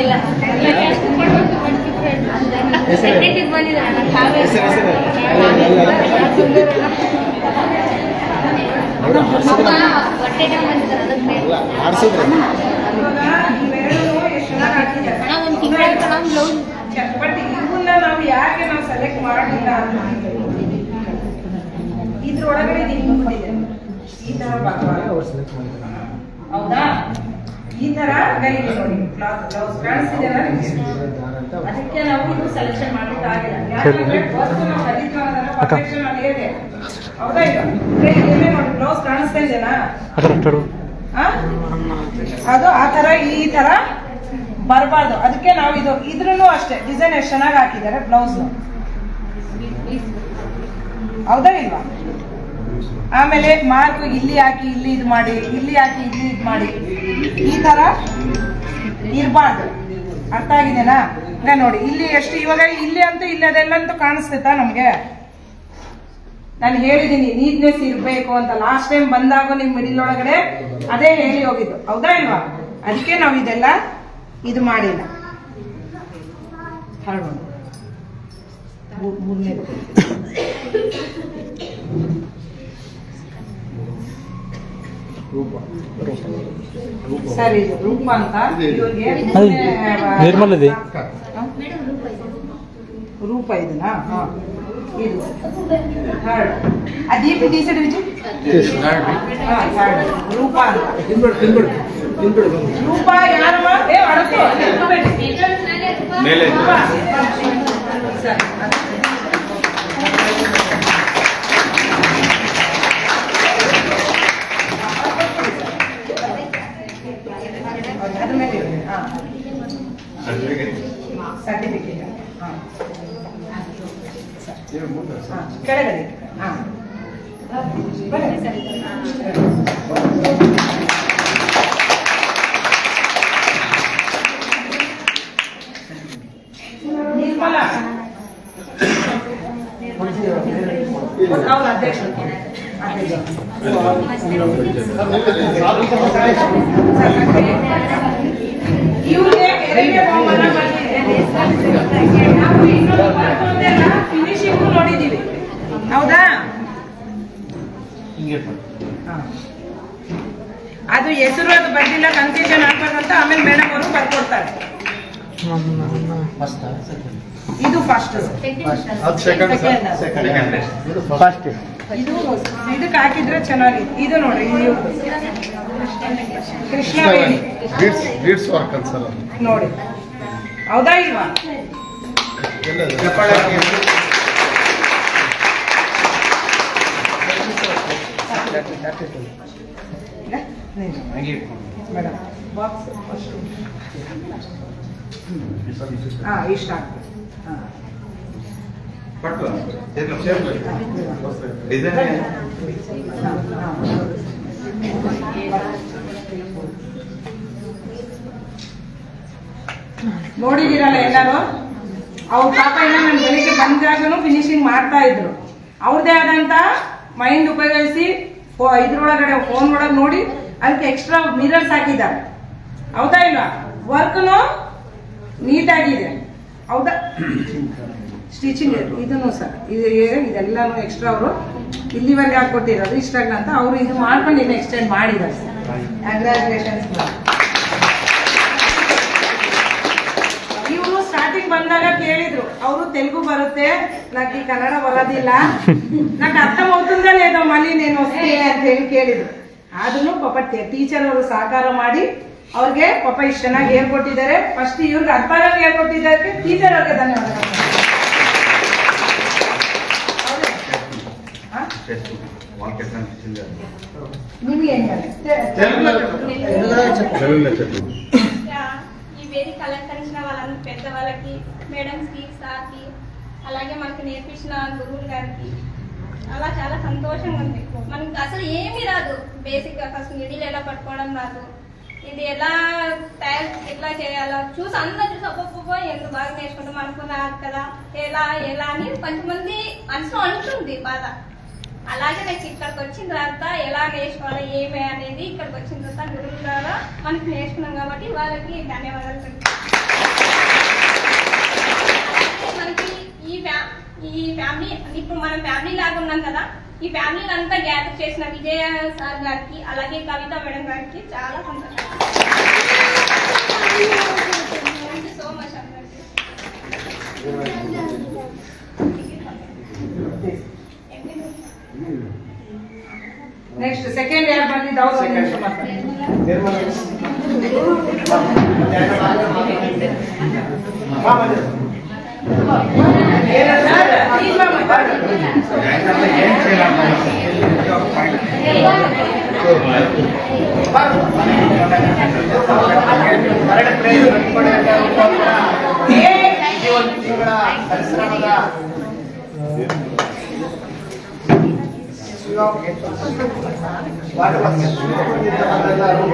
ಇಲ್ಲ ಸೆಕ್ರೆಟರಿ ಬಂದಿದ್ದಾರೆ ಹೊಟ್ಟೆ ಬಂದಿದ್ದಾರೆ ಅದಕ್ಕೆ
ಇವೆರಡೂ ಎಷ್ಟು ಚೆನ್ನಾಗಿ ಹಾಕಿದ್ದಾರೆ.
ಒಂದು ತಿಂಗಳ ಬ್ಲೌಸ್
ಬಟ್ ಇವನ್ನ ನಾವು ಯಾಕೆ ನಾವು ಸೆಲೆಕ್ಟ್ ಮಾಡಲಿಲ್ಲ ಅಂತ ಇದ್ರೊಳಗಡೆ ಇದು ಹಿಂಗ್ ಬಂದಿದೆ. ಈ ತರ ಭಾಗವಾಗ ಹೌದಾ, ಈ ತರ ಕೈಗೆ ನೋಡಿ ಬ್ಲೌಸ್ ಕಾಣಿಸ್ತಿದೆಯಲ್ಲ, ಅದಕ್ಕೆ ನಾವು ಇದು ಸೆಲೆಕ್ಷನ್ ಮಾಡ್ಲಿಕ್ಕೆ ಆಗಿಲ್ಲ. ಯಾಕಂದ್ರೆ ಫಸ್ಟ್ ನಾವು ಕಲಿತು ಅನ್ನೋದನ್ನ ಪರ್ಫೆಕ್ಷನ್ ಅಲ್ಲಿ ಇದೆ. ಹೌದಾ, ಈಗ ಕೈಗೆ ನೋಡಿ ಬ್ಲೌಸ್ ಕಾಣಿಸ್ತಾ ಇದೆಯಲ್ಲ, ಅದು ಆ ತರ ಈ ತರ ಬರಬಾರ್ದು. ಅದಕ್ಕೆ ನಾವು ಇದ್ರೂ ಅಷ್ಟೇ ಡಿಸೈನ್ ಎಷ್ಟು ಚೆನ್ನಾಗಿ ಹಾಕಿದ್ದಾರೆ ಬ್ಲೌಸ್. ಹೌದಾ ಇಲ್ವಾ? ಆಮೇಲೆ ಮಾರ್ಕ್ ಇಲ್ಲಿ ಹಾಕಿ ಇಲ್ಲಿ ಇದು ಮಾಡಿ, ಇಲ್ಲಿ ಹಾಕಿ ಇಲ್ಲಿ ಇದು ಮಾಡಿ, ಈ ತರ ಇರಬಾರ್ದು. ಅರ್ಥ ಆಗಿದೆನಾ? ಈಗ ನೋಡಿ ಇಲ್ಲಿ ಎಷ್ಟು ಇವಾಗ ಇಲ್ಲಿ ಅಂತೂ ಇಲ್ಲಿ ಅದೆಲ್ಲಂತೂ ಕಾಣಿಸ್ತೈತಾ ನಮ್ಗೆ? ನಾನು ಹೇಳಿದ್ದೀನಿ ನೀಟ್ನೆಸ್ ಇರಬೇಕು ಅಂತ. ಲಾಸ್ಟ್ ಟೈಮ್ ಬಂದಾಗ ನಿಮ್ ಮಿಡಿಲ್ ಒಳಗಡೆ ಅದೇ ಹೇಳಿ ಹೋಗಿದ್ದು. ಹೌದಾ ಇಲ್ವಾ? ಅದಕ್ಕೆ ನಾವು ಇದೆಲ್ಲ ಇದು ಮಾಡಿಲ್ಲ. ಮೂರನೇದು ಸರಿ, ಇದು ರೂಪ ಅಂತ ಇವ್ರಿಗೆ
ನಿರ್ಮಲದಿ
ರೂಪ ಇದನಾ? ಇದು ಥರ್ಡ್. ಅದೀಪ್ ಟೀಸರ್ಟ್ ವಿಜಯ್ ರೂಪ ಅಂತ. ರೂಪ ಯಾರಮ್ಮ? ಅಡಕು ಅದ್ರ ಮೇಲೆ ಸರ್ಟಿಫಿಕೇಟ್ ಕೆಳಗಡೆ ನಿರ್ಮಲಾ ಅವ್ರ ಅಧ್ಯಕ್ಷರು ಇವ್ರಿಗೆ ಬಹುಮಾನ ಬಂದಿದೆ. ನಾವು ಇನ್ನೊಂದು ಫಿನಿಶಿಂಗ್ ನೋಡಿದೀವಿ. ಹೌದಾ? ಅದು ಹೆಸರು ಅದು ಬರ್ದಿಲ್ಲ, ಕನ್ಫ್ಯೂಷನ್ ಆಗ್ಬಾರ್ದಂತ ಆಮೇಲೆ ಮೇಡಮ್ ಅವರು ಬರ್ಕೊಡ್ತಾರೆ. ಇದು ಫಸ್ಟ್, ಇದು ಇದಕ್ಕೆ ಹಾಕಿದ್ರೆ ಚೆನ್ನಾಗಿತ್ತು. ಇದು ನೋಡಿ, ಕೃಷ್ಣವೇಣಿ ನೋಡಿ. ಹೌದಾ ಇಲ್ವಾ? ಮೇಡಮ್ ಬಾಕ್ಸ್ ಇಷ್ಟ ಆಗ್ತದೆ. ನೋಡಿದಿರಲ್ಲ ಎಲ್ಲರೂ. ಅವ್ರ ಪಾಪ ಇಲ್ಲ, ನನ್ನ ಬೆಳಿಗ್ಗೆ ಬಂದಾಗನು ಫಿನಿಶಿಂಗ್ ಮಾಡ್ತಾ ಇದ್ರು. ಅವ್ರದೇ ಆದಂತ ಮೈಂಡ್ ಉಪಯೋಗಿಸಿ ಇದ್ರೊಳಗಡೆ ಫೋನ್ ಒಳಗೆ ನೋಡಿ ಅದಕ್ಕೆ ಎಕ್ಸ್ಟ್ರಾ ಮಿರರ್ಸ್ ಹಾಕಿದ್ದಾರೆ. ಹೌದಾ ಇಲ್ವಾ? ವರ್ಕ್ನು ನೀಟಾಗಿದೆ. ಹೌದಾ? ಸ್ಟಿಚಿಂಗ್ ಇದನ್ನು ಸರ್ ಇದೆಲ್ಲಾನು ಎಕ್ಸ್ಟ್ರಾ ಅವರು ಇಲ್ಲಿವರೆಗೆ ಹಾಕೊಟ್ಟಿರೋದು ಇಷ್ಟಾಗ ಅಂತ ಅವರು ಇದು ಮಾಡ್ಕೊಂಡು ಇನ್ನು ಎಕ್ಸ್ಟೆಂಡ್ ಮಾಡಿದ್ದಾರೆ. ಕಂಗ್ರ್ಯಾಚುಲೇಷನ್ಸ್. ಇವರು ಸ್ಟಾರ್ಟಿಂಗ್ ಬಂದಾಗ ಕೇಳಿದ್ರು, ಅವರು ತೆಲುಗು ಬರುತ್ತೆ, నాకు ಕನ್ನಡ ಬರೋದಿಲ್ಲ, నాకు ಅರ್ಥం అవుతుందా లేదో మళ్ళీ నేను వస్తే ಅಂತ ಹೇಳಿ ಕೇಳಿದ್ರು. ಅದನ್ನು ಪಾಪ ಟೀಚರ್ ಅವರು ಸಹಕಾರ ಮಾಡಿ ಅವ್ರಿಗೆ ಪಾಪ ಇಷ್ಟು ಚೆನ್ನಾಗಿ ಹೇಳ್ಕೊಟ್ಟಿದ್ದಾರೆ. ಫಸ್ಟ್ ಇವ್ರಿಗೆ ಅರ್ಥ ಆಗಿ ಹೇಳ್ಕೊಟ್ಟಿದ್ದಕ್ಕೆ ಟೀಚರ್ ಅವ್ರಿಗೆ ಧನ್ಯವಾದಗಳು. ನಿಮ್ಗೆ ಏನ್
ఈ వేదిక అలంకరించిన వాళ్ళందరూ పెద్దవాళ్ళకి, మేడమ్స్కి, సార్కి, అలాగే మనకు నేర్పించిన గురువులు గారికి అలా చాలా సంతోషంగా ఉంది. మనకు అసలు ఏమీ రాదు. బేసిక్గా ఫస్ట్ నిడిలు ఎలా పట్టుకోవడం రాదు, ఇది ఎలా ఎట్లా చేయాలో చూసి అందరూ చూసి ఒక్కొక్క ఎంత బాగా నేర్చుకుంటాం అనుకున్నారు కదా, ఎలా ఎలా అని కొంతమంది మనసులో అంటుంది బాధ. అలాగే నాకు ఇక్కడికి వచ్చిన తర్వాత ఎలా నేర్చుకోవాలి ఏమి అనేది ఇక్కడికి వచ్చిన తర్వాత గురువుల ద్వారా మనకి నేర్చుకున్నాం కాబట్టి వాళ్ళకి ధన్యవాదాలు చెప్తాను. మనకి ఈ ఫ్యామిలీ ఇప్పుడు మనం ఫ్యామిలీ లాగా ఉన్నాం కదా, ఈ ఫ్యామిలీని అంతా గ్యాదర్ చేసిన విజయ సార్ గారికి అలాగే కవిత మేడం గారికి చాలా సంతోషం. థ్యాంక్ యూ సో మచ్ అందరికీ.
నెక్స్ట్ సెకండ్ ఇయర్ బండి దౌర్
ಪರಿಶ್ರಮದ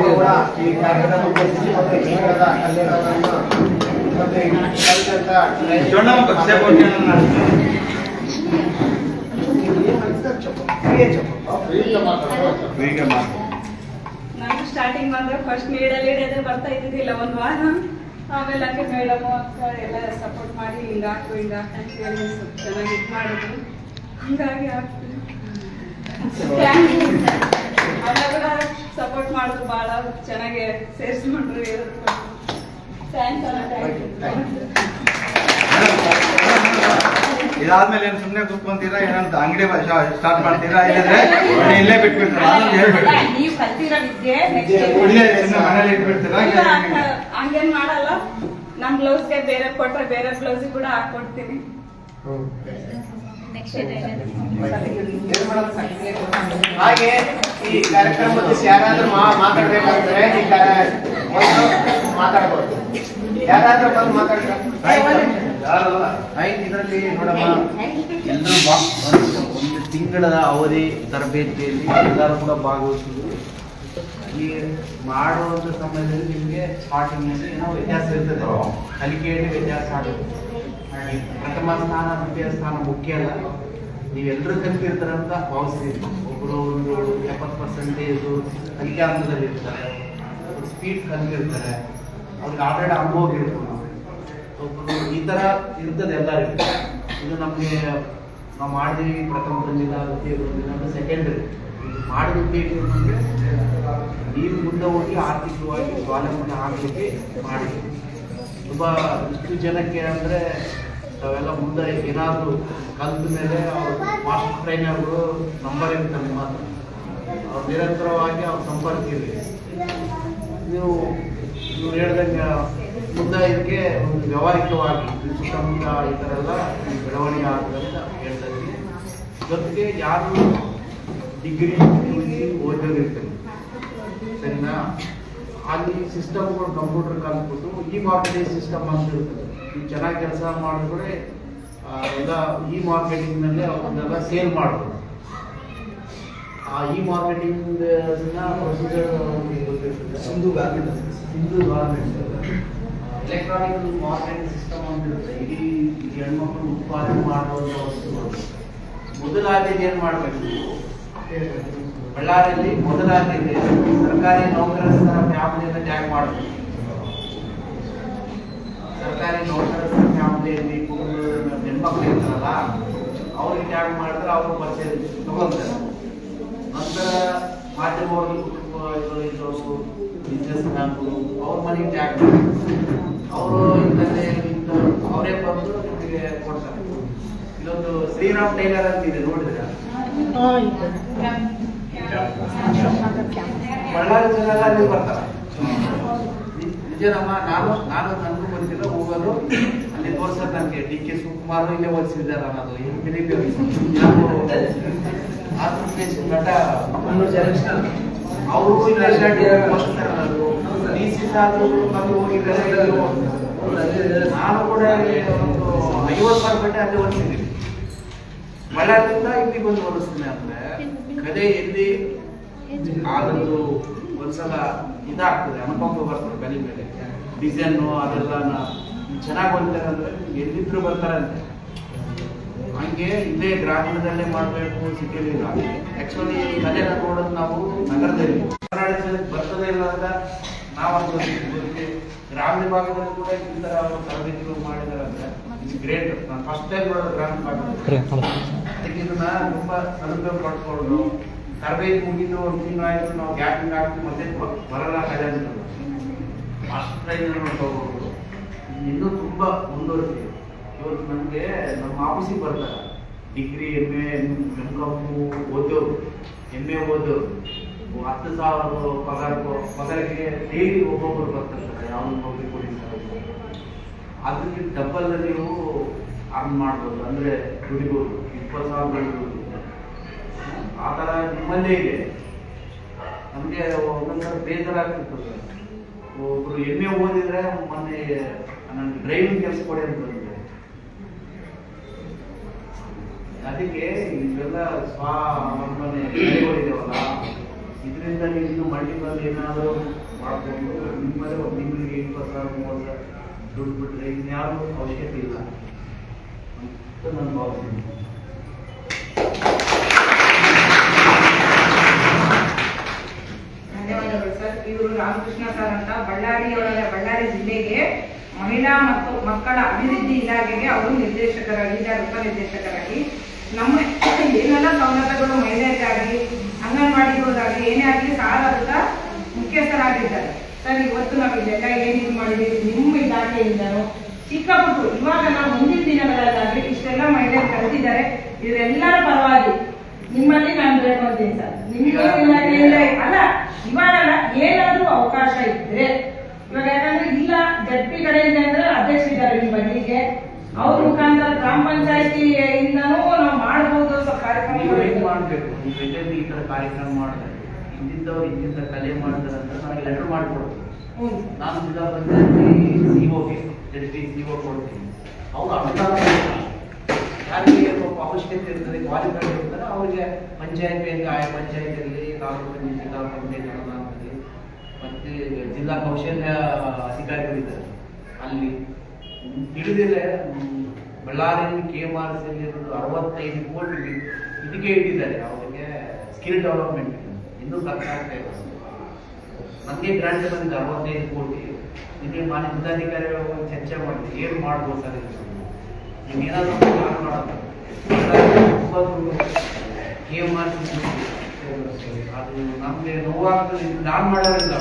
ಕೂಡ ಈ ಕಾರ್ಯಕ್ರಮಕ್ಕೆ
ನಾನು ಸ್ಟಾರ್ಟಿಂಗ್ ಬಂದ್ರೆ ಫಸ್ಟ್ ಲೀಡರ್ ಬರ್ತಾ ಇದ್ದಿದ್ದಿಲ್ಲ ಒಂದು ವಾರ. ಆಮೇಲೆ ಹಂಗೆ ಮೇಡಮು ಅಕ್ಕ ಎಲ್ಲ ಸಪೋರ್ಟ್ ಮಾಡಿ ಹಿಂಗಾಕು ಅಂತ ಹೇಳಿ ಸ್ವಲ್ಪ ಚೆನ್ನಾಗಿ ಇದು ಮಾಡಿದ್ರು. ಹಂಗಾಗಿ ಆಗ್ತದೆ. ಅವಾಗ ಕೂಡ ಸಪೋರ್ಟ್ ಮಾಡಿದ್ರು, ಭಾಳ ಚೆನ್ನಾಗಿ ಸೇರಿಸ್ಕೊಂಡ್ರು, ಹೇಳಿದ್ರು. ಥ್ಯಾಂಕ್ಸ್ ಅಲ್ಲ,
ಇದಾದ್ಮೇಲೆ ಏನು ಸುಮ್ಮನೆ ಕೂತ್ಕೊಂತೀರಾ ಏನಂತ ಅಂಗಡಿ ಸ್ಟಾರ್ಟ್ ಮಾಡ್ತೀರಾ ಇಲ್ಲಂದ್ರೆ ಇಲ್ಲೇ ಬಿಟ್ಬಿಡ್ತೀರಾ ಅದನ್ನ ಹೇಳ್ಬೇಡಿ.
ನೀವು ಕಲ್ತಿರೋ ವಿದ್ಯೆ
ಇಲ್ಲೇ ಮನೇಲಿ ಇಟ್ಬಿಡ್ತೀರಾ?
ಹಂಗೇನ್ ಮಾಡಲ್ಲ. ನಮ್ ಬ್ಲೌಸ್ಗೆ ಬೇರೆ ಕೊಟ್ರೆ ಬೇರೆ ಬ್ಲೌಸ್ ಕೂಡ ಹಾಕೊಡ್ತೀನಿ.
ಹಾಗೆ ಈ ಕಾರ್ಯಕ್ರಮದಲ್ಲಿ ಯಾರಾದ್ರೂ ಮಾತಾಡ್ಬೇಕಂದ್ರೆ ಈ ಮಾತಾಡ್ಬೋದು. ಯಾರಾದ್ರೂ ಬಂದು ಮಾತಾಡ್ತಾರೆ.
ಇದರಲ್ಲಿ ನೋಡಮ್ಮ, ಎಲ್ಲರೂ ಒಂದು ತಿಂಗಳ ಅವಧಿ ತರಬೇತಿಯಲ್ಲಿ ಎಲ್ಲರೂ ಕೂಡ ಭಾಗವಹಿಸಿದ್ರು. ಈ ಮಾಡುವಂಥ ಸಮಯದಲ್ಲಿ ನಿಮಗೆ ಸ್ಟಾರ್ಟಿಂಗ್ನಲ್ಲಿ ಏನೋ ವ್ಯತ್ಯಾಸ ಇರ್ತದೆ, ಕಲಿಕೆಯಲ್ಲಿ ವ್ಯತ್ಯಾಸ ಆಗುತ್ತೆ. ಪ್ರಥಮ ಸ್ಥಾನ ದ್ವಿತೀಯ ಸ್ಥಾನ ಮುಖ್ಯ ಅಲ್ಲ, ನೀವೆಲ್ಲರೂ ಕಲಿತಿರ್ತಾರಂತ ಭಾವಿಸ್ತೀವಿ. ಒಬ್ಬರು ಒಂದು 70% ಕಲಿಕೆ ಹಂತದಲ್ಲಿ ಇರ್ತಾರೆ, ಸ್ಪೀಡ್ ಕಲಿತಿರ್ತಾರೆ, ಅವ್ರಿಗೆ ಆಲ್ರೆಡಿ ಅನುಭವ ಇರ್ತದೆ. ಒಬ್ಬರು ಈ ಥರ ಇರ್ತದೆ ಎಲ್ಲರಿಗೂ. ಇದು ನಮಗೆ ನಾವು ಮಾಡಿದೀವಿ, ಪ್ರಥಮ ಬಂದಿಲ್ಲ, ದ್ವಿತೀಯ ಬಂದಿಲ್ಲ, ಸೆಕೆಂಡರಿ ಮಾಡಿದ ಉದ್ದೇಶ ಏನಂದರೆ ನೀವು ಮುಂದೆ ಹೋಗಿ ಆರ್ಥಿಕವಾಗಿ ಸ್ವಾವಲಂಬನೆ ಆಗಲಿಕ್ಕೆ ಮಾಡಿದ್ವಿ. ತುಂಬ ಇಷ್ಟು ಜನಕ್ಕೆ ಅಂದರೆ ನಾವೆಲ್ಲ ಮುಂದೆ ಏನಾದರೂ ಕಲಿತ ಮೇಲೆ ಅವ್ರು ಮಾಸ್ಟರ್ ಟ್ರೈನರ್ಗಳು ನಂಬರ್ ಇರ್ತಾರೆ ಮಾತ್ರ, ಅವ್ರು ನಿರಂತರವಾಗಿ ಅವ್ರ ಸಂಪರ್ಕ ಇರಲಿ. ನೀವು ಹೇಳ್ದಂಗೆ ಮುಂದೆ ಇದಕ್ಕೆ ಒಂದು ವ್ಯಾವಹಾರಿಕವಾಗಿ ಸುತ್ತಮುತ್ತ ಈ ಥರ ಎಲ್ಲ ಬೆಳವಣಿಗೆ ಆಗ್ತದೆ ಅಂತ ಹೇಳ್ತಾ ಇದ್ದೀನಿ. ಜೊತೆಗೆ ಯಾರು ಡಿಗ್ರಿ ಓದೋದಿರ್ತಾರೆ ಸರಿನಾ, ಅಲ್ಲಿ ಸಿಸ್ಟಮ್ಗಳು ಕಂಪ್ಯೂಟರ್ ಕಲ್ತ್ಬಿಟ್ಟು ಈ ಮಾರ್ಕೆಟಿಂಗ್ ಸಿಸ್ಟಮ್ ಅಂತ ಇರ್ತದೆ. ನೀವು ಚೆನ್ನಾಗಿ ಕೆಲಸ ಮಾಡಿದ್ರೆ ಎಲ್ಲ ಈ ಮಾರ್ಕೆಟಿಂಗ್ನಲ್ಲೇ ಅವನ್ನೆಲ್ಲ ಸೇಲ್ ಮಾಡ್ಬೋದು. ಆ ಈ ಮಾರ್ಕೆಟಿಂಗ್ ಪ್ರೊಸೀಜರ್ ಗೊತ್ತಿರ್ತದೆ. Sindhu garment electronic marketing system ಅಂತ ಇರುತ್ತೆ. ಇಡೀ ಹೆಣ್ಮಕ್ಳು ಉತ್ಪಾದನೆ ಮಾಡುವಂಥ ವಸ್ತುಗಳು. ಮೊದಲಾದ್ಯತೆ ಏನು ಮಾಡಬೇಕು, ಬಳ್ಳಾರಿಯಲ್ಲಿ ಮೊದಲಾದ್ಯತೆ ಸರ್ಕಾರಿ ನೌಕರಸ್ಥರ ಫ್ಯಾಮಿಲಿಯನ್ನು ಟ್ಯಾಗ್ ಮಾಡಬೇಕು. ಸರ್ಕಾರಿ ನೌಕರಸ್ಥರ ಫ್ಯಾಮಿಲಿಯಲ್ಲಿ ಹೆಣ್ಮಕ್ಳು ಇರ್ತಾರಲ್ಲ ಅವ್ರಿಗೆ ಟ್ಯಾಗ್ ಮಾಡಿದ್ರೆ ಅವರು ಪರಿಚಯ ತಗೊಳ್ತಾರೆ. ನಂತರ ಮಾಧ್ಯಮವರು ಬಿಸ್ನೆಸ್ ಮ್ಯಾನ್ಗಳು ಅವ್ರ ಮನೆಗೆ ಟ್ಯಾಗ್ ಮಾಡ್ತಾರೆ. ಅವರು ಇಂಥದ್ದೇ ಅವರೇ ಬಂದು ನಿಮಗೆ ಕೊಡ್ತಾರೆ. ಇಲ್ಲೊಂದು ಶ್ರೀರಾಮ್ ಟೈಲರ್ ಅಂತ ಇದೆ, ನೋಡಿದ್ರೆ ಬಳ್ಳಾರಿ ಜನ ಎಲ್ಲ ಅಲ್ಲಿ ಬರ್ತಾರೆ. ನಿಜನಮ್ಮ, ನಾನು ನನಗೂ ಬಂದಿಲ್ಲ, ಹೋಗೋದು ಅಲ್ಲಿ ತೋರ್ಸೋದು. ನನಗೆ DK ಶಿವಕುಮಾರ್ ಇಲ್ಲೇ ಓದಿಸಿದ್ದಾರೆ ಅನ್ನೋದು ನಟ ಅವರು ಹೋಗಿದ್ದಾರೆ. ನಾನು ಕೂಡ ಒಂದು 50 ಸಾವಿರ ಗಂಟೆ ಅಲ್ಲಿ ಓದಿಸಿದ್ದೀನಿ. ಬಳ್ಳಾರಿಯಿಂದ ಇಲ್ಲಿ ಬಂದು ಓದಿಸ್ತೀನಿ ಅಂದ್ರೆ ಕಲೆ ಎಲ್ಲಿ ಆದದ್ದು ಒಂದ್ಸಲ ಇದಾಗ್ತದೆ, ಅನುಭವ ಬರ್ತದೆ. ಕಲಿ ಮೇಲೆ ಡಿಸೈನು ಅದೆಲ್ಲ ಚೆನ್ನಾಗಿ ಬಂತಾರೆ ಅಂದ್ರೆ ಎಲ್ಲಿದ್ರು ಬರ್ತಾರೆ ಅಂತ. ಹಂಗೆ ಇಲ್ಲೇ ಗ್ರಾಮೀಣದಲ್ಲೇ ಮಾಡಬೇಕು, ಸಿಟಿಯಲ್ಲಿ ಇಲ್ಲ. ಆ್ಯಕ್ಚುಲಿ ಕಲೆನ ನೋಡೋದು ನಾವು ನಗರದಲ್ಲಿ ಬರ್ತದೆ ಇಲ್ಲ ಅಂತ ನಾವು ಅನ್ಕೋತೀವಿ. ಗ್ರಾಮೀಣ ಭಾಗದಲ್ಲಿ ಕೂಡ ಈ ಥರ ಅವರು ತರಬೇತಿಗಳು ಮಾಡಿದ್ದಾರೆ ಅಂದರೆ ಇಟ್ಸ್ ಗ್ರೇಟ್. ನಾನು ಫಸ್ಟ್ ಟೈಮ್ ನೋಡೋದು ಗ್ರಾಮೀಣ ಭಾಗದಲ್ಲಿ. ಅದಕ್ಕೆ ಇದನ್ನ ತುಂಬ ಸದುಪಯೋಗ ಪಡ್ಕೊಂಡು ತರಬೇತಿ ಮುಗಿದು ಒಂದು ತಿಂಗಳು ಆಯಿತು, ನಾವು ಗ್ಯಾಪಿಂಗ್ ಹಾಕಿ ಮತ್ತೆ ಬರಲ್ಲ ಕಲೆ ಅಂತ ಮಾಸ್ಟರ್ ಟ್ರೈನರ್ ತಗೋಬೋದು. ಇನ್ನೂ ತುಂಬ ಮುಂದುವರಿಸಿದೆ. ಇವತ್ತು ನಮಗೆ ನಮ್ಮ ಆಫೀಸಿಗೆ ಬರ್ತಾರೆ ಡಿಗ್ರಿ MA MCom ಓದೋರು, MA ಓದೋರು 10,000 ಪಗಾರಕ್ಕೆ ಡೈಲಿ ಒಬ್ಬೊಬ್ಬರು ಬರ್ತಿರ್ತಾರೆ. ಯಾವ ನೌಕರಿ ಕೊಡಿಸ್ತಾರೆ, ಅದಕ್ಕೆ ಡಬ್ಬಲ್ ನೀವು ಅರ್ನ್ ಮಾಡ್ಬೋದು, ಅಂದರೆ ದುಡಿಬೋದು. 20,000 ದುಡಿಬೋದು. ಆ ಥರ ನಿಮ್ಮಲ್ಲೇ ಇದೆ. ನಮಗೆ ಒಂದೊಂದ್ಸಲ ಬೇಜಾರಾಗ್ತಿರ್ತದೆ. ಒಬ್ರು MA ಓದಿದ್ರೆ ಮೊನ್ನೆ ನನಗೆ ಡ್ರೈವಿಂಗ್ ಕೆಲಸ ಕೊಡಿ ಅಂತ ಬಂದಿದೆ. ಅದಕ್ಕೆ ಇವೆಲ್ಲ ಸ್ವಾವಲಂಬನೆ ಕಲೆಗಳಿದಾವಲ್ಲ, ಇದರಿಂದ ನೀವು ಇನ್ನೂ ಮಲ್ಟಿಪಲ್ ಏನಾದರೂ ಮಾಡಿಕೊಂಡು ನಿಮ್ಮಲ್ಲೇ ಒಂದು ತಿಂಗಳಿಗೆ 20,000 ದುಡ್ಡು ಬಿಟ್ಟರೆ ಇನ್ಯಾರು ಅವಶ್ಯಕತೆ ಇಲ್ಲ ಅಂತ ನಾನು ಭಾವಿಸ್ತೀನಿ.
ಧನ್ಯವಾದಗಳು ಸರ್. ಇವರು ರಾಮಕೃಷ್ಣ ಸರ್ ಅಂತ ಬಳ್ಳಾರಿ ಜಿಲ್ಲೆಗೆ ಮಹಿಳಾ ಮತ್ತು ಮಕ್ಕಳ ಅಭಿವೃದ್ಧಿ ಇಲಾಖೆಗೆ ಅವರು ನಿರ್ದೇಶಕರಾಗಿದ್ದಾರೆ, ಉಪನಿರ್ದೇಶಕರಾಗಿ. ನಮ್ಮ ಏನೆಲ್ಲ ಸೌಲಭ್ಯಗಳು ಮಹಿಳೆಯರಿಗಾಗಿ, ಅಂಗನವಾಡಿಗಳಿಗಾಗಿ ಏನೇ ಆಗಲಿ ಸಾಲದ ಮುಖ್ಯಸ್ಥರಾಗಿದ್ದಾರೆ ಸರ್. ಇವತ್ತು ನಾವು ಇದೆಲ್ಲ ಏನಿದು ಮಾಡಿದ್ದೀವಿ ನಿಮ್ಮ ಇಲಾಖೆಯಿಂದನೂ ಚಿಕ್ಕ ಪುಟ್ಟು ಇವಾಗ ನಾವು ಮುಂದಿನ ದಿನಗಳಲ್ಲಾಗಲಿ ಇಷ್ಟೆಲ್ಲ ಮಹಿಳೆಯರು ಕಲಿತಿದ್ದಾರೆ. ಇವರೆಲ್ಲರ ಪರವಾಗಿ ನಿಮ್ಮಲ್ಲಿ ನಾನು ಬೇಡ್ಕೊಳ್ತೀನಿ ಸರ್. ನಿಮಗೆ ಇಲಾಖೆಯಿಂದ ಅಲ್ಲ, ಇವಾಗಲ್ಲ ಏನಾದರೂ ಅವಕಾಶ ಇದ್ರೆ ಇವಾಗ ಯಾಕಂದ್ರೆ ಇಲ್ಲ ಜಡ್ಪಿ ಕಡೆಯಿಂದ ಅಂದ್ರೆ ಅಧ್ಯಕ್ಷರಿದ್ದಾರೆ ಈ ಬಗ್ಗೆಗೆ, ಅವ್ರ ಮುಖಾಂತರ ಗ್ರಾಮ ಪಂಚಾಯತಿಯಿಂದನೂ ನಾವು ಮಾಡಬಹುದು ಕಾರ್ಯಕ್ರಮ
ಮಾಡಬೇಕು. ಈ ಥರ ಕಾರ್ಯಕ್ರಮ ಮಾಡಿದ್ರೆ ಇಂತಿಂತ ಕಲೆ ಮಾಡಿದ್ರೆ ಅಂತ ನನಗೆ ಲೆಟರ್ ಮಾಡಿಕೊಡ್ತೀನಿ. ನಾನು ಜಿಲ್ಲಾ ಪಂಚಾಯತಿ ಸಿಒಗೆ ಜಡ್ಪಿ ಸಿಒ ಕೊಡ್ತೀನಿ. ಅವ್ರು ಅನುದಾನ ಯಾರಿಗೆ ಅವಶ್ಯಕತೆ ಇರ್ತದೆ, ಕ್ವಾಲಿಫೈಡ್ ಇರ್ತಾರೆ, ಅವರಿಗೆ ಪಂಚಾಯತಿಯಲ್ಲಿ ಆಯಾ ಪಂಚಾಯತಿಯಲ್ಲಿ ತಾಲೂಕು ಪಂಚಾಯತ್ ಜಿಲ್ಲಾ ಪಂಚಾಯತ್ ಅನುದಾನದಲ್ಲಿ ಮತ್ತು ಜಿಲ್ಲಾ ಕೌಶಲ್ಯ ಅಧಿಕಾರಿಗಳಿದ್ದಾರೆ ಅಲ್ಲಿ ಹಿಡಿದಿದೆ. ಬಳ್ಳಾರಿಯಲ್ಲಿ KMRC 65 ಕೋಟಿ ಇದಕ್ಕೆ ಇಟ್ಟಿದ್ದಾರೆ. ಅವರಿಗೆ ಸ್ಕಿಲ್ ಡೆವಲಪ್ಮೆಂಟ್ ಇನ್ನೂ ಖರ್ಚು ಆಗ್ತಾ ಇದೆ. ನಮಗೆ ಗ್ರಾಂಟ್ ಬಂದಿದೆ 65 ಕೋಟಿ. ನಿಮಗೆ ಮಾನ್ಯ ಜಿಲ್ಲಾಧಿಕಾರಿಗಳು ಚರ್ಚೆ ಮಾಡಿ ಏನು ಮಾಡ್ಬೋದು ಸರ್, ನೀವೇನಾದರೂ ಪ್ಲಾನ್ ಮಾಡೋದು KMRC ಅದು ನಮಗೆ ನೋವಾಗ್ತದೆ. ನಾನು ಮಾಡೋದಿಲ್ಲ,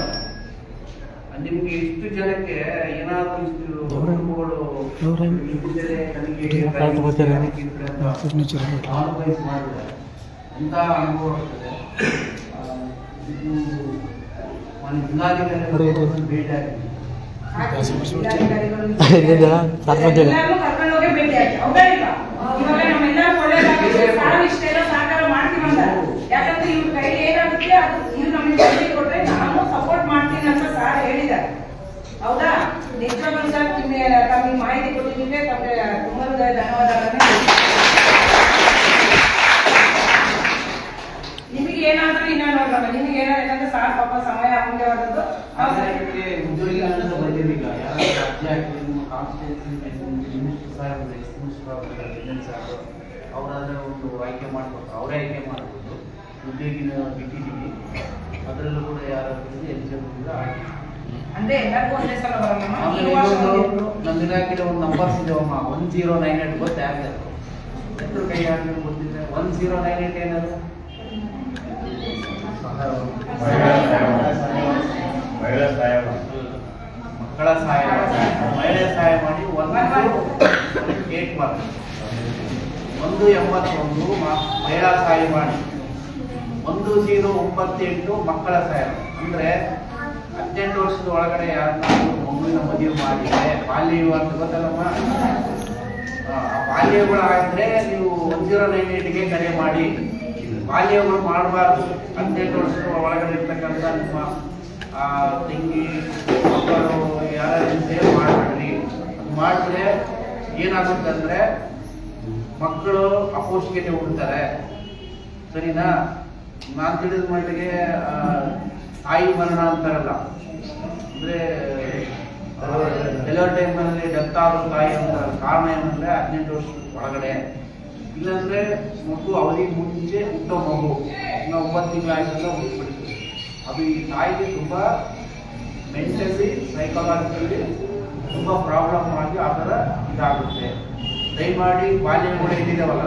ನಿಮ್ಗೆ ಇಷ್ಟು ಜನಕ್ಕೆ ಏನಾದರೂ ಇಷ್ಟು ಕುಟುಂಬಗಳು ಮಾಡಿದ್ರೆ ಅಂತ ಅನುಭವ ಆಗ್ತದೆ. ಇದು ಜಿಲ್ಲಾಧಿಕಾರಿಗಳು ಭೇಟಿ ಆಗ್ತದೆ.
ಕರ್ಕೊಂಡೋಗಿ ಭೇಟಿ ಆಗ್ತದೆ. ಹೌದಾ? ಇವಾಗ ನಮ್ಮೆಲ್ಲರೂ ಒಳ್ಳೆಯದಾಗುತ್ತೆ, ಇಷ್ಟೆಲ್ಲ ಸಹಕಾರ ಮಾಡ್ತೀವಂತ. ಯಾಕಂದ್ರೆ ಇವ್ರ ಕೈಲಿ ಏನಾಗುತ್ತೆ ಅದು ಇವ್ರು ನಮಗೆ ಕೊಟ್ಟರೆ ನಾನು ಸಪೋರ್ಟ್ ಮಾಡ್ತೀನಿ ಅಂತ ಸಾರ್ ಹೇಳಿದ್ದಾರೆ. ಹೌದಾ? ನಿಜವಾಗ್ಲೂ ಸರ್ ತಮಗೆ ಮಾಹಿತಿ ಕೊಟ್ಟಿದ್ದಕ್ಕೆ ತಮಗೆ ತುಂಬ ಧನ್ಯವಾದಗಳನ್ನ. ನಿಮಗೆ ಏನಾದ್ರೂ ಇನ್ನ ನೋಡಲ್ಲ, ನಿಮಗೆ ಏನಾದ್ರು ಯಾಕಂದ್ರೆ ಸಾರ್ ಪಾಪ ಸಮಯ ಅಮೂಲ್ಯವಾದದ್ದು.
ಉದ್ಯೋಗ ಬಂದಿದ್ದೀಗ ಯಾರು ರಾಜ್ಯ ಅವರಾದ್ರೆ ಒಂದು ಆಯ್ಕೆ ಮಾಡ್ಕೊಡ್ತಾರೆ, ಅವರೇ ಆಯ್ಕೆ ಮಾಡ್ಬೋದು. ಉದ್ಯೋಗಿನ ಬಿಟ್ಟಿದ್ದೀವಿ, ಅದರಲ್ಲೂ ಕೂಡ ಯಾರಾದ್ರೂ ಎಲಿಜಿಬಲ್ ಆಗಿ
ಅಂದ್ರೆ ಎಲ್ಲರಿಗೂ ಒಂದೇ ಸಲ ಬರಲ್ಲ.
ನಮ್ಮ ಇಲಾಖೆಗೆ ಒಂದು ನಂಬರ್ಸ್ ಇದೆವಮ್ಮ, 1098 ಗೊತ್ತೇ ಆಗ್ತದೆ. ಎಲ್ಲರೂ ಕೈ ಹಾಕಿ ಗೊತ್ತಿದೆ. 1098 ಏನದು? ಮಕ್ಕಳ ಸಹಾಯ, ಮಹಿಳೆ ಸಹಾಯ ಮಾಡಿ 1 ಮಾಡ್ತಾರೆ. 181 ಮಹಿಳಾ ಸಹಾಯ ಮಾಡಿ, 1098 ಮಕ್ಕಳ ಸಹಾಯ. ಅಂದ್ರೆ 18 ವರ್ಷದ ಒಳಗಡೆ ಯಾರನ್ನಾದ್ರೂ ಮಗುವಿನ ಮದುವೆ ಮಾಡಿದ್ರೆ ಬಾಲ್ಯ ವಿವಾಹ ಅಂತ ಗೊತ್ತಲ್ಲಮ್ಮ, ಬಾಲ್ಯಗಳು ಆಗಿದ್ರೆ ನೀವು 1098ಗೆ ಕರೆ ಮಾಡಿ. ಬಾಲ್ಯಗಳು ಮಾಡಬಾರ್ದು. 18 ವರ್ಷದ ಒಳಗಡೆ ಇರ್ತಕ್ಕಂಥ ನಿಮ್ಮ ತಂಗಿ ಮಕ್ಕಳು ಯಾರು ಸೇವ್ ಮಾಡಬೇಡ್ರಿ. ಅದು ಮಾಡಿದ್ರೆ ಏನಾಗುತ್ತೆ ಅಂದ್ರೆ ಮಕ್ಕಳು ಅಪೌಷ್ಟಿಕತೆ ಹುಡ್ತಾರೆ. ಸರಿನಾ? ನಾನು ತಿಳಿದ ಮಟ್ಟಿಗೆ ತಾಯಿ ಮರಣ ಅಂತಾರಲ್ಲ, ಅಂದ್ರೆ ಡೆಲಿವರಿ ಟೈಮಲ್ಲಿ ಡೆತ್ ಆಗೋ ತಾಯಿ ಅಂತ ಕಾರಣ ಏನಂದ್ರೆ 18 ವರ್ಷದ ಒಳಗಡೆ ಇಲ್ಲಾಂದ್ರೆ ಮಗು ಅವಧಿಗೆ ಮುಂಚೆ ಹುಟ್ಟೋ ಮಗು ಇನ್ನು 9 ತಿಂಗಳು ಆಯ್ತಲ್ಲ ಹುಟ್ಬಿಡ್ತೀವಿ. ಅದು ಈ ತಾಯಿಗೆ ತುಂಬ ಮೆಂಟಲಿ ಸೈಕಾಲಜಿಕಲಿ ತುಂಬ ಪ್ರಾಬ್ಲಮ್ ಆಗಿ ಆ ಥರ ಇದಾಗುತ್ತೆ. ದಯಮಾಡಿ ಬಾಲ್ಯಗಳು ಏನಿದಾವಲ್ಲ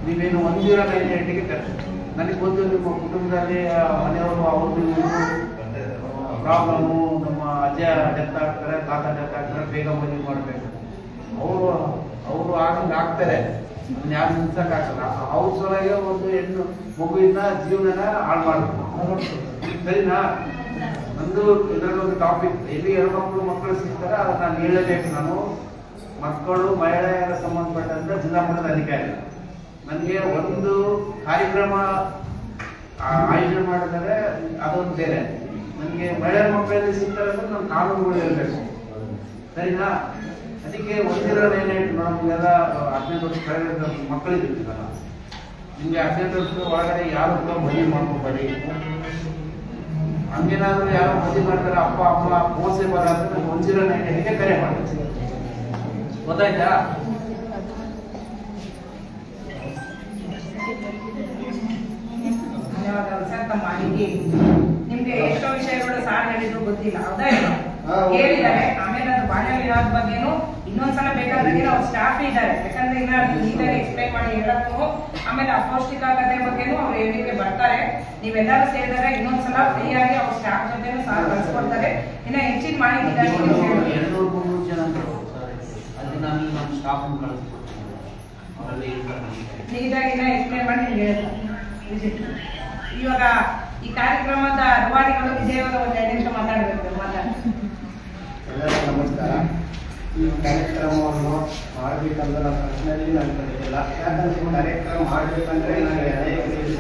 ನೀವೇನು ಹೊಂದಿರೋ ರೇಟಿಗೆ ನನಗೆ ಗೊತ್ತು ನಿಮ್ಮ ಕುಟುಂಬದಲ್ಲಿ ಮನೆಯವರು ಅವ್ರದ್ದು ಪ್ರಾಬ್ಲಮ್ಮು, ನಮ್ಮ ಅಜ್ಜ ಡೆತ್ ಆಗ್ತಾರೆ, ತಾತ ಡೆತ್ ಆಗ್ತಾರೆ, ಬೇಗ ಮದುವೆ ಮಾಡಬೇಕು. ಅವರು ಆಗಂಗೆ ಆಗ್ತಾರೆ, ಯಾರು ನಿಲ್ಸಕ್ಕಾಗಲ್ಲ. ಅವ್ರ ಸಲುವಾಗಿ ಒಂದು ಹೆಣ್ಣು ಮಗುವಿನ ಜೀವನನ ಹಾಳು ಮಾಡಬೇಕು. ಸರಿನಾ? ನಂದು ಇದರಲ್ಲಿ ಒಂದು ಟಾಪಿಕ್, ಎಲ್ಲಿ ಹೆಣ್ಮಕ್ಳು ಮಕ್ಕಳು ಸಿಗ್ತಾರೆ ಅದು ನಾನು ಹೇಳಬೇಕು. ನಾನು ಮಕ್ಕಳು ಮಹಿಳೆಯರ ಸಂಬಂಧಪಟ್ಟಂತ ಜಿಲ್ಲಾ ಮಟ್ಟದ ಅಧಿಕಾರಿ. ನನಗೆ ಒಂದು ಕಾರ್ಯಕ್ರಮ ಆಯೋಜನೆ ಮಾಡಿದರೆ ಅದೊಂದು ಬೇರೆ, ನನಗೆ ಮಹಿಳೆಯರ ಮಕ್ಕಳಲ್ಲಿ ಸಿಗ್ತಾರೆ ಅಂದ್ರೆ ನನ್ನ ಕಾನೂನುಗಳು ಇರಬೇಕು. ಸರಿನಾ? ಅದಕ್ಕೆ ಒಂದಿರೋದು ಏನಾಯ್ತು, ನಮಗೆಲ್ಲ 15 ವರ್ಷ ಕೆಳಗಡೆ ಮಕ್ಕಳಿದ್ದೀರಲ್ಲ, ನಿಮಗೆ 15 ವರ್ಷದ ಒಳಗಡೆ ಯಾರು ಕೂಡ ಮದುವೆ ಮಾಡ್ಕೋಬೇಡಿ. ಹಂಗೇನಾದ್ರೂ ಯಾರು ಮದುವೆ ಮಾಡ್ತಾರೆ ಅಪ್ಪ ಅಮ್ಮ ಮೋಸೆ ಬರ ಅಂತ ನಾನು ಒಂದಿರೋ ನೈಟಿಗೆ ಕರೆ ಮಾಡ್ತೀನಿ. ಗೊತ್ತಾಯ್ತಾ?
ಧನ್ಯವಾದಗಳು ಸರ್ ತಮ್ಮ ಮಾಹಿತಿ. ನಿಮ್ಗೆ ಎಷ್ಟೋ ವಿಷಯಗಳು ಸಹ ಹೇಳಿದ್ರು ಗೊತ್ತಿಲ್ಲ, ಹೌದಾ? ಹೇಳಿದ್ದಾರೆ. ಆಮೇಲೆ ಅದು ಬಾಲ್ಯ ವಿವಾಹದ ಬಗ್ಗೆನೂ ಇನ್ನೊಂದ್ಸಲ ಬೇಕಾದ್ರೆ ಅವ್ರ ಸ್ಟಾಫ್ ಇದ್ದಾರೆ, ಯಾಕಂದ್ರೆ ಇಲ್ಲ ನೀಟಾಗಿ ಎಕ್ಸ್ಪ್ಲೈನ್ ಮಾಡಿ ಹೇಳಕ್ಕೂ, ಆಮೇಲೆ ಅಪೌಷ್ಟಿಕತೆ ಬಗ್ಗೆನೂ ಅವ್ರು ಹೇಳಿಕೆ ಬರ್ತಾರೆ. ನೀವೆಲ್ಲರೂ ಸೇರಿದರೆ ಇನ್ನೊಂದ್ಸಲ ಫ್ರೀ ಆಗಿ ಅವ್ರ ಸ್ಟಾಫ್ ಜೊತೆನೂ ಸಹ ಕಳಿಸ್ಕೊಡ್ತಾರೆ. ಇನ್ನ ಹೆಚ್ಚಿನ ಮಾಹಿತಿ
200-300 ಜನ ಅಲ್ಲಿ ನಾನು ನಮ್ಮ ಸ್ಟಾಫ್ ಕಳಿಸ್ಕೊಡ್ತೀನಿ. ಅವರಲ್ಲಿ
ನೀಟಾಗಿ ಎಕ್ಸ್ಪ್ಲೈನ್ ಮಾಡಿ ನಿಮ್ಗೆ ಹೇಳ್ತಾರೆ. ಇವಾಗ ಈ ಕಾರ್ಯಕ್ರಮದ ರೂವಾರಿಗಳು ವಿಜಯವರು ಒಂದು 2 ನಿಮಿಷ ಮಾತಾಡಬೇಕು.
ಎಲ್ಲರಿಗೂ ನಮಸ್ಕಾರ. ಈ ಕಾರ್ಯಕ್ರಮವನ್ನು ಮಾಡಬೇಕಂದ್ರೆ ನಾನು ಪರ್ಸನಲಿ ನಾನು ಕಲಿತಿಲ್ಲ. ಯಾಕಂದ್ರೆ ಈ ಕಾರ್ಯಕ್ರಮ ಮಾಡಬೇಕಂದ್ರೆ ನನಗೆ ಅನೇಕ ರೀತಿಯ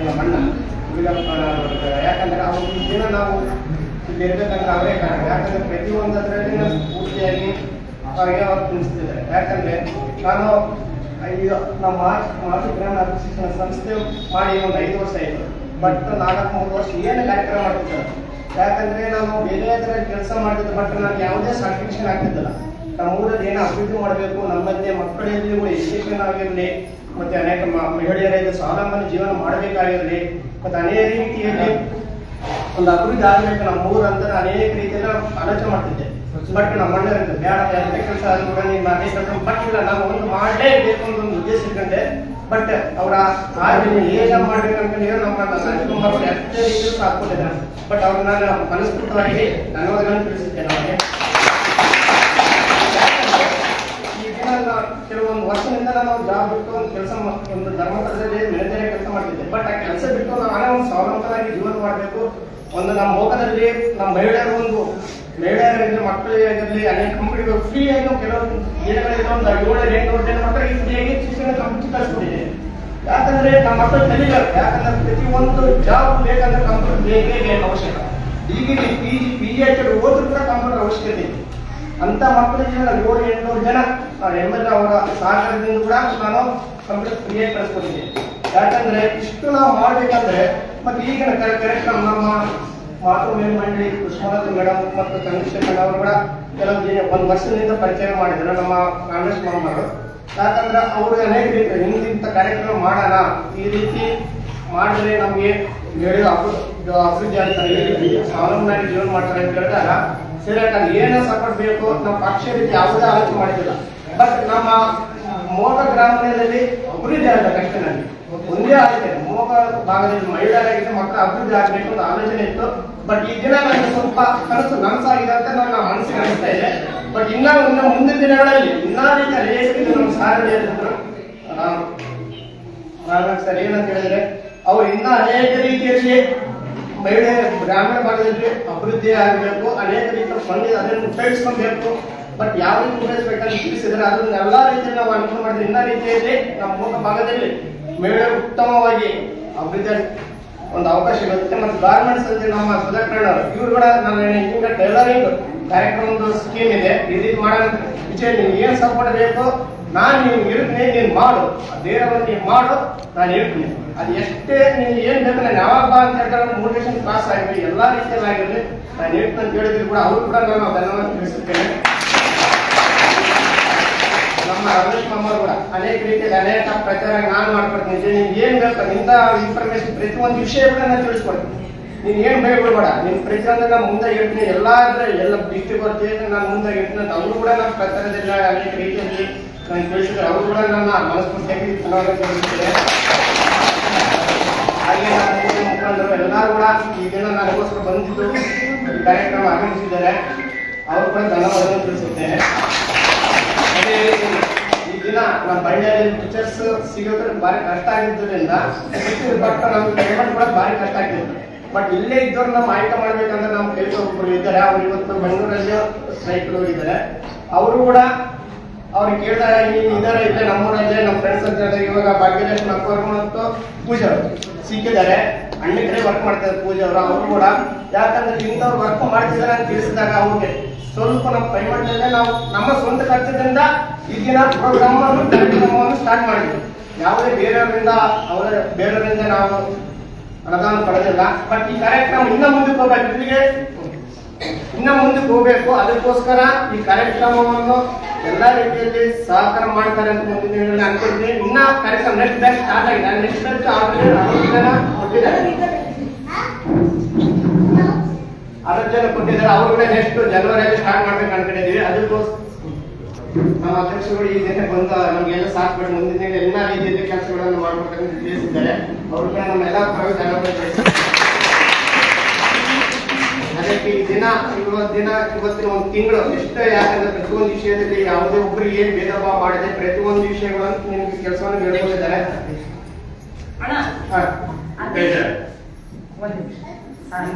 ನಮ್ಮಣ್ಣ ಯಾಕಂದ್ರೆ ಅವ್ರ ದಿನ ನಾವು ಇಲ್ಲಿ ಇರ್ಬೇಕಂದ್ರೆ ಅವರೇ ಕಾರಣ. ಯಾಕಂದ್ರೆ ಪ್ರತಿಯೊಂದರಲ್ಲಿ ನಾವು ಪೂರ್ತಿಯಾಗಿ ಅವರಿಗೆ ಅವ್ರು ತಿಳಿಸ್ತಿದ್ದಾರೆ. ಯಾಕಂದ್ರೆ ನಾನು ನಮ್ಮ ಮಾತೃಗ್ರಾಮ ಶಿಕ್ಷಣ ಸಂಸ್ಥೆ ಮಾಡಿ ಒಂದು 5 ವರ್ಷ ಆಯಿತು. ಬಟ್ 4-3 ವರ್ಷ ಏನು ಕಾರ್ಯಕ್ರಮ ಮಾಡ್ತಿದ್ದಾರೆ. ಯಾಕಂದ್ರೆ ನಾವು ಬೇರೆ ಕೆಲಸ ಮಾಡ್ತಿದ್ದೆ, ಬಟ್ ನನಗೆ ಯಾವುದೇ ಸಾಟಿಸ್ಫ್ಯಾಕ್ಷನ್ ಆಗ್ತಿದ್ದಿಲ್ಲ. ನಮ್ಮ ಊರಲ್ಲಿ ಏನೋ ಅಭಿವೃದ್ಧಿ ಮಾಡಬೇಕು, ನಮ್ಮಲ್ಲಿ ಮಕ್ಕಳಲ್ಲಿ ಎಜುಕೇಷನ್ ಆಗಿರಲಿ, ಮತ್ತೆ ಅನೇಕ ಮಹಿಳೆಯರಿಗೆ ಸ್ವಾವಲಂಬನೆ ಜೀವನ ಮಾಡಬೇಕಾಗಿರಲಿ, ಮತ್ತೆ ಅನೇಕ ರೀತಿಯಲ್ಲಿ ಒಂದು ಅಭಿವೃದ್ಧಿ ಆಗಬೇಕು ನಮ್ಮ ಊರು ಅಂತ ಅನೇಕ ರೀತಿಯಲ್ಲಿ ಆಲೋಚನೆ ಮಾಡ್ತಿದ್ದೆ. ಬಟ್ ನಮ್ಮ ಮಣ್ಣರಿಂದ ಬೇಡ ಯಾವುದೇ ಕೆಲಸ ಆದ್ರೂ ಕೂಡ ನಿಮ್ಮ ಅನೇಕ ಬಟ್ ಇಲ್ಲ, ನಾವು ಒಂದು ಮಾಡಲೇಬೇಕು ಅಂತ ಒಂದು ಉದ್ದೇಶ ಇಟ್ಕೊಂಡೆ. ಬಟ್ ಅವರ ಏನ ಮಾಡ್ಬೇಕಂತ ನಮ್ಮ ರಾಜ್ಕುಮಾರ್ ಎಷ್ಟೇ ರೀತಿಯೂ ಹಾಕೊಂಡಿದ್ದಾರೆ. ಬಟ್ ಅವ್ರು ನಾನು ಮನಸ್ಫೂರ್ತಿಯಾಗಿ ಧನ್ಯವಾದಗಳನ್ನು ತಿಳಿಸಿದ್ದೇನೆ. ಅವರಿಗೆ ಈ ದಿನ ಕೆಲವೊಂದು ವರ್ಷದಿಂದ ನಾನು ಜಾಬ್ ಬಿಟ್ಟು ಒಂದು ಕೆಲಸ ಒಂದು ಧರ್ಮಸ್ಥಳದಲ್ಲಿ ಮ್ಯಾನೇಜರ್ ಕೆಲಸ ಮಾಡ್ತಿದ್ದೆ. ಬಟ್ ಆ ಕೆಲಸ ಬಿಟ್ಟು ನಾನೇ ಒಂದು ಸ್ವಾವಲಂಬನಾಗಿ ಜೀವನ ಮಾಡಬೇಕು. ಒಂದು ನಮ್ಮ ಲೋಕದಲ್ಲಿ ನಮ್ಮ ಮಹಿಳೆಯರಿಗೆ ಮಕ್ಕಳಿಗಾಗಲಿ ಅನೇಕ ಕಂಪನಿಗಳು ಫ್ರೀಯಾಗಿ ಕೆಲವು ದಿನಗಳಿಂದ ಒಂದು 700-800 ಜನ ಮಕ್ಕಳಿಗೆ ಫ್ರೀಯಾಗಿ ಶಿಕ್ಷಣ ಕಂಪ್ಯೂಟರ್ ಕಳಿಸ್ಕೊಟ್ಟಿದೆ. ಯಾಕಂದ್ರೆ ನಮ್ಮ ಮಕ್ಕಳು ಕಲಿಬೇಕು. ಯಾಕಂದ್ರೆ ಪ್ರತಿಯೊಂದು ಜಾಬ್ ಬೇಕಂದ್ರೆ ಕಂಪ್ಯೂಟರ್ ಬೇಕೇ ಅವಶ್ಯಕ. ಡಿಗ್ರಿ PhD ಓದ್ರೂ ಕೂಡ ಕಂಪ್ಯೂಟರ್ ಅವಶ್ಯಕತೆ ಇದೆ. ಅಂತ ಮಕ್ಕಳಿಗೆ 700-800 ಜನ MLA ಅವರ ಸಹಕಾರದಿಂದ ಕೂಡ ನಾನು ಕಂಪ್ಯೂಟರ್ ಫ್ರೀಯಾಗಿ ಕಳಿಸ್ಕೊಟ್ಟಿದ್ದೆ. ಯಾಕಂದ್ರೆ ಇಷ್ಟು ನಾವು ಮಾಡ್ಬೇಕಂದ್ರೆ ಮತ್ತೆ ಈಗಿನ ಕರೆಕ್ಟ್ ನಮ್ಮ ಮಾತೃ ಮೇಲ್ಮಂಡಳಿ ಕೃಷ್ಣಲತಾ ಮೇಡಮ್ ಮತ್ತು ಚಂದ್ರಶೇಖರ್ ಅವರು ಕೂಡ ಕೆಲವು ದಿನ 1 ವರ್ಷದಿಂದ ಪರಿಚಯ ಮಾಡಿದ್ರು ನಮ್ಮ ಕಾಂಗ್ರೆಸ್ ಮೆಂಬರು. ಯಾಕಂದ್ರೆ ಅವರು ಅನೇಕ ರೀತಿ ಹಿಂದಿಂತ ಕಾರ್ಯಕ್ರಮ ಮಾಡೋಣ, ಈ ರೀತಿ ಮಾಡಿದ್ರೆ ನಮಗೆ ಅಭಿವೃದ್ಧಿ ಆಗ್ತಾರೆ, ಸ್ವಾವಲಂಬನಾಗಿ ಜೀವನ ಮಾಡ್ತಾರೆ ಅಂತ ಹೇಳಿದಾಗ ಸರಿ ಏನೋ ಸಪೋರ್ಟ್ ಬೇಕು. ನಮ್ಮ ಪಕ್ಷ ರೀತಿ ಯಾವುದೇ ಆಲೋಚನೆ ಮಾಡಿದಿಲ್ಲ. ಬಟ್ ನಮ್ಮ ಮೋಗ ಗ್ರಾಮದಲ್ಲಿ ಅಭಿವೃದ್ಧಿ ಆಗಬೇಕಷ್ಟೇ. ನನಗೆ ಒಂದೇ ಆಲೋಚನೆ, ಮೋಗ ಭಾಗದಲ್ಲಿ ಮಹಿಳೆಯರಾಗಿದ್ದ ಮಕ್ಕಳ ಅಭಿವೃದ್ಧಿ ಆಗಬೇಕು ಅಂತ ಆಲೋಚನೆ ಇತ್ತು. ಬಟ್ ಈ ದಿನ ನನಗೆ ಸ್ವಲ್ಪ ಕನಸು ನನಸಾಗಿದೆ ಅಂತ ನನ್ನ ಮನಸ್ಸಿಗೆ ಅನಿಸ್ತಾ ಇದೆ. ಬಟ್ ಇನ್ನು ಮುಂದಿನ ದಿನಗಳಲ್ಲಿ ರೀತಿ ಅನೇಕ ನಮ್ಮ ಸಾಧನೆ ಸರ್ ಏನಂತ ಹೇಳಿದ್ರೆ ಅವ್ರು ಅನೇಕ ರೀತಿಯಲ್ಲಿ ಮಹಿಳೆಯರ ಗ್ರಾಮೀಣ ಭಾಗದಲ್ಲಿ ಅಭಿವೃದ್ಧಿ ಆಗಬೇಕು, ಅನೇಕ ರೀತಿಯ ಫಂಡ್ ಅದನ್ನು ಉಪಯೋಗಿಸ್ಕೊಬೇಕು. ಬಟ್ ಯಾವ ರೀತಿ ಉಪಯೋಗಿಸಬೇಕಂತ ತಿಳಿಸಿದ್ರೆ ಅದನ್ನ ಎಲ್ಲಾ ರೀತಿಯಲ್ಲಿ ನಾವು ಅನುಕೂಲ ಮಾಡಿದ್ರೆ ಇನ್ನ ರೀತಿಯಲ್ಲಿ ನಮ್ಮ ಮೂಲ ಭಾಗದಲ್ಲಿ ಮಹಿಳೆಯರು ಉತ್ತಮವಾಗಿ ಅಭಿವೃದ್ಧಿ ಒಂದು ಅವಕಾಶ ಇರುತ್ತೆ. ಮತ್ತು ಗಾರ್ಮೆಂಟ್ಸ್ ಅಲ್ಲಿ ನಮ್ಮ ಸುಧಾಕರಣ ಇವರು ಕೂಡ ನಾನು ಈಗ ಟೈಲರಿಂಗ್ ಕಾರ್ಯಕ್ರಮದ ಸ್ಕೀಮ್ ಇದೆ. ಇದು ಮಾಡೋ ವಿಷಯ ನಿಮ್ಗೆ ಏನ್ ಸಪೋರ್ಟ್ ಬೇಕು ನಾನು ನಿಮ್ಗೆ ಹೇಳ್ತೀನಿ, ನೀನು ಮಾಡು. ಬೇರೆಯವ್ರು ನೀವು ಮಾಡು, ನಾನು ಹೇಳ್ತೀನಿ. ಅದು ಎಷ್ಟೇ ನೀವು ಏನ್ ಬೇಕು ನಾನು ಯಾವಾಗ ಅಂತ ಹೇಳ್ತಾರೆ ಮೋಟಿವೇಶನ್ ಕ್ಲಾಸ್ ಆಗಿರಲಿ, ಎಲ್ಲಾ ರೀತಿಯಲ್ಲಿ ಆಗಿರಲಿ ನಾನು ಹೇಳ್ತೀನಿ ಅಂತ ಹೇಳಿದ್ರು ಕೂಡ ಅವರು ಕೂಡ ನಾನು ಧನ್ಯವಾದ ತಿಳಿಸುತ್ತೇನೆ. ನಮ್ಮ ರಮೇಶ್ ಮಮ್ಮರು ಕೂಡ ಅನೇಕ ರೀತಿಯಲ್ಲಿ ಅನೇಕ ಪ್ರಚಾರ ನಾನು ಮಾಡ್ಕೊಡ್ತೀನಿ. ನಿಮ್ಗೆ ಏನ್ ಬೇಕು ನಿಂದ ಇನ್ಫಾರ್ಮೇಶನ್ ಪ್ರತಿಯೊಂದು ವಿಷಯ ಕೂಡ ನಾನು ತಿಳಿಸ್ಕೊಡ್ತೀನಿ. ನೀನ್ ಏನ್ ಭಯಪಡಬೇಡ, ನಿನ್ ಪ್ರತಿಯೊಂದು ನಾನು ಮುಂದೆ ಹೇಳ್ತೀನಿ. ಎಲ್ಲ ಡಿಸ್ಟ್ರಿಕ್ಟ್ ಬರ್ತೀನಿ ನಾನು ಮುಂದೆ ಹೇಳ್ತೀನಿ ಅಂತ ಅವರು ಕೂಡ ನಮ್ಮ ಪ್ರಚಾರದಲ್ಲಿ ಅನೇಕ ರೀತಿಯಲ್ಲಿ ನಾನು ತಿಳಿಸಿದ್ರೆ ಅವರು ಕೂಡ ನನ್ನ ಮನಸ್ಫೂರ್ತಿಯಾಗಿ ಧನ್ಯವಾದ ತಿಳಿಸುತ್ತೇನೆ. ಹಾಗೆ ನನ್ನ ಮುಖಂಡರು ಎಲ್ಲರೂ ಕೂಡ ಈ ದಿನ ನನಗೋಸ್ಕರ ಬಂದಿದ್ದು ಈ ಕಾರ್ಯಕ್ರಮ ಆಗಮಿಸಿದ್ದಾರೆ, ಅವರು ಕೂಡ ಧನ್ಯವಾದವನ್ನು ತಿಳಿಸುತ್ತೇನೆ. ಅದೇ ರೀತಿ ಈ ದಿನ ನಮ್ಮ ಬಳ್ಳಾರಿಯಲ್ಲಿ ಟೀಚರ್ಸ್ ಸಿಗೋದ್ರೆ ಭಾರಿ ಕಷ್ಟ ಆಗಿದ್ದರಿಂದ ನಮ್ಗೆ ಪೇಮೆಂಟ್ ಕೂಡ ಭಾರಿ ಕಷ್ಟ ಆಗ್ತಿತ್ತು. ಬಟ್ ಇಲ್ಲೇ ಇದ್ದವ್ರು ನಾವು ಆಯ್ಕೆ ಮಾಡ್ಬೇಕಂದ್ರೆ ನಮ್ಮ ಕೆಲಸೊಬ್ಬರು ಇದ್ದಾರೆ. ಅವ್ರು ಇವತ್ತು ಬೆಂಗಳೂರಲ್ಲಿ ಸ್ಟ್ರೈಕ್ ಹೋಗಿದ್ದಾರೆ. ಅವರು ಕೂಡ ಅವ್ರಿಗೆ ಕೇಳಿದಾಗ ನೀನು ಇದಾರೆ ಇಲ್ಲೇ ನಮ್ಮೂರಲ್ಲೇ ನಮ್ಮ ಫ್ರೆಂಡ್ಸ್ ಅಂತ ಇವಾಗ ಭಾಗ್ಯಲಕ್ಷ್ಮಿ ಅಕ್ಕವರು ಮತ್ತು ಪೂಜಾ ಅವರು ಸಿಕ್ಕಿದ್ದಾರೆ. ಅಣ್ಣ ಕಡೆ ವರ್ಕ್ ಮಾಡ್ತಾರೆ ಪೂಜಾ ಅವರು. ಅವರು ಕೂಡ ಯಾಕಂದ್ರೆ ಇಂಥವ್ರು ವರ್ಕ್ ಮಾಡ್ತಿದ್ದಾರೆ ಅಂತ ತಿಳಿಸಿದಾಗ ಅವ್ರಿಗೆ ಸ್ವಲ್ಪ ನಮ್ಮ ಪೇಮೆಂಟ್ ನಾವು ನಮ್ಮ ಸ್ವಂತ ಖರ್ಚದಿಂದ ಈ ದಿನ ಕಾರ್ಯಕ್ರಮವನ್ನು ಸ್ಟಾರ್ಟ್ ಮಾಡಿದ್ವಿ. ಯಾವುದೇ ಬೇರೆಯವರಿಂದ ನಾವು ಅನುದಾನ ಪಡೆದಿಲ್ಲ. ಬಟ್ ಈ ಕಾರ್ಯಕ್ರಮ ಇನ್ನ ಮುಂದಕ್ಕೆ ಹೋಗ್ಬೇಕು, ಇಲ್ಲಿಗೆ ಇನ್ನ ಮುಂದಕ್ಕೆ ಹೋಗ್ಬೇಕು. ಅದಕ್ಕೋಸ್ಕರ ಈ ಕಾರ್ಯಕ್ರಮವನ್ನು ಎಲ್ಲಾ ರೀತಿಯಲ್ಲಿ ಸಹಕಾರ ಮಾಡ್ತಾರೆ ಅಂತ ಮುಂದಿನ ದಿನಗಳಲ್ಲಿ ಅನ್ಕೊಳ್ತೀನಿ. ಇನ್ನ ಕಾರ್ಯಕ್ರಮ ನೆಕ್ಸ್ಟ್ ಬ್ಯಾಚ್ ಸ್ಟಾರ್ಟ್ ಆಗಿದೆ. ನೆಕ್ಸ್ಟ್ ಬ್ಯಾಚ್ ಆಲ್ರೆಡಿ 60 ಜನ ಕೊಟ್ಟಿದ್ದಾರೆ, 60 ಜನ ಕೊಟ್ಟಿದ್ದಾರೆ. ಅವರು ಕೂಡ ನೆಕ್ಸ್ಟ್ ಜನವರಿಯಲ್ಲಿ ಸ್ಟಾರ್ಟ್ ಮಾಡ್ಬೇಕು ಅನ್ಕೊಂಡಿದ್ದೀವಿ. ಅದಕ್ಕೋಸ್ಕರ ನಮ್ಮ ಅಧ್ಯಕ್ಷರು ಈ ದಿನ ಬಂದ ನಮಗೆಲ್ಲ ಸಾಥ್ ಮಾಡಿ ಮುಂದಿನ ದಿನ ಎಲ್ಲಾ ರೀತಿಯಲ್ಲಿ ಕೆಲಸಗಳನ್ನು ಮಾಡ್ಬೇಕಂತ ತಿಳಿಸಿದ್ದಾರೆ. ಅವರು ಕೂಡ ನಮ್ಮೆಲ್ಲ ಪರವಾಗಿ ಧನ್ಯವಾದ. ಅದಕ್ಕೆ ಈ ದಿನ ಇವತ್ತಿನ ಒಂದು ತಿಂಗಳು ಎಷ್ಟು, ಯಾಕಂದ್ರೆ ಪ್ರತಿಯೊಂದು ವಿಷಯದಲ್ಲಿ ಯಾವುದೇ ಒಬ್ಬರಿಗೆ ಏನ್ ಭೇದ ಭಾವ ಮಾಡಿದೆ ಪ್ರತಿಯೊಂದು ವಿಷಯಗಳನ್ನು ನಿಮ್ಗೆ ಕೆಲಸವನ್ನು ಹೇಳ್ಕೊಂಡಿದ್ದಾರೆ.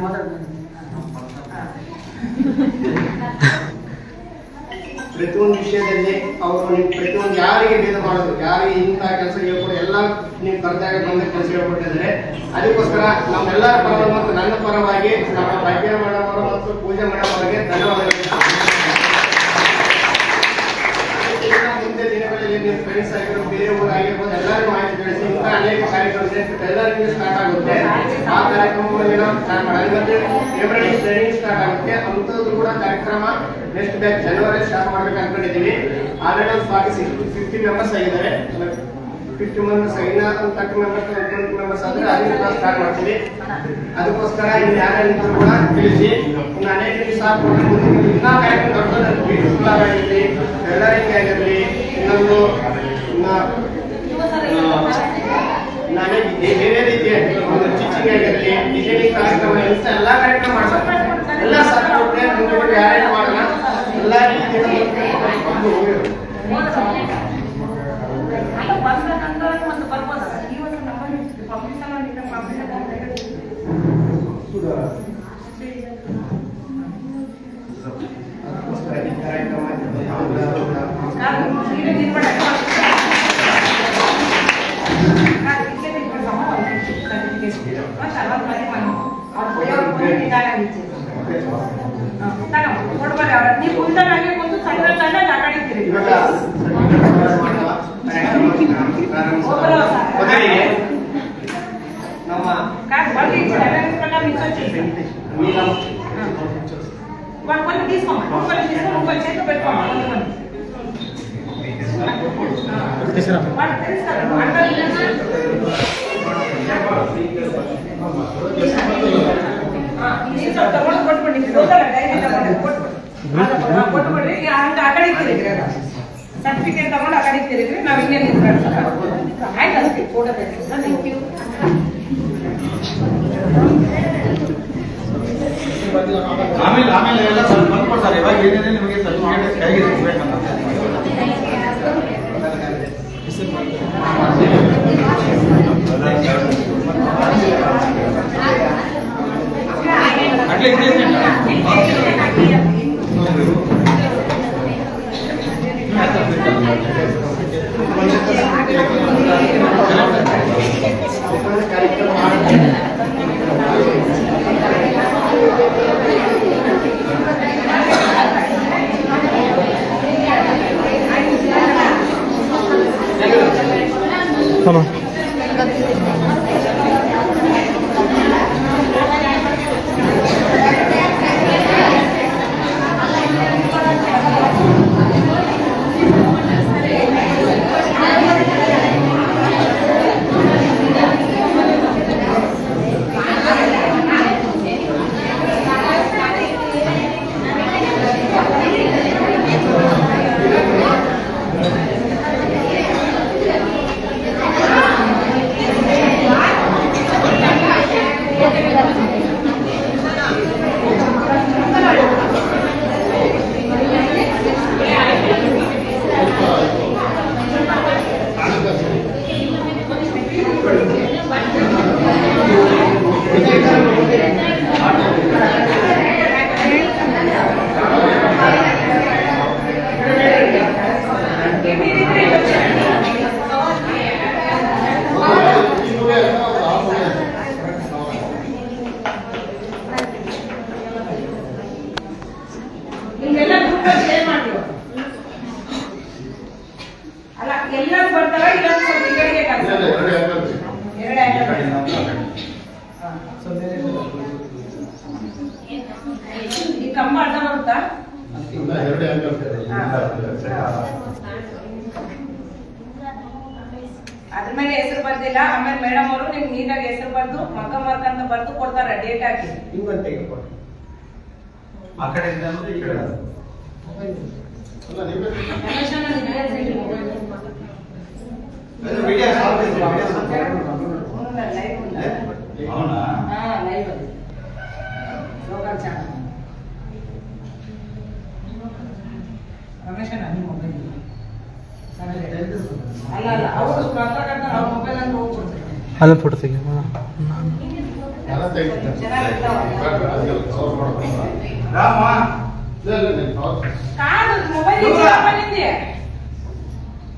ಪ್ರತಿಯೊಂದು ವಿಷಯದಲ್ಲಿ ಅವರು ಪ್ರತಿಯೊಂದು ಯಾರಿಗೆ ಭೇದ ಮಾಡೋದು, ಯಾರಿಗೆ ಇಂತಹ ಕೆಲಸ ಹೇಳ್ಕೊಡು ಎಲ್ಲ ನೀವು ಕರೆದಾಗ ಬಂದ ಕೆಲಸ ಹೇಳ್ಕೊಟ್ಟಿದ್ದಾರೆ. ಅದಕ್ಕೋಸ್ಕರ ನಮ್ಮೆಲ್ಲರ ಪರವಾಗಿ ಮತ್ತು ನನ್ನ ಪರವಾಗಿ ನಮ್ಮ ಭಾಗ್ಯ ಮೇಡಮ್ ಅವರು ಮತ್ತು ಪೂಜಾ ಮೇಡಮ್ ಅವರಿಗೆ ಧನ್ಯವಾದಗಳು. ಮುಂದೆ ದಿನಗಳಲ್ಲಿ ನೀವು ಫ್ರೆಂಡ್ಸ್ ಆಗಿರ್ಬೋದು, ಬೇರೆ ಊರಾಗಿರ್ಬೋದು ಎಲ್ಲರಿಗೂ ಮಾಹಿತಿ ತಿಳಿಸಿ. ಇಂಥ ಅನೇಕ ಕಾರ್ಯಕ್ರಮ ಎಲ್ಲರಿಗೂ ಸ್ಟಾರ್ಟ್ ಆಗುತ್ತೆ. ಆ ಕಾರ್ಯಕ್ರಮಗಳಲ್ಲಿ ನಾವು ಸ್ಟಾರ್ಟ್ ಮಾಡಿ ಮತ್ತೆ ಎವ್ರಿಡೇ ಟ್ರೈನಿಂಗ್ ಸ್ಟಾರ್ಟ್ ಆಗುತ್ತೆ. ಅಂಥದ್ದು ಕೂಡ ಕಾರ್ಯಕ್ರಮ ನೆಕ್ಸ್ಟ್ ಬ್ಯಾಚ್ ಜನವರಿ ಸ್ಟಾರ್ಟ್ ಮಾಡ್ಬೇಕು ಅನ್ಕೊಂಡಿದ್ದೀವಿ. ಆಲ್ರೆಡಿ 50 ಮೆಂಬರ್ಸ್ ಆಗಿದ್ದಾರೆ. 50 ಮೆಂಬರ್ಸ್ ಇನ್ನ 30 ಮೆಂಬರ್ಸ್ 20 ಮೆಂಬರ್ಸ್ ಆದ್ರೆ ಅದನ್ನ ಸ್ಟಾರ್ಟ್ ಮಾಡ್ತೀವಿ. ಅದಕ್ಕೋಸ್ಕರ ಇಲ್ಲಿ ಯಾರ್ಯಾರು ಕೂಡ ತಿಳಿಸಿ ಇನ್ನು ಅನೇಕ ದಿವಸ ಇನ್ನ ಕಾರ್ಯಕ್ರಮ ದೊಡ್ಡದಾಗಿ ಬ್ಯೂಟಿಫುಲ್ ಆಗಿರಲಿ, ಟೈಲರಿಂಗ್ ಆಗಿರಲಿ, ಇನ್ನೊಂದು ಬೇರೆ ರೀತಿಯ ಸ್ಟಿಚಿಂಗ್ ಆಗಿರಲಿ, ಡಿಸೈನಿಂಗ್ ಕಾರ್ಯಕ್ರಮ ಇಂಥ ಎಲ್ಲಾ ಕಾರ್ಯಕ್ರಮ ಮಾಡ್ತಾರೆ. ಎಲ್ಲ ಸಾಧ್ಯ ಮುಂದೆ ಯಾರ್ಯಾರು ಮಾಡೋಣ ಎಲ್ಲ ರೀತಿಯ
ನೀವು ಮುಂದನಾಗೆ ಒಂದು ಸಣ್ಣ ಸಣ್ಣ ಆಟಾಡಿದ್ದೀರಿ.
ನಮ್ಮ
వాళ్ళు తీసుకోమని ముక్కలు తీసుకొని ముక్కలు చేతిలో పెట్టుకోమని వాళ్ళు తెలుస్తారు ಕೊಟ್ಬಿಡಿ ಕೊಟ್ಬಿಡ್ರಿ. ಹಂಗ ಆ ಕಡೆ ತಿರುಗ್ರಿ, ಸರ್ಟಿಫಿಕೇಟ್ ತಗೊಂಡು ಆ ಕಡೆ ತಿರುಗ್ರಿ. ನಾವ್ ಇನ್ನೇನು ಆಯ್ತು ಅದಕ್ಕೆ ಫೋಟೋ ತೆಗೆದು. Thank you.
ಆಮೇಲೆ ಎಲ್ಲ ಸ್ವಲ್ಪ ಬಂದ್ಕೊಡ್ತಾರೆ. ಇವಾಗ ಏನೇನೇ ನಿಮಗೆ ಸರ್ಟಿಫಿಕೇಟ್ ಕೈಗೆ ಸಿಗ್ಬೇಕಂತ
ನಿಮ್ಗೆಲ್ಲ ಗ್ರೂಪ್ ಶೇರ್ ಮಾಡ್ತೀವಿ. ಅಲ್ಲ ಎಲ್ಲರೂ ಬರ್ತಾರ ಇನ್ನೊಂದು ಸ್ವಲ್ಪ ಈ ಕಡೆಗೆ ಕಳ್ಸಿ. ಎರಡೇ ಈ ಕಂಬ ಅಡ್ಡ ಬರುತ್ತಾ? ಅದ್ರ ಮೇಲೆ ಹೆಸರು ಬರ್ದಿಲ್ಲ. ಆಮೇಲೆ ಮೇಡಮ್ ಅವರು ನಿಮ್ಗೆ ನೀಟಾಗಿ ಹೆಸರು ಬರ್ದು ಮಕ್ಕ ಮಾರ್ಕ್ ಅಂತ ಬರ್ದು ಕೊಡ್ತಾರ ಡೇಟ್ ಹಾಕಿ.
ಆ ಕಡೆಯಿಂದ ಅಂದ್ರೆ ಈ ಕಡೆ
అవునా
ರಮೇಶ್ ಅಣ್ಣ ನಿಮ್ಮ ಮೊಬೈಲ್ ಅಲ್ಲ ಅಲ್ಲ ಅವರು ಮಾತಾಡ್ತಾರೆ ಅವ್ರ ಮೊಬೈಲ್ ಅಂತ ಹೋಗ್ಬಿಡ್ತಾರೆ.
ಅಲ್ಲ ಫೋಟೋ ತೆಗಿ
రామా
కాదు మొబైల్ ఇచ్చి రమ్మనింది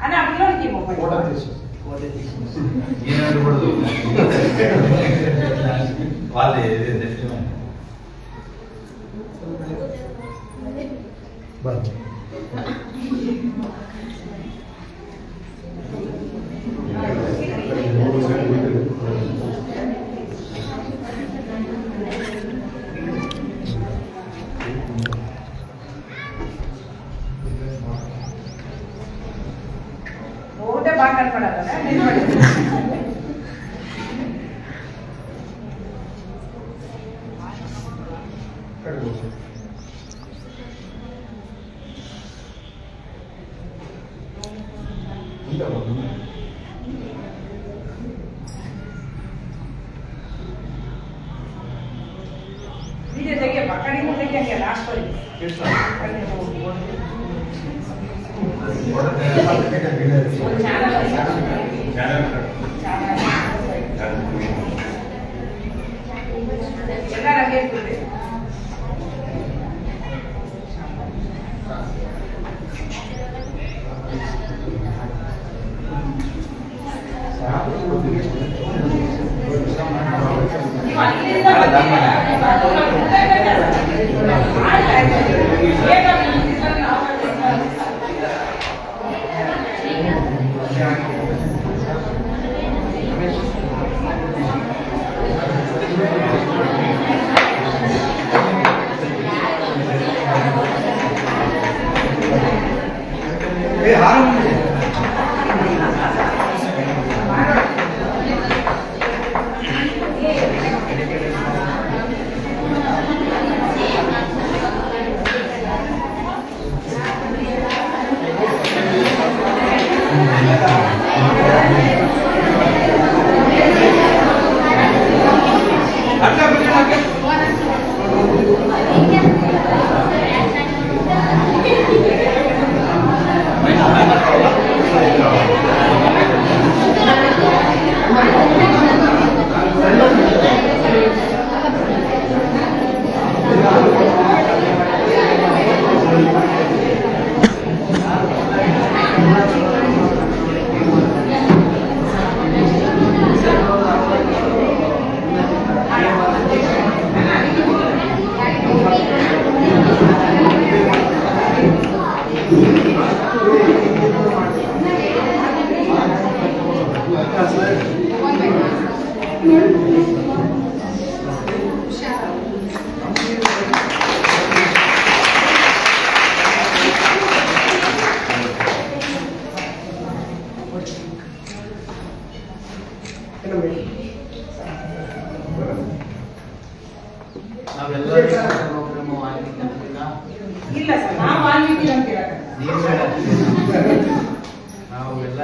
అని ఆ పిల్లోడికి మొబైల్
ఈనాడు వాళ్ళే
ఒకటే బాగా కనపడాలి వీడియో తెగే పక్కడి ముందు తెగే లాస్ట్ చాలా రకేస్తుంది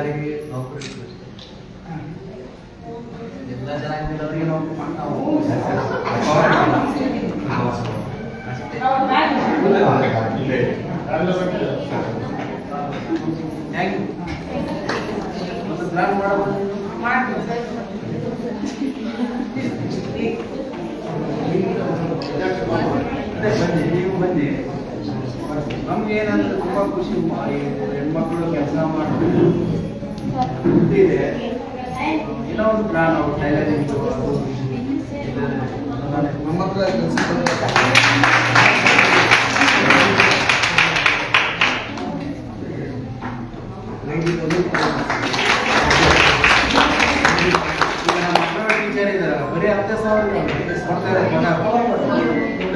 ಎಲ್ಲರಿಗೆ ನೌಕರಿ ಎಲ್ಲ ಜನಾಂಗದವರಿಗೆ ನೌಕರಿ ಮಾಡ್ತಾವು ಒಂದು ಪ್ಲಾನ್ ಮಾಡಬಹುದು ಬನ್ನಿ ನೀವು ಬನ್ನಿ ನಮ್ಗೆ ಏನಂದ್ರೆ ತುಂಬಾ ಖುಷಿ ಹೆಣ್ಮಕ್ಳು ಕೆಲಸ ಮಾಡಬೇಕು ಇದೆ ಏನೋ ಒಂದು ಪ್ಲಾನ್ ಅವ್ರು ಟೈಲರಿಂಗ್ ನಮ್ಮ ಹತ್ರ ಟೀಚರ್ ಇದ್ದಾರೆ ಬರೀ 10,000 ಕೊಡ್ತಾರೆ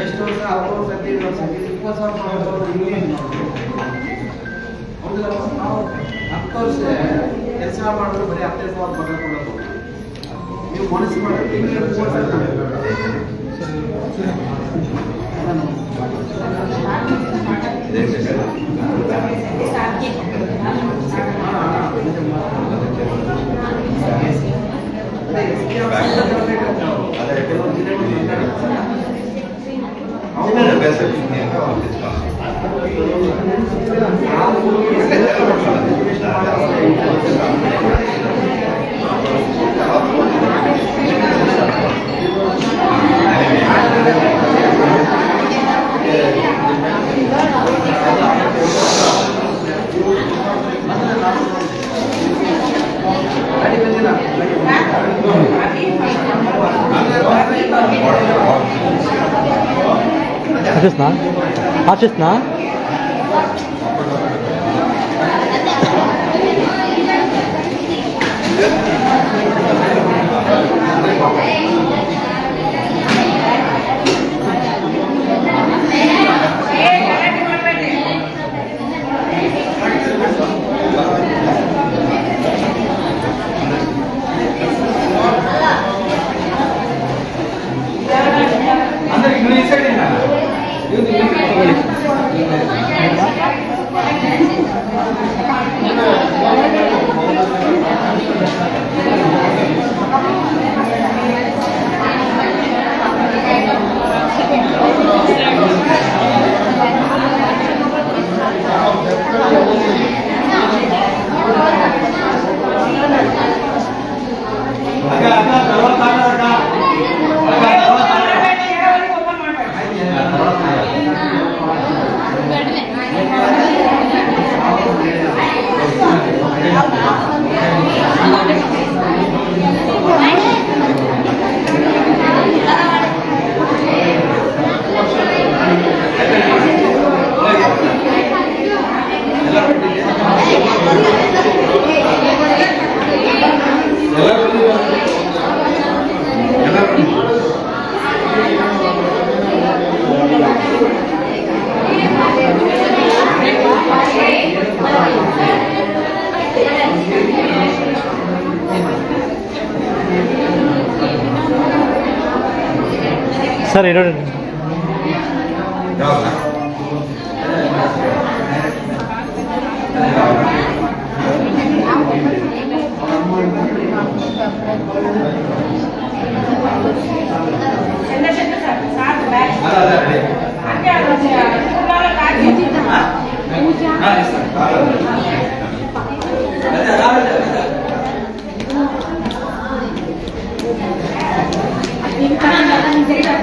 ಎಷ್ಟು ವರ್ಷ 10 ವರ್ಷ 20,000 ಹೌದಲ್ಲ ನಾವು 10 ವರ್ಷ ಕೆಲಸ ಮಾಡಿದ್ರೆ ಬರೀ 15,000 ಕೊಡೋದು ನೀವು ಮನಸ್ಸು ಮಾಡಿದ್ರೆ ತಿಂಗಳಿಗೆ
ಆಫೀಸ್ನಾ
ಅಂದ್ರೆ ಇನ್ನೂ ಈ ಸೈಡ್ ಇಲ್ಲ
ಸರ್ ಇರೋ
Ini kan ada di sini, ada